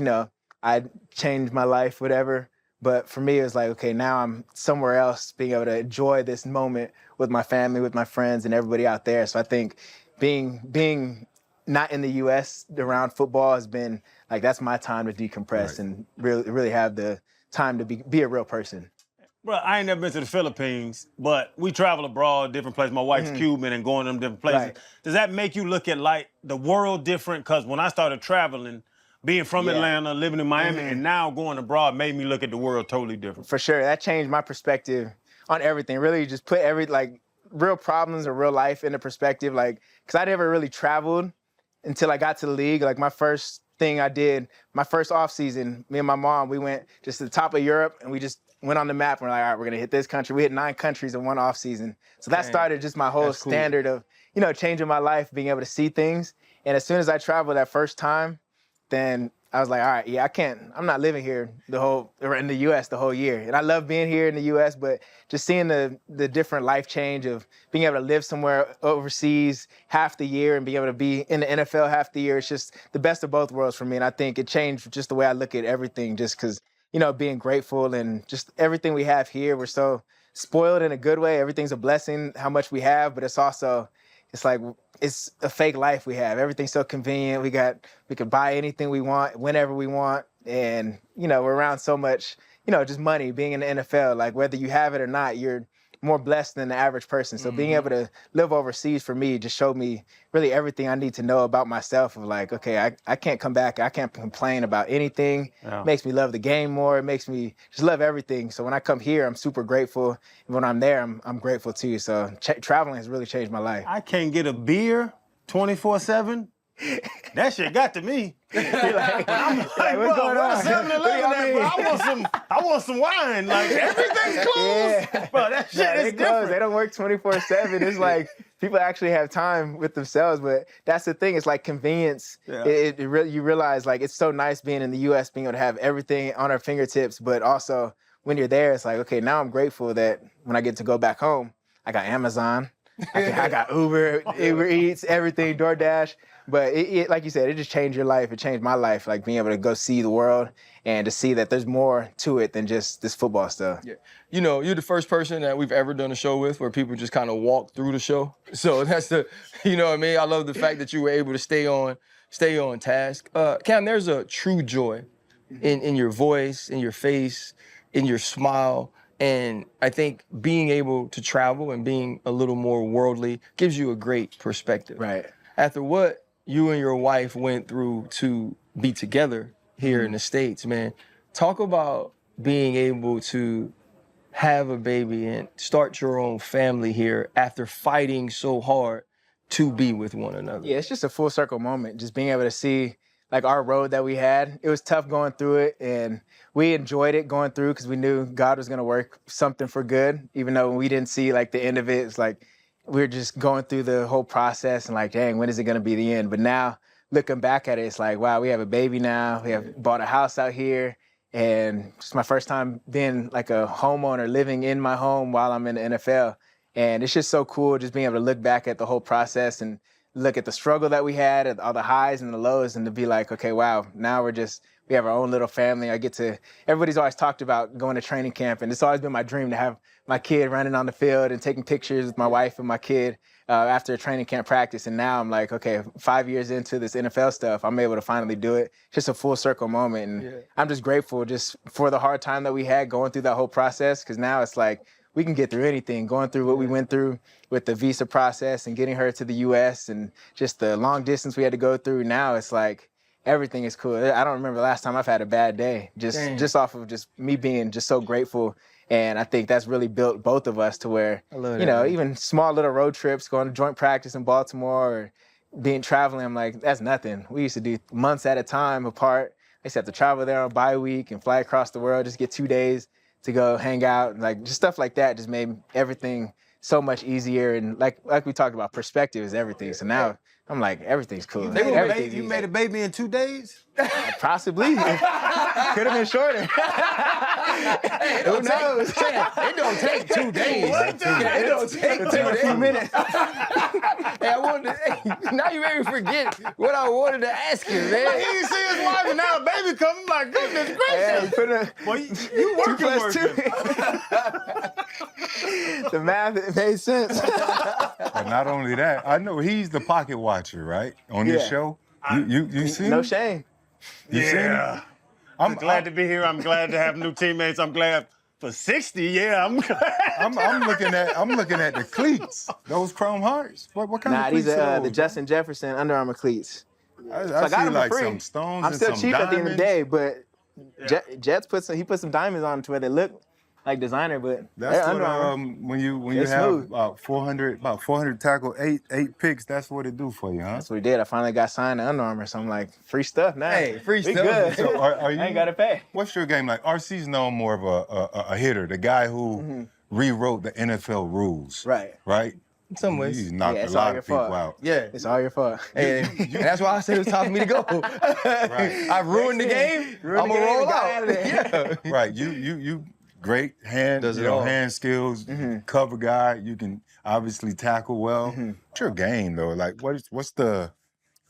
I changed my life, whatever. But for me, it was like, okay, now I'm somewhere else being able to enjoy this moment with my family, with my friends and everybody out there. So I think being not in the U.S. around football has been like, that's my time to decompress and really have the time to be a real person. Bro, I ain't never been to the Philippines, but we travel abroad, different places. My wife's Cuban and going to them different places. Does that make you look at like the world different? Because when I started traveling, being from Atlanta, living in Miami, and now going abroad made me look at the world totally different. For sure, that changed my perspective on everything. Really just put real problems or real life into perspective. Like, because I never really traveled until I got to the league. Like my first thing I did, my first off season, me and my mom, we went just to the top of Europe and we just went on the map and we're like, all right, we're gonna hit this country. We hit 9 countries in one off season. So that started just my whole standard of, changing my life, being able to see things. And as soon as I traveled that first time, then I was like, all right, I'm not living here in the U.S. the whole year. And I love being here in the U.S., but just seeing the different life change of being able to live somewhere overseas half the year and being able to be in the NFL half the year, it's just the best of both worlds for me. And I think it changed just the way I look at everything, just because, being grateful and just everything we have here. We're so spoiled in a good way. Everything's a blessing, how much we have, but it's also, it's like, it's a fake life we have. Everything's so convenient. We could buy anything we want, whenever we want. And, we're around so much, just money, being in the NFL. Like, whether you have it or not, you're more blessed than the average person. So being able to live overseas for me just showed me really everything I need to know about myself of like, okay, I can't come back. I can't complain about anything. Yeah. It makes me love the game more. It makes me just love everything. So when I come here, I'm super grateful. And when I'm there, I'm grateful too. So traveling has really changed my life. I can't get a beer 24/7. That shit got to me. I'm like, what's going on? 7-Eleven, bro. I want some wine. Like, everything's closed. Bro, that shit is different. They don't work 24/7. It's like people actually have time with themselves, but that's the thing. It's like convenience. Yeah. You realize like it's so nice being in the U.S., being able to have everything on our fingertips, but also when you're there, it's like, okay, now I'm grateful that when I get to go back home, I got Amazon, I got Uber Eats, everything, DoorDash. But it, like you said, it just changed your life. It changed my life, like being able to go see the world and to see that there's more to it than just this football stuff. Yeah. You're the first person that we've ever done a show with where people just kind of walk through the show. So that's what I mean? I love the fact that you were able to stay on task. Cam, there's a true joy in your voice, in your face, in your smile. And I think being able to travel and being a little more worldly gives you a great perspective. Right. After what you and your wife went through to be together here in the States, man. Talk about being able to have a baby and start your own family here after fighting so hard to be with one another. Yeah, it's just a full circle moment. Just being able to see like our road that we had. It was tough going through it, and we enjoyed it going through because we knew God was going to work something for good, even though we didn't see like the end of it. It's like we were just going through the whole process and like, dang, when is it going to be the end? But now looking back at it, it's like, wow, we have a baby now. We have bought a house out here. And it's my first time being like a homeowner, living in my home while I'm in the NFL. And it's just so cool just being able to look back at the whole process and look at the struggle that we had, at all the highs and the lows, and to be like, okay, wow, now we have our own little family. Everybody's always talked about going to training camp, and it's always been my dream to have my kid running on the field and taking pictures with my wife and my kid after a training camp practice. And now I'm like, okay, 5 years into this NFL stuff, I'm able to finally do it. Just a full circle moment. And I'm just grateful just for the hard time that we had going through that whole process, because now it's like, we can get through anything, going through what we went through with the visa process and getting her to the U.S. and just the long distance we had to go through. Now it's like everything is cool. I don't remember the last time I've had a bad day, just off of just me being just so grateful. And I think that's really built both of us to where, even small little road trips, going to joint practice in Baltimore or traveling, I'm like, that's nothing. We used to do months at a time apart. I used to have to travel there on bye week and fly across the world, just get 2 days to go hang out. Like just stuff like that just made everything so much easier. And like we talked about, perspective is everything. So now I'm like, everything's cool. You made a baby in 2 days? Possibly. Could have been shorter. Who knows? It don't take 2 days. It don't take 2 days. A few minutes. Now you made me forget what I wanted to ask you, man. He didn't see his wife and now a baby coming. My goodness gracious. You working. The math, it made sense. But not only that, I know he's the pocket watcher, right? On this show. You see No him? shame. You seen him? I'm glad to be here. I'm glad to have new teammates. I'm glad for 60. Yeah, I'm glad. I'm looking at the cleats. Those chrome hearts. What kind of cleats These are are those? the Justin Jefferson Under Armour cleats. I see like some stones I'm and still some cheap at the end of the diamonds. day, but Jets put some diamonds on to where they look like designer, but That's they're what Under Armour. when you It's have smooth. about 400 tackle, eight picks. That's what it do for you, huh? That's what we did. I finally got signed to Under Armour, so I'm like, free stuff now. Hey, free We stuff. good. So are you? I ain't gotta pay. What's your game like? RC's known more of a hitter, the guy who rewrote the NFL rules. Right. Right. In some ways. He's knocked a it's all lot your of people fault. out. Yeah. It's all your fault. And that's why I said it was time for me to go. Right. I ruined the game. I'm gonna roll out. Yeah. Right. You great hand, Does it all. hand skills, cover guy. You can obviously tackle well. What's your game though? Like what's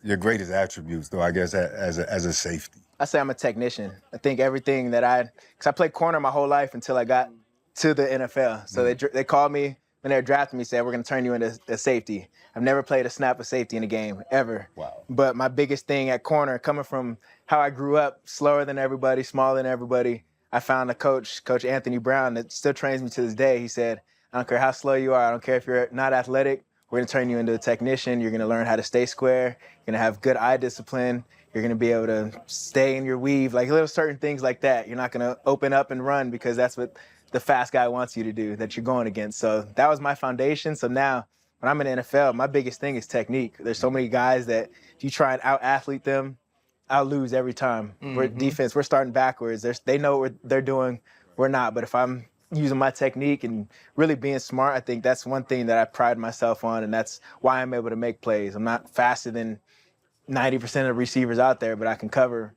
your greatest attributes though? I guess as a safety. I say I'm a technician. I think everything that because I played corner my whole life until I got to the NFL. So they called me when they were drafting me, said, we're going to turn you into a safety. I've never played a snap of safety in a game, ever. Wow. But my biggest thing at corner, coming from how I grew up, slower than everybody, smaller than everybody, I found a coach, Coach Anthony Brown, that still trains me to this day. He said, I don't care how slow you are. I don't care if you're not athletic. We're going to turn you into a technician. You're going to learn how to stay square. You're going to have good eye discipline. You're going to be able to stay in your weave, like little certain things like that. You're not going to open up and run because that's what the fast guy wants you to do, that you're going against. So that was my foundation. So now when I'm in the NFL, my biggest thing is technique. There's so many guys that if you try and out-athlete them, I'll lose every time. We're defense, we're starting backwards. They know what they're doing, we're not. But if I'm using my technique and really being smart, I think that's one thing that I pride myself on, and that's why I'm able to make plays. I'm not faster than 90% of the receivers out there, but I can cover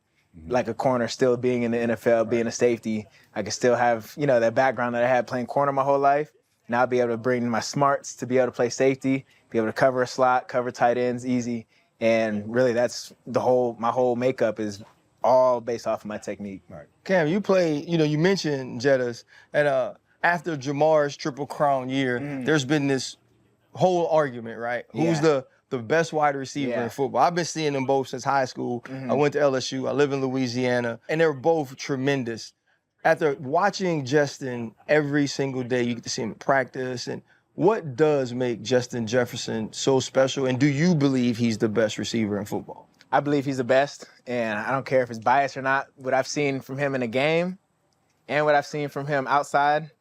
like a corner, still being in the NFL, being a safety. I can still have, that background that I had playing corner my whole life. Now I'll be able to bring my smarts to be able to play safety, be able to cover a slot, cover tight ends easy. And really that's my whole makeup is all based off of my technique. Right. Cam, you play, you mentioned Jettas, and after Jamar's Triple Crown year, there's been this whole argument, right? Who's the best wide receiver in football? I've been seeing them both since high school. I went to LSU, I live in Louisiana, and they're both tremendous. After watching Justin every single day, you get to see him in practice, and What does make Justin Jefferson so special, and do you believe he's the best receiver in football? I believe he's the best, and I don't care if it's biased or not. What I've seen from him in the game and what I've seen from him outside.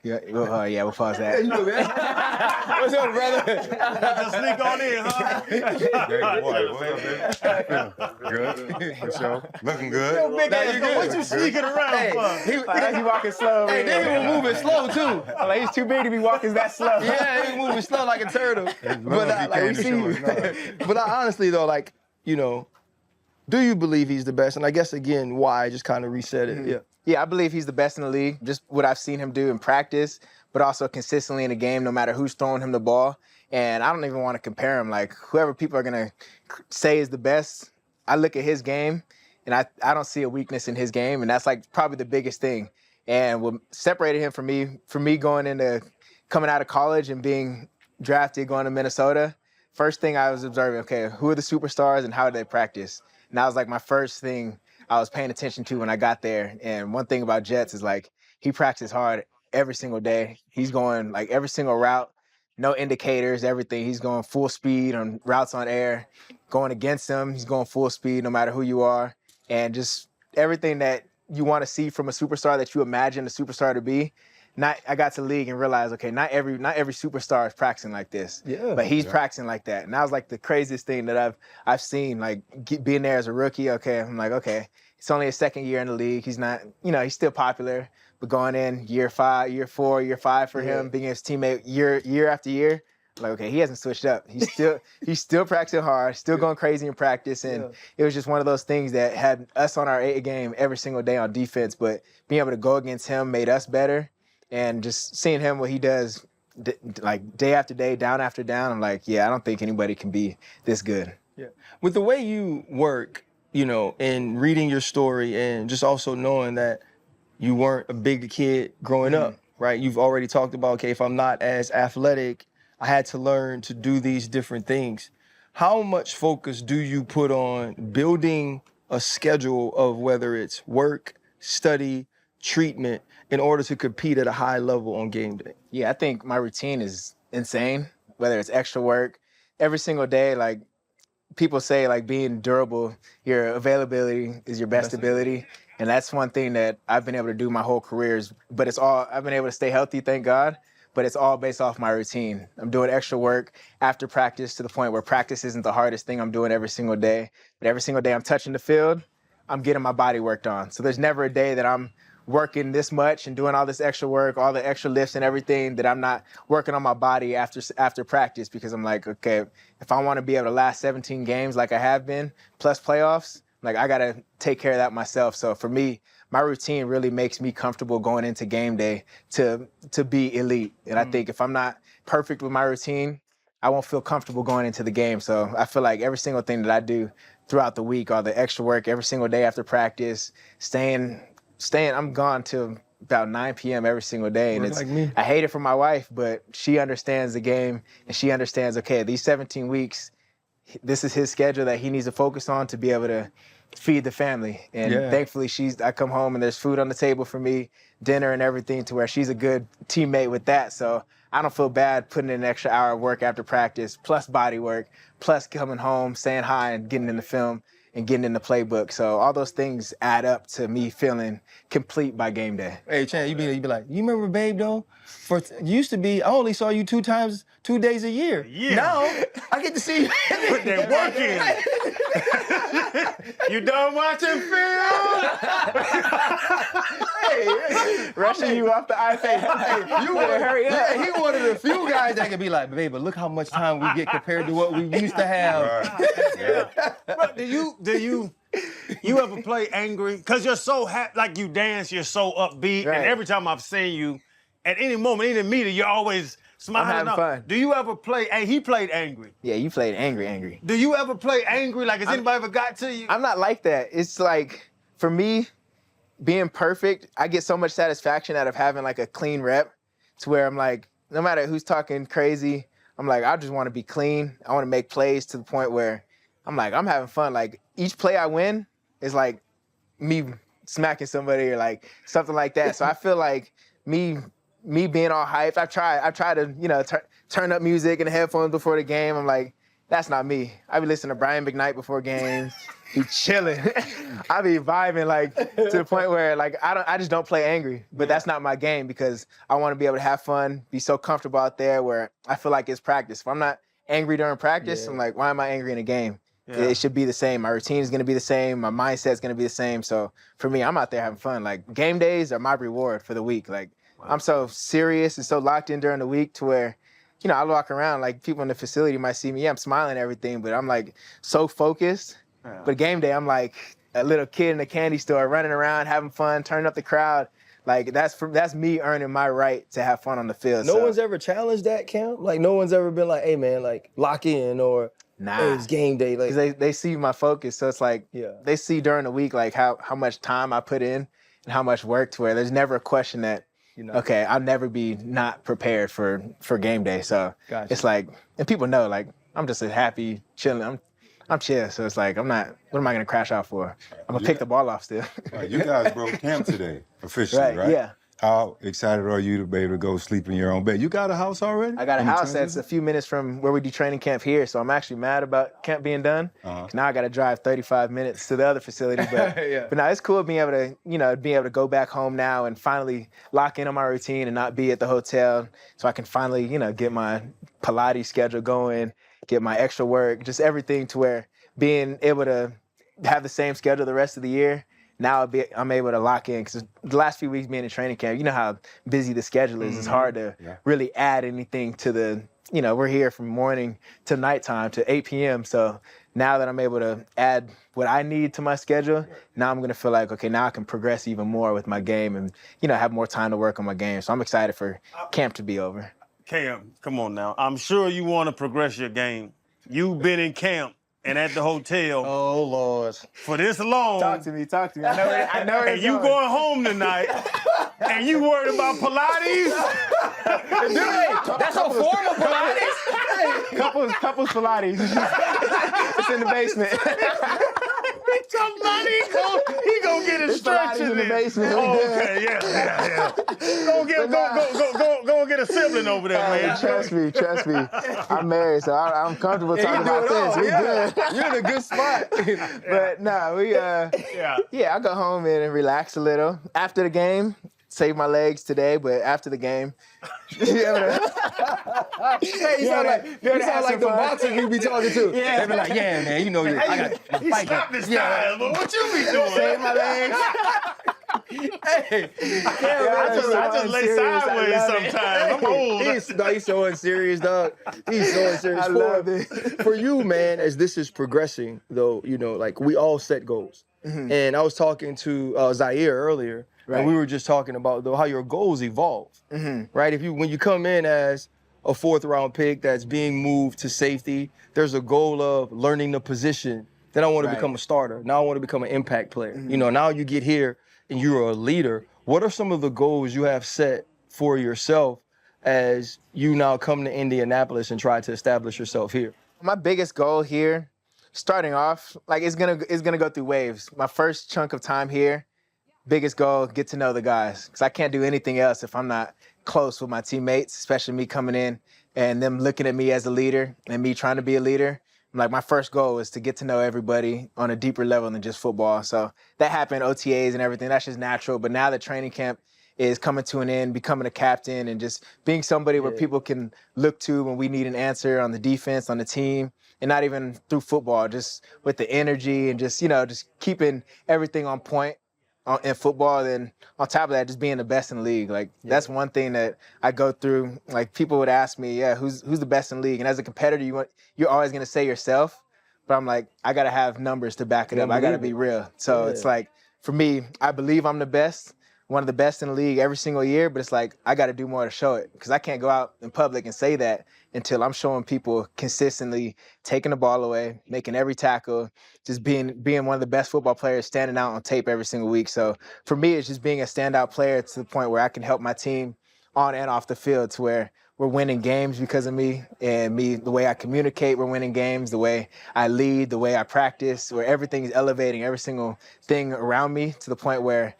We'll pause that. What's up, brother? Just sneak on in, huh? Good. For sure. Looking good. Yo, big ass, what you sneaking around for? He walking slow. Hey, then he was moving slow too. Like, he's too big to be walking that slow. Yeah, he was moving slow like a turtle. But like we see you. But honestly though, like, you know, do you believe he's the best? And I guess again, why? Just kind of reset it. Yeah. Yeah, I believe he's the best in the league. Just what I've seen him do in practice, but also consistently in the game, no matter who's throwing him the ball. And I don't even want to compare him. Like, whoever people are going to say is the best, I look at his game, and I don't see a weakness in his game, and that's, like, probably the biggest thing. And what separated him from me coming out of college and being drafted, going to Minnesota, first thing I was observing, okay, who are the superstars and how do they practice? And that was, like, my first thing I was paying attention to when I got there. And one thing about Jets is, like, he practiced hard every single day. He's going, like, every single route, no indicators, everything. He's going full speed on routes on air. Going against him, he's going full speed no matter who you are. And just everything that you want to see from a superstar that you imagine a superstar to be. I got to the league and realized, okay, not every superstar is practicing like this. Yeah. But he's practicing like that. And that was like the craziest thing that I've seen, like being there as a rookie. Okay, I'm like, okay, it's only his second year in the league. He's not, he's still popular, but going in year 5, year 4, year 5 for him, being his teammate year after year, like, okay, he hasn't switched up. He's still practicing hard, still going crazy in practice. And it was just one of those things that had us on our A game every single day on defense, but being able to go against him made us better. And just seeing him, what he does, like day after day, down after down, I'm like, yeah, I don't think anybody can be this good. Yeah. With the way you work, and reading your story and just also knowing that you weren't a big kid growing up, right? You've already talked about, okay, if I'm not as athletic, I had to learn to do these different things. How much focus do you put on building a schedule of whether it's work, study, treatment, in order to compete at a high level on game day? Yeah, I think my routine is insane, whether it's extra work, every single day. Like, people say, like, being durable, your availability is your best ability. And that's one thing that I've been able to do my whole career. I've been able to stay healthy, thank God, but it's all based off my routine. I'm doing extra work after practice to the point where practice isn't the hardest thing I'm doing every single day. But every single day I'm touching the field, I'm getting my body worked on. So there's never a day that I'm working this much and doing all this extra work, all the extra lifts and everything, that I'm not working on my body after practice, because I'm like, okay, if I want to be able to last 17 games like I have been, plus playoffs, like, I got to take care of that myself. So for me, my routine really makes me comfortable going into game day to be elite. And I think if I'm not perfect with my routine, I won't feel comfortable going into the game. So I feel like every single thing that I do throughout the week, all the extra work every single day after practice, I'm gone till about 9 p.m. every single day. And like me. I hate it for my wife, but she understands the game, and she understands, okay, these 17 weeks, this is his schedule that he needs to focus on to be able to feed the family. And thankfully, I come home and there's food on the table for me, dinner and everything, to where she's a good teammate with that. So I don't feel bad putting in an extra hour of work after practice, plus body work, plus coming home, saying hi and getting in the film and getting in the playbook. So all those things add up to me feeling complete by game day. Hey, Chan, you be like, you remember Babe though? Used to be, I only saw you 2 days a year. Yeah. Now I get to see you. Put that work in. You done watching film? Rushing you off the iPad. Hey, you better hurry up. Yeah, he one of the few guys that can be like, babe, but look how much time we get compared to what we used to have. But do you ever play angry? Because you're so happy, like you dance, you're so upbeat, and every time I've seen you, at any moment, any meeting, you're always smiling. I'm having fun. Do you ever play, and he played angry. Yeah, you played angry. Do you ever play angry? Like, has anybody ever got to you? I'm not like that. It's like, for me, being perfect, I get so much satisfaction out of having like a clean rep, to where I'm like, no matter who's talking crazy, I'm like, I just want to be clean. I want to make plays to the point where I'm like, I'm having fun. Like, each play I win is like me smacking somebody or like something like that. So I feel like me me being all hyped. I try to, you know, turn up music and headphones before the game. I'm like, that's not me. I be listening to Brian McKnight before games, be chilling. I be vibing like to the point where like I just don't play angry. But that's not my game because I want to be able to have fun, be so comfortable out there where I feel like it's practice. If I'm not angry during practice, I'm like, why am I angry in a game? Yeah. It should be the same. My routine is going to be the same. My mindset is going to be the same. So for me, I'm out there having fun. Like game days are my reward for the week. Like I'm so serious and so locked in during the week to where, you know, I walk around, like people in the facility might see me. Yeah, I'm smiling and everything, but I'm like so focused. Yeah. But game day, I'm like a little kid in a candy store running around, having fun, turning up the crowd. Like that's me earning my right to have fun on the field. No one's ever challenged that, Cam? Like no one's ever been like, hey man, like lock in or hey, it's game day. Like they see my focus. So it's like they see during the week like how much time I put in and how much work to where there's never a question that, okay, I'll never be not prepared for game day. So it's like, and people know, like, I'm just a happy, chilling. I'm chill. So it's like, what am I going to crash out for? I'm going to pick the ball off still. Right, you guys broke camp today, officially, right? Yeah. How excited are you to be able to go sleep in your own bed? You got a house already? I got a house that's a few minutes from where we do training camp here, so I'm actually mad about camp being done. Now I got to drive 35 minutes to the other facility, but but now it's cool being able to, go back home now and finally lock in on my routine and not be at the hotel, so I can finally, get my Pilates schedule going, get my extra work, just everything to where being able to have the same schedule the rest of the year. Now I'm able to lock in because the last few weeks being in training camp, you know how busy the schedule is. It's hard to really add anything to the, we're here from morning to nighttime to 8 p.m. So now that I'm able to add what I need to my schedule, now I'm going to feel like, okay, now I can progress even more with my game and, have more time to work on my game. So I'm excited for camp to be over. Cam, come on now. I'm sure you want to progress your game. You've been in camp and at the hotel. Oh, Lord. For this long. Talk to me. I know and you going home tonight, and you worried about Pilates? That's a form of Pilates? Couples Pilates. It's in the basement. He gonna get a stretch in the basement. Oh, okay, yeah. Go get a sibling over there, man. Trust me. I'm married, so I'm comfortable talking about this. We good. You're in a good spot. But no, I go home and relax a little. After the game, save my legs today, but after the game, you sound like the boxers you be talking to. Yeah. They be like, yeah, man, I got my fight. This style, but what you be doing? Save my legs. I just lay sideways sometimes. I'm old. He's so unserious, dog. He's so unserious. I love it. For you, man, as this is progressing, though, like we all set goals. Mm-hmm. And I was talking to Zaire earlier, and we were just talking about though how your goals evolve, right? When you come in as a 4th round pick that's being moved to safety, there's a goal of learning the position. Then I want to become a starter. Now I want to become an impact player. Now you get here and you're a leader. What are some of the goals you have set for yourself as you now come to Indianapolis and try to establish yourself here? My biggest goal here, starting off, like it's gonna go through waves. My first chunk of time here, biggest goal, get to know the guys. Because I can't do anything else if I'm not close with my teammates, especially me coming in and them looking at me as a leader and me trying to be a leader. Like my first goal is to get to know everybody on a deeper level than just football. So that happened, OTAs and everything. That's just natural. But now that training camp is coming to an end, becoming a captain and just being somebody where people can look to when we need an answer on the defense, on the team, and not even through football, just with the energy and just, just keeping everything on point in football. Then on top of that, just being the best in the league. Like that's one thing that I go through. Like people would ask me, who's the best in the league? And as a competitor, you're always going to say yourself. But I'm like, I got to have numbers to back it up. I got to be real. So it's like, for me, I believe I'm the best, one of the best in the league every single year. But it's like, I got to do more to show it. Because I can't go out in public and say that until I'm showing people consistently taking the ball away, making every tackle, just being one of the best football players, standing out on tape every single week. So for me, it's just being a standout player to the point where I can help my team on and off the field to where we're winning games because of me and me, the way I communicate, we're winning games, the way I lead, the way I practice, where everything is elevating every single thing around me to the point where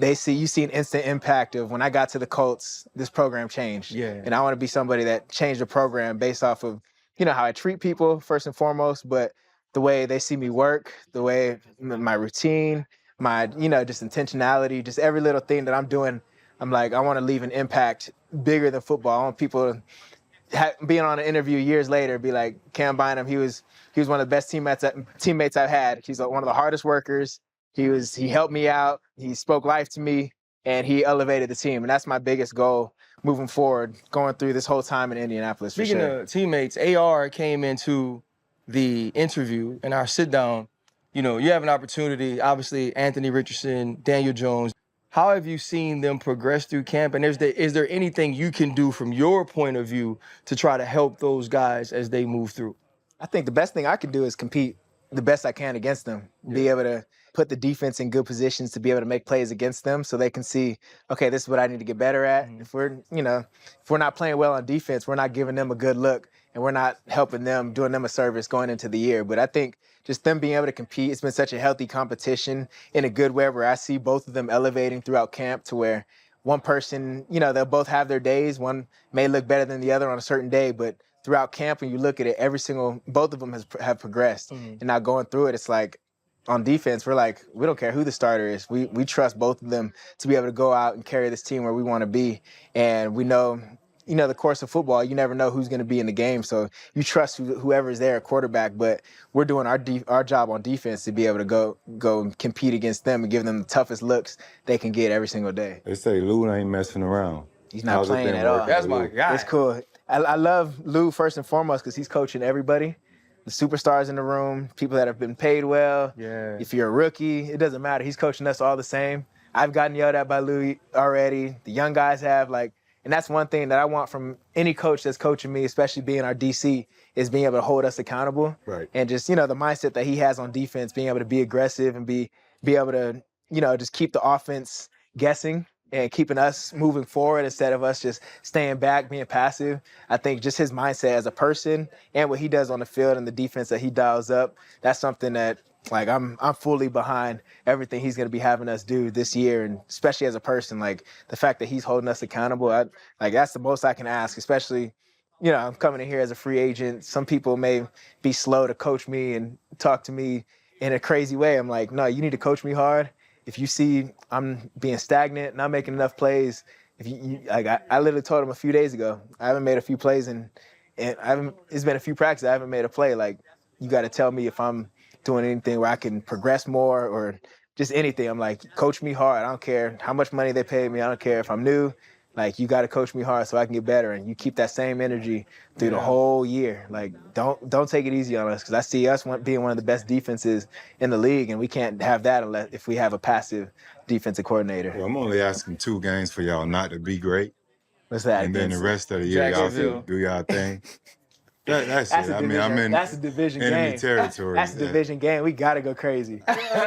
you see an instant impact of when I got to the Colts, this program changed. Yeah. And I want to be somebody that changed the program based off of, how I treat people first and foremost, but the way they see me work, the way my routine, my, just intentionality, just every little thing that I'm doing. I'm like, I want to leave an impact bigger than football. I want people being on an interview years later, be like, Cam Bynum, he was one of the best teammates I've had. He's one of the hardest workers. He helped me out. He spoke life to me, and he elevated the team. And that's my biggest goal moving forward, going through this whole time in Indianapolis. Speaking of teammates, AR came into the interview and our sit down. You have an opportunity, obviously, Anthony Richardson, Daniel Jones. How have you seen them progress through camp? And is there anything you can do from your point of view to try to help those guys as they move through? I think the best thing I can do is compete the best I can against them. Yeah. Be able to put the defense in good positions to be able to make plays against them so they can see, okay, this is what I need to get better at. Mm-hmm. If we're not playing well on defense, we're not giving them a good look and we're not helping them, doing them a service going into the year. But I think just them being able to compete, it's been such a healthy competition in a good way where I see both of them elevating throughout camp to where one person, they'll both have their days. One may look better than the other on a certain day, but throughout camp, when you look at it, both of them have progressed. Mm-hmm. And now going through it, it's like on defense, we're like, we don't care who the starter is. We trust both of them to be able to go out and carry this team where we want to be. And we know, the course of football, you never know who's going to be in the game. So you trust whoever's there at quarterback, but we're doing our job on defense to be able to go and compete against them and give them the toughest looks they can get every single day. They say Lou ain't messing around. He's not playing at all. That's my guy. It's cool. I love Lou first and foremost because he's coaching everybody. The superstars in the room, people that have been paid well. Yeah. If you're a rookie, it doesn't matter. He's coaching us all the same. I've gotten yelled at by Lou already. The young guys have, and that's one thing that I want from any coach that's coaching me, especially being our DC, is being able to hold us accountable. Right. And just, the mindset that he has on defense, being able to be aggressive and be able to, just keep the offense guessing and keeping us moving forward instead of us just staying back, being passive. I think just his mindset as a person and what he does on the field and the defense that he dials up, that's something that, I'm fully behind everything he's going to be having us do this year, and especially as a person, the fact that he's holding us accountable, that's the most I can ask, especially, I'm coming in here as a free agent. Some people may be slow to coach me and talk to me in a crazy way. I'm like, no, you need to coach me hard. If you see I'm being stagnant, not making enough plays, I literally told him a few days ago, I haven't made a few plays and it's been a few practices, I haven't made a play. You got to tell me if I'm doing anything where I can progress more or just anything. I'm like, coach me hard. I don't care how much money they pay me. I don't care if I'm new. You got to coach me hard so I can get better. And you keep that same energy through the whole year. Don't take it easy on us because I see us being one of the best defenses in the league, and we can't have that if we have a passive defensive coordinator. Well, I'm only asking 2 games for y'all not to be great. What's that? And then the rest of the year, y'all still do y'all thing. That's it. I'm in that's a division enemy game. territory. That's a division game. We got to go crazy.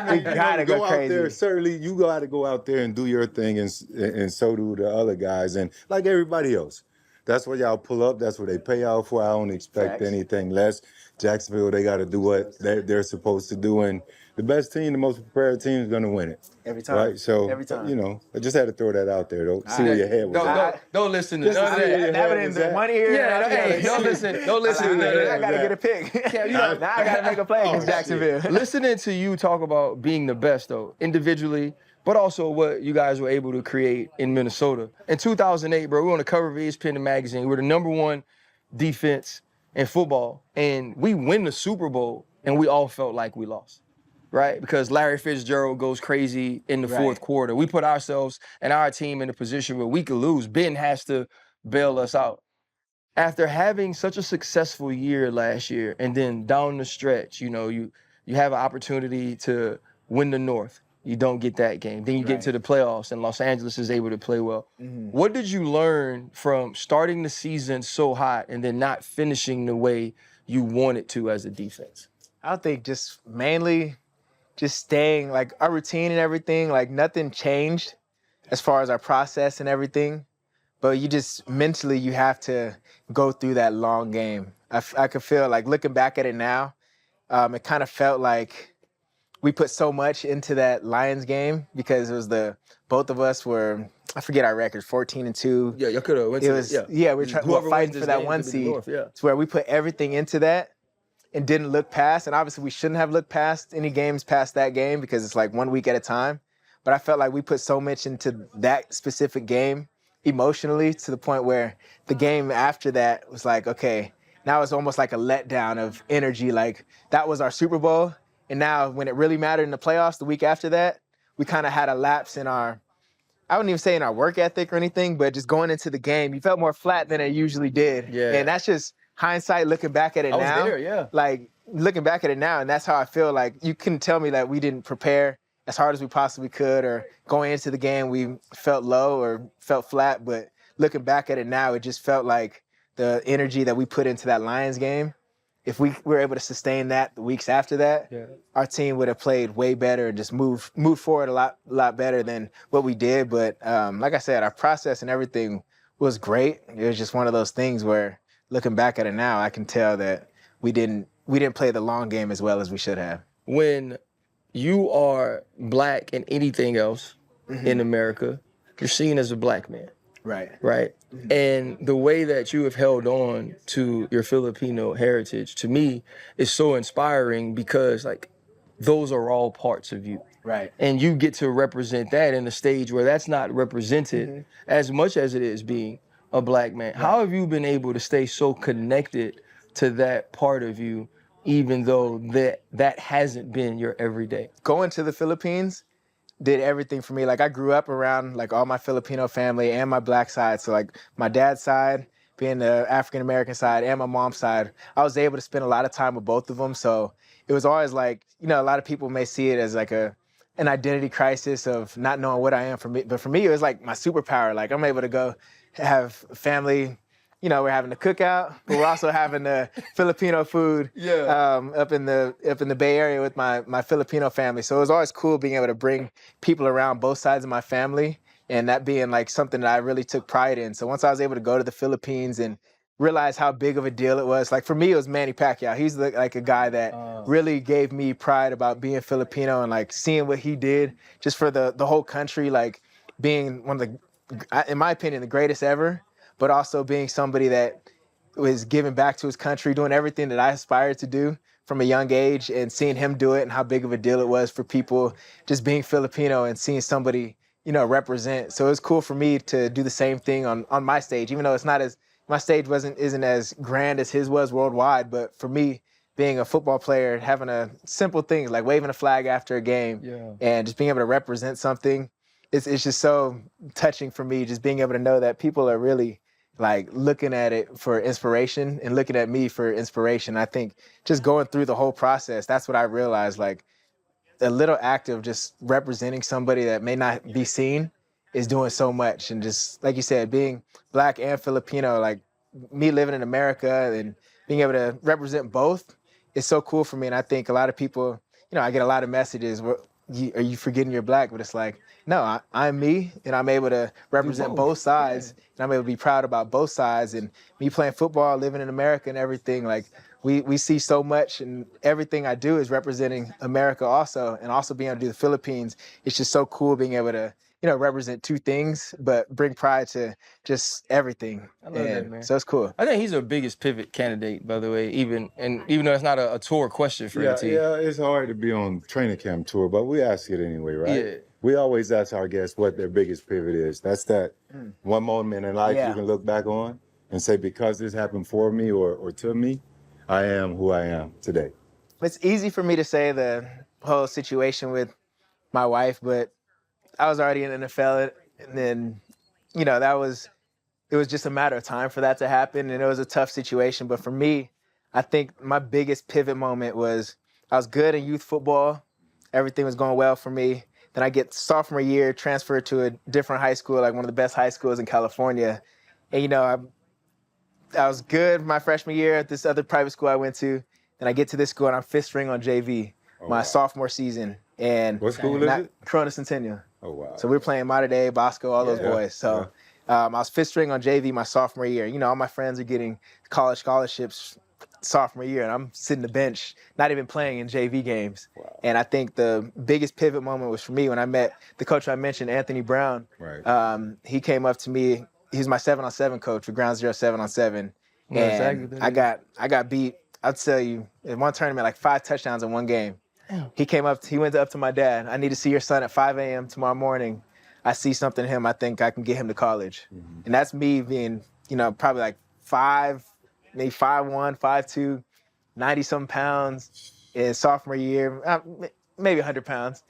We got to go crazy. Out there, certainly, you got to go out there and do your thing, and so do the other guys. And like everybody else, that's what y'all pull up. That's what they pay y'all for. I don't expect anything less. Jacksonville, they got to do what they're supposed to do. And the best team, the most prepared team is going to win it. Every time. Right? So, every time. I just had to throw that out there, though. See where your head was. Don't listen to none of that. That in the money here. Yeah, don't listen to that. I got to get a pick. Now I got to make a play against Jacksonville. Listening to you talk about being the best, though, individually, but also what you guys were able to create in Minnesota. In 2008, bro, we were on the cover of ESPN magazine. We were the #1 defense in football, and we win the Super Bowl, and we all felt like we lost. Right? Because Larry Fitzgerald goes crazy in the fourth quarter. We put ourselves and our team in a position where we could lose. Ben has to bail us out. After having such a successful year last year, and then down the stretch, you have an opportunity to win the North. You don't get that game. Then you get to the playoffs, and Los Angeles is able to play well. Mm-hmm. What did you learn from starting the season so hot and then not finishing the way you wanted to as a defense? I think just mainly just staying, our routine and everything, nothing changed as far as our process and everything. But you just, mentally, you have to go through that long game. I could feel, looking back at it now, it kind of felt like we put so much into that Lions game because it was both of us were, I forget our records, 14-2. Yeah, y'all could have went It to was, yeah. we were fighting for that one to seed. North, yeah. It's where we put everything into that and didn't look past. And obviously we shouldn't have looked past any games past that game because it's like 1 week at a time. But I felt like we put so much into that specific game emotionally to the point where the game after that was like, okay, now it's almost like a letdown of energy. Like that was our Super Bowl. And now when it really mattered in the playoffs the week after that, we kind of had a lapse in our, I wouldn't even say in our work ethic or anything, but just going into the game, you felt more flat than it usually did. Yeah. And that's just hindsight looking back at it now. I was there, yeah. Like looking back at it now, and that's how I feel. Like you couldn't tell me that we didn't prepare as hard as we possibly could, or going into the game we felt low or felt flat. But looking back at it now, it just felt like the energy that we put into that Lions game, if we were able to sustain that the weeks after that, our team would have played way better and just move forward a lot better than what we did. But like I said, our process and everything was great. It was just one of those things where looking back at it now, I can tell that we didn't play the long game as well as we should have. When you are black and anything else in America, you're seen as a black man. Right. Right. And the way that you have held on to your Filipino heritage, to me, is so inspiring because, like, those are all parts of you. Right. And you get to represent that in a stage where that's not represented as much as it is being a black man. Right. How have you been able to stay so connected to that part of you, even though that hasn't been your everyday? Going to the Philippines did everything for me. Like I grew up around like all my Filipino family and my black side. So like my dad's side, being the African-American side, and my mom's side, I was able to spend a lot of time with both of them. So it was always like, you know, a lot of people may see it as like an identity crisis of not knowing what I am for me. But for me, it was like my superpower. Like I'm able to go have family. You know, we're having the cookout, but we're also having the Filipino food up in the Bay Area with my Filipino family. So it was always cool being able to bring people around both sides of my family, and that being like something that I really took pride in. So once I was able to go to the Philippines and realize how big of a deal it was, like for me, it was Manny Pacquiao. He's like a guy that really gave me pride about being Filipino and like seeing what he did just for the whole country, like being one of the, in my opinion, the greatest ever. But also being somebody that was giving back to his country, doing everything that I aspired to do from a young age, and seeing him do it and how big of a deal it was for people just being Filipino and seeing somebody, you know, represent. So it was cool for me to do the same thing on my stage, even though it's not as, my stage isn't as grand as his was worldwide. But for me, being a football player, having a simple things like waving a flag after a game and just being able to represent something, it's just so touching for me, just being able to know that people are really like looking at it for inspiration and looking at me for inspiration. I think just going through the whole process, that's what I realized, like a little act of just representing somebody that may not be seen is doing so much. And just like you said, being black and Filipino, like me living in America and being able to represent both is so cool for me. And I think a lot of people, you know, I get a lot of messages, are you forgetting you're black? But it's like, no, I'm me, and I'm able to represent both sides, and I'm able to be proud about both sides. And me playing football, living in America and everything, like we see so much, and everything I do is representing America also, and also being able to do the Philippines. It's just so cool being able to, you know, represent two things, but bring pride to just everything. I love that, man. So it's cool. I think he's the biggest pivot candidate, by the way, even though it's not a tour question for LT. Yeah, it's hard to be on training camp tour, but we ask it anyway, right? Yeah. We always ask our guests what their biggest pivot is. That's that one moment in life you can look back on and say, because this happened for me or to me, I am who I am today. It's easy for me to say the whole situation with my wife, but I was already in the NFL, and then, you know, it was just a matter of time for that to happen, and it was a tough situation. But for me, I think my biggest pivot moment was I was good in youth football. Everything was going well for me. Then I get sophomore year, transferred to a different high school, like one of the best high schools in California. And, you know, I was good my freshman year at this other private school I went to. Then I get to this school, and I'm fifth string on JV my sophomore season. And what school is it? Corona Centennial. Oh, wow. So we were playing Mater Dei, Bosco, all those boys. So I was fifth string on JV my sophomore year. You know, all my friends are getting college scholarships sophomore year, and I'm sitting the bench, not even playing in JV games. Wow. And I think the biggest pivot moment was for me when I met the coach I mentioned, Anthony Brown. Right. He came up to me. He was my 7-on-7 coach for Ground Zero 7-on-7. Yeah, And exactly. I got beat. I'll tell you, in one tournament, like 5 touchdowns in one game. He went up to my dad. I need to see your son at 5 a.m. tomorrow morning. I see something in him. I think I can get him to college. Mm-hmm. And that's me being, probably like maybe 5'1", 5'2", 90-something pounds in sophomore year. Maybe 100 pounds.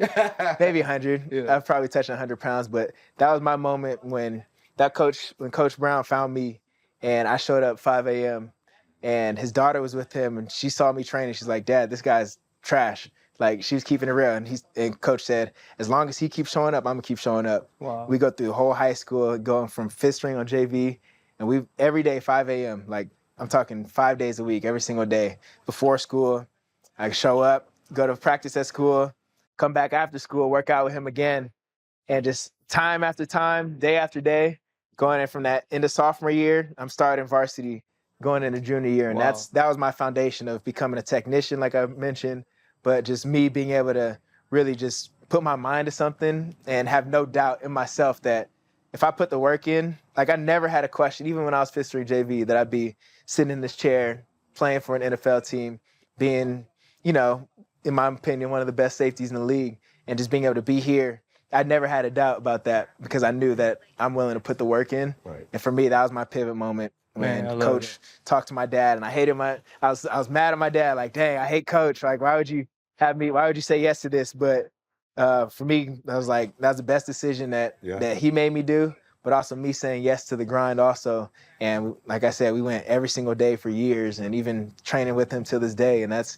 Maybe 100. Yeah. I've probably touched 100 pounds. But that was my moment when Coach Brown found me and I showed up 5 a.m. and his daughter was with him and she saw me training. She's like, Dad, this guy's trash. Like, she was keeping it real. And Coach said, as long as he keeps showing up, I'm going to keep showing up. Wow. We go through the whole high school, going from 5th string on JV, and every day, 5 a.m., like, I'm talking 5 days a week, every single day. Before school, I show up, go to practice at school, come back after school, work out with him again, and just time after time, day after day, going in from that into sophomore year, I'm starting varsity, going into junior year. And that was my foundation of becoming a technician, like I mentioned, but just me being able to really just put my mind to something and have no doubt in myself that if I put the work in, like I never had a question, even when I was 5th string JV, that I'd be sitting in this chair playing for an NFL team, being, in my opinion, one of the best safeties in the league, and just being able to be here. I never had a doubt about that because I knew that I'm willing to put the work in. Right. And for me, that was my pivot moment when Coach talked to my dad, and I was mad at my dad, like, dang, I hate Coach. Like, why would you say yes to this? But for me, I was like, that was the best decision that he made me do, but also me saying yes to the grind also. And like I said, we went every single day for years and even training with him to this day. And that's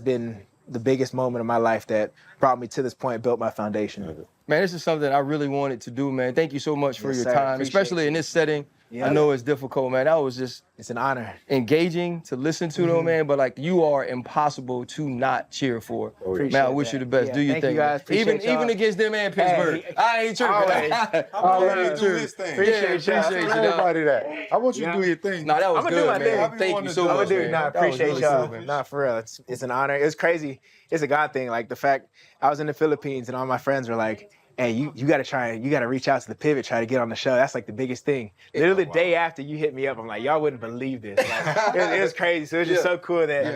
been the biggest moment of my life that brought me to this point, built my foundation. Man, this is something I really wanted to do, man. Thank you so much for your time, especially in this setting. Yeah. I know it's difficult, man. That was just... It's an honor. Engaging to listen to, though, man. But, like, you are impossible to not cheer for. Man, I wish you the best. Do your thing. You guys. Even against them and Pittsburgh. Hey, I ain't tripping. I want you to do this thing. Appreciate everybody that. I want you to do your thing. No, that was good, man. Thank you so much, man. I appreciate y'all. Nah, for real. It's an honor. It's crazy. It's a God thing. Like, the fact I was in the Philippines and all my friends were like, hey, you got to reach out to the Pivot, try to get on the show. That's like the biggest thing. Literally the day after you hit me up, I'm like, y'all wouldn't believe this. Like, it was crazy. So it was just so cool that I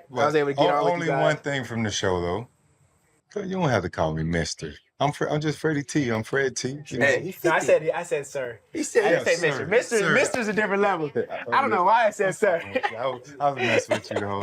was able to get on with you guys. Only one thing from the show, though. You don't have to call me Mister. I'm just Freddie T. I'm Fred T. Hey, no, I said sir. He said, I didn't say Mister. Mister's a different level. I don't know why I said sir. I was messing with you the whole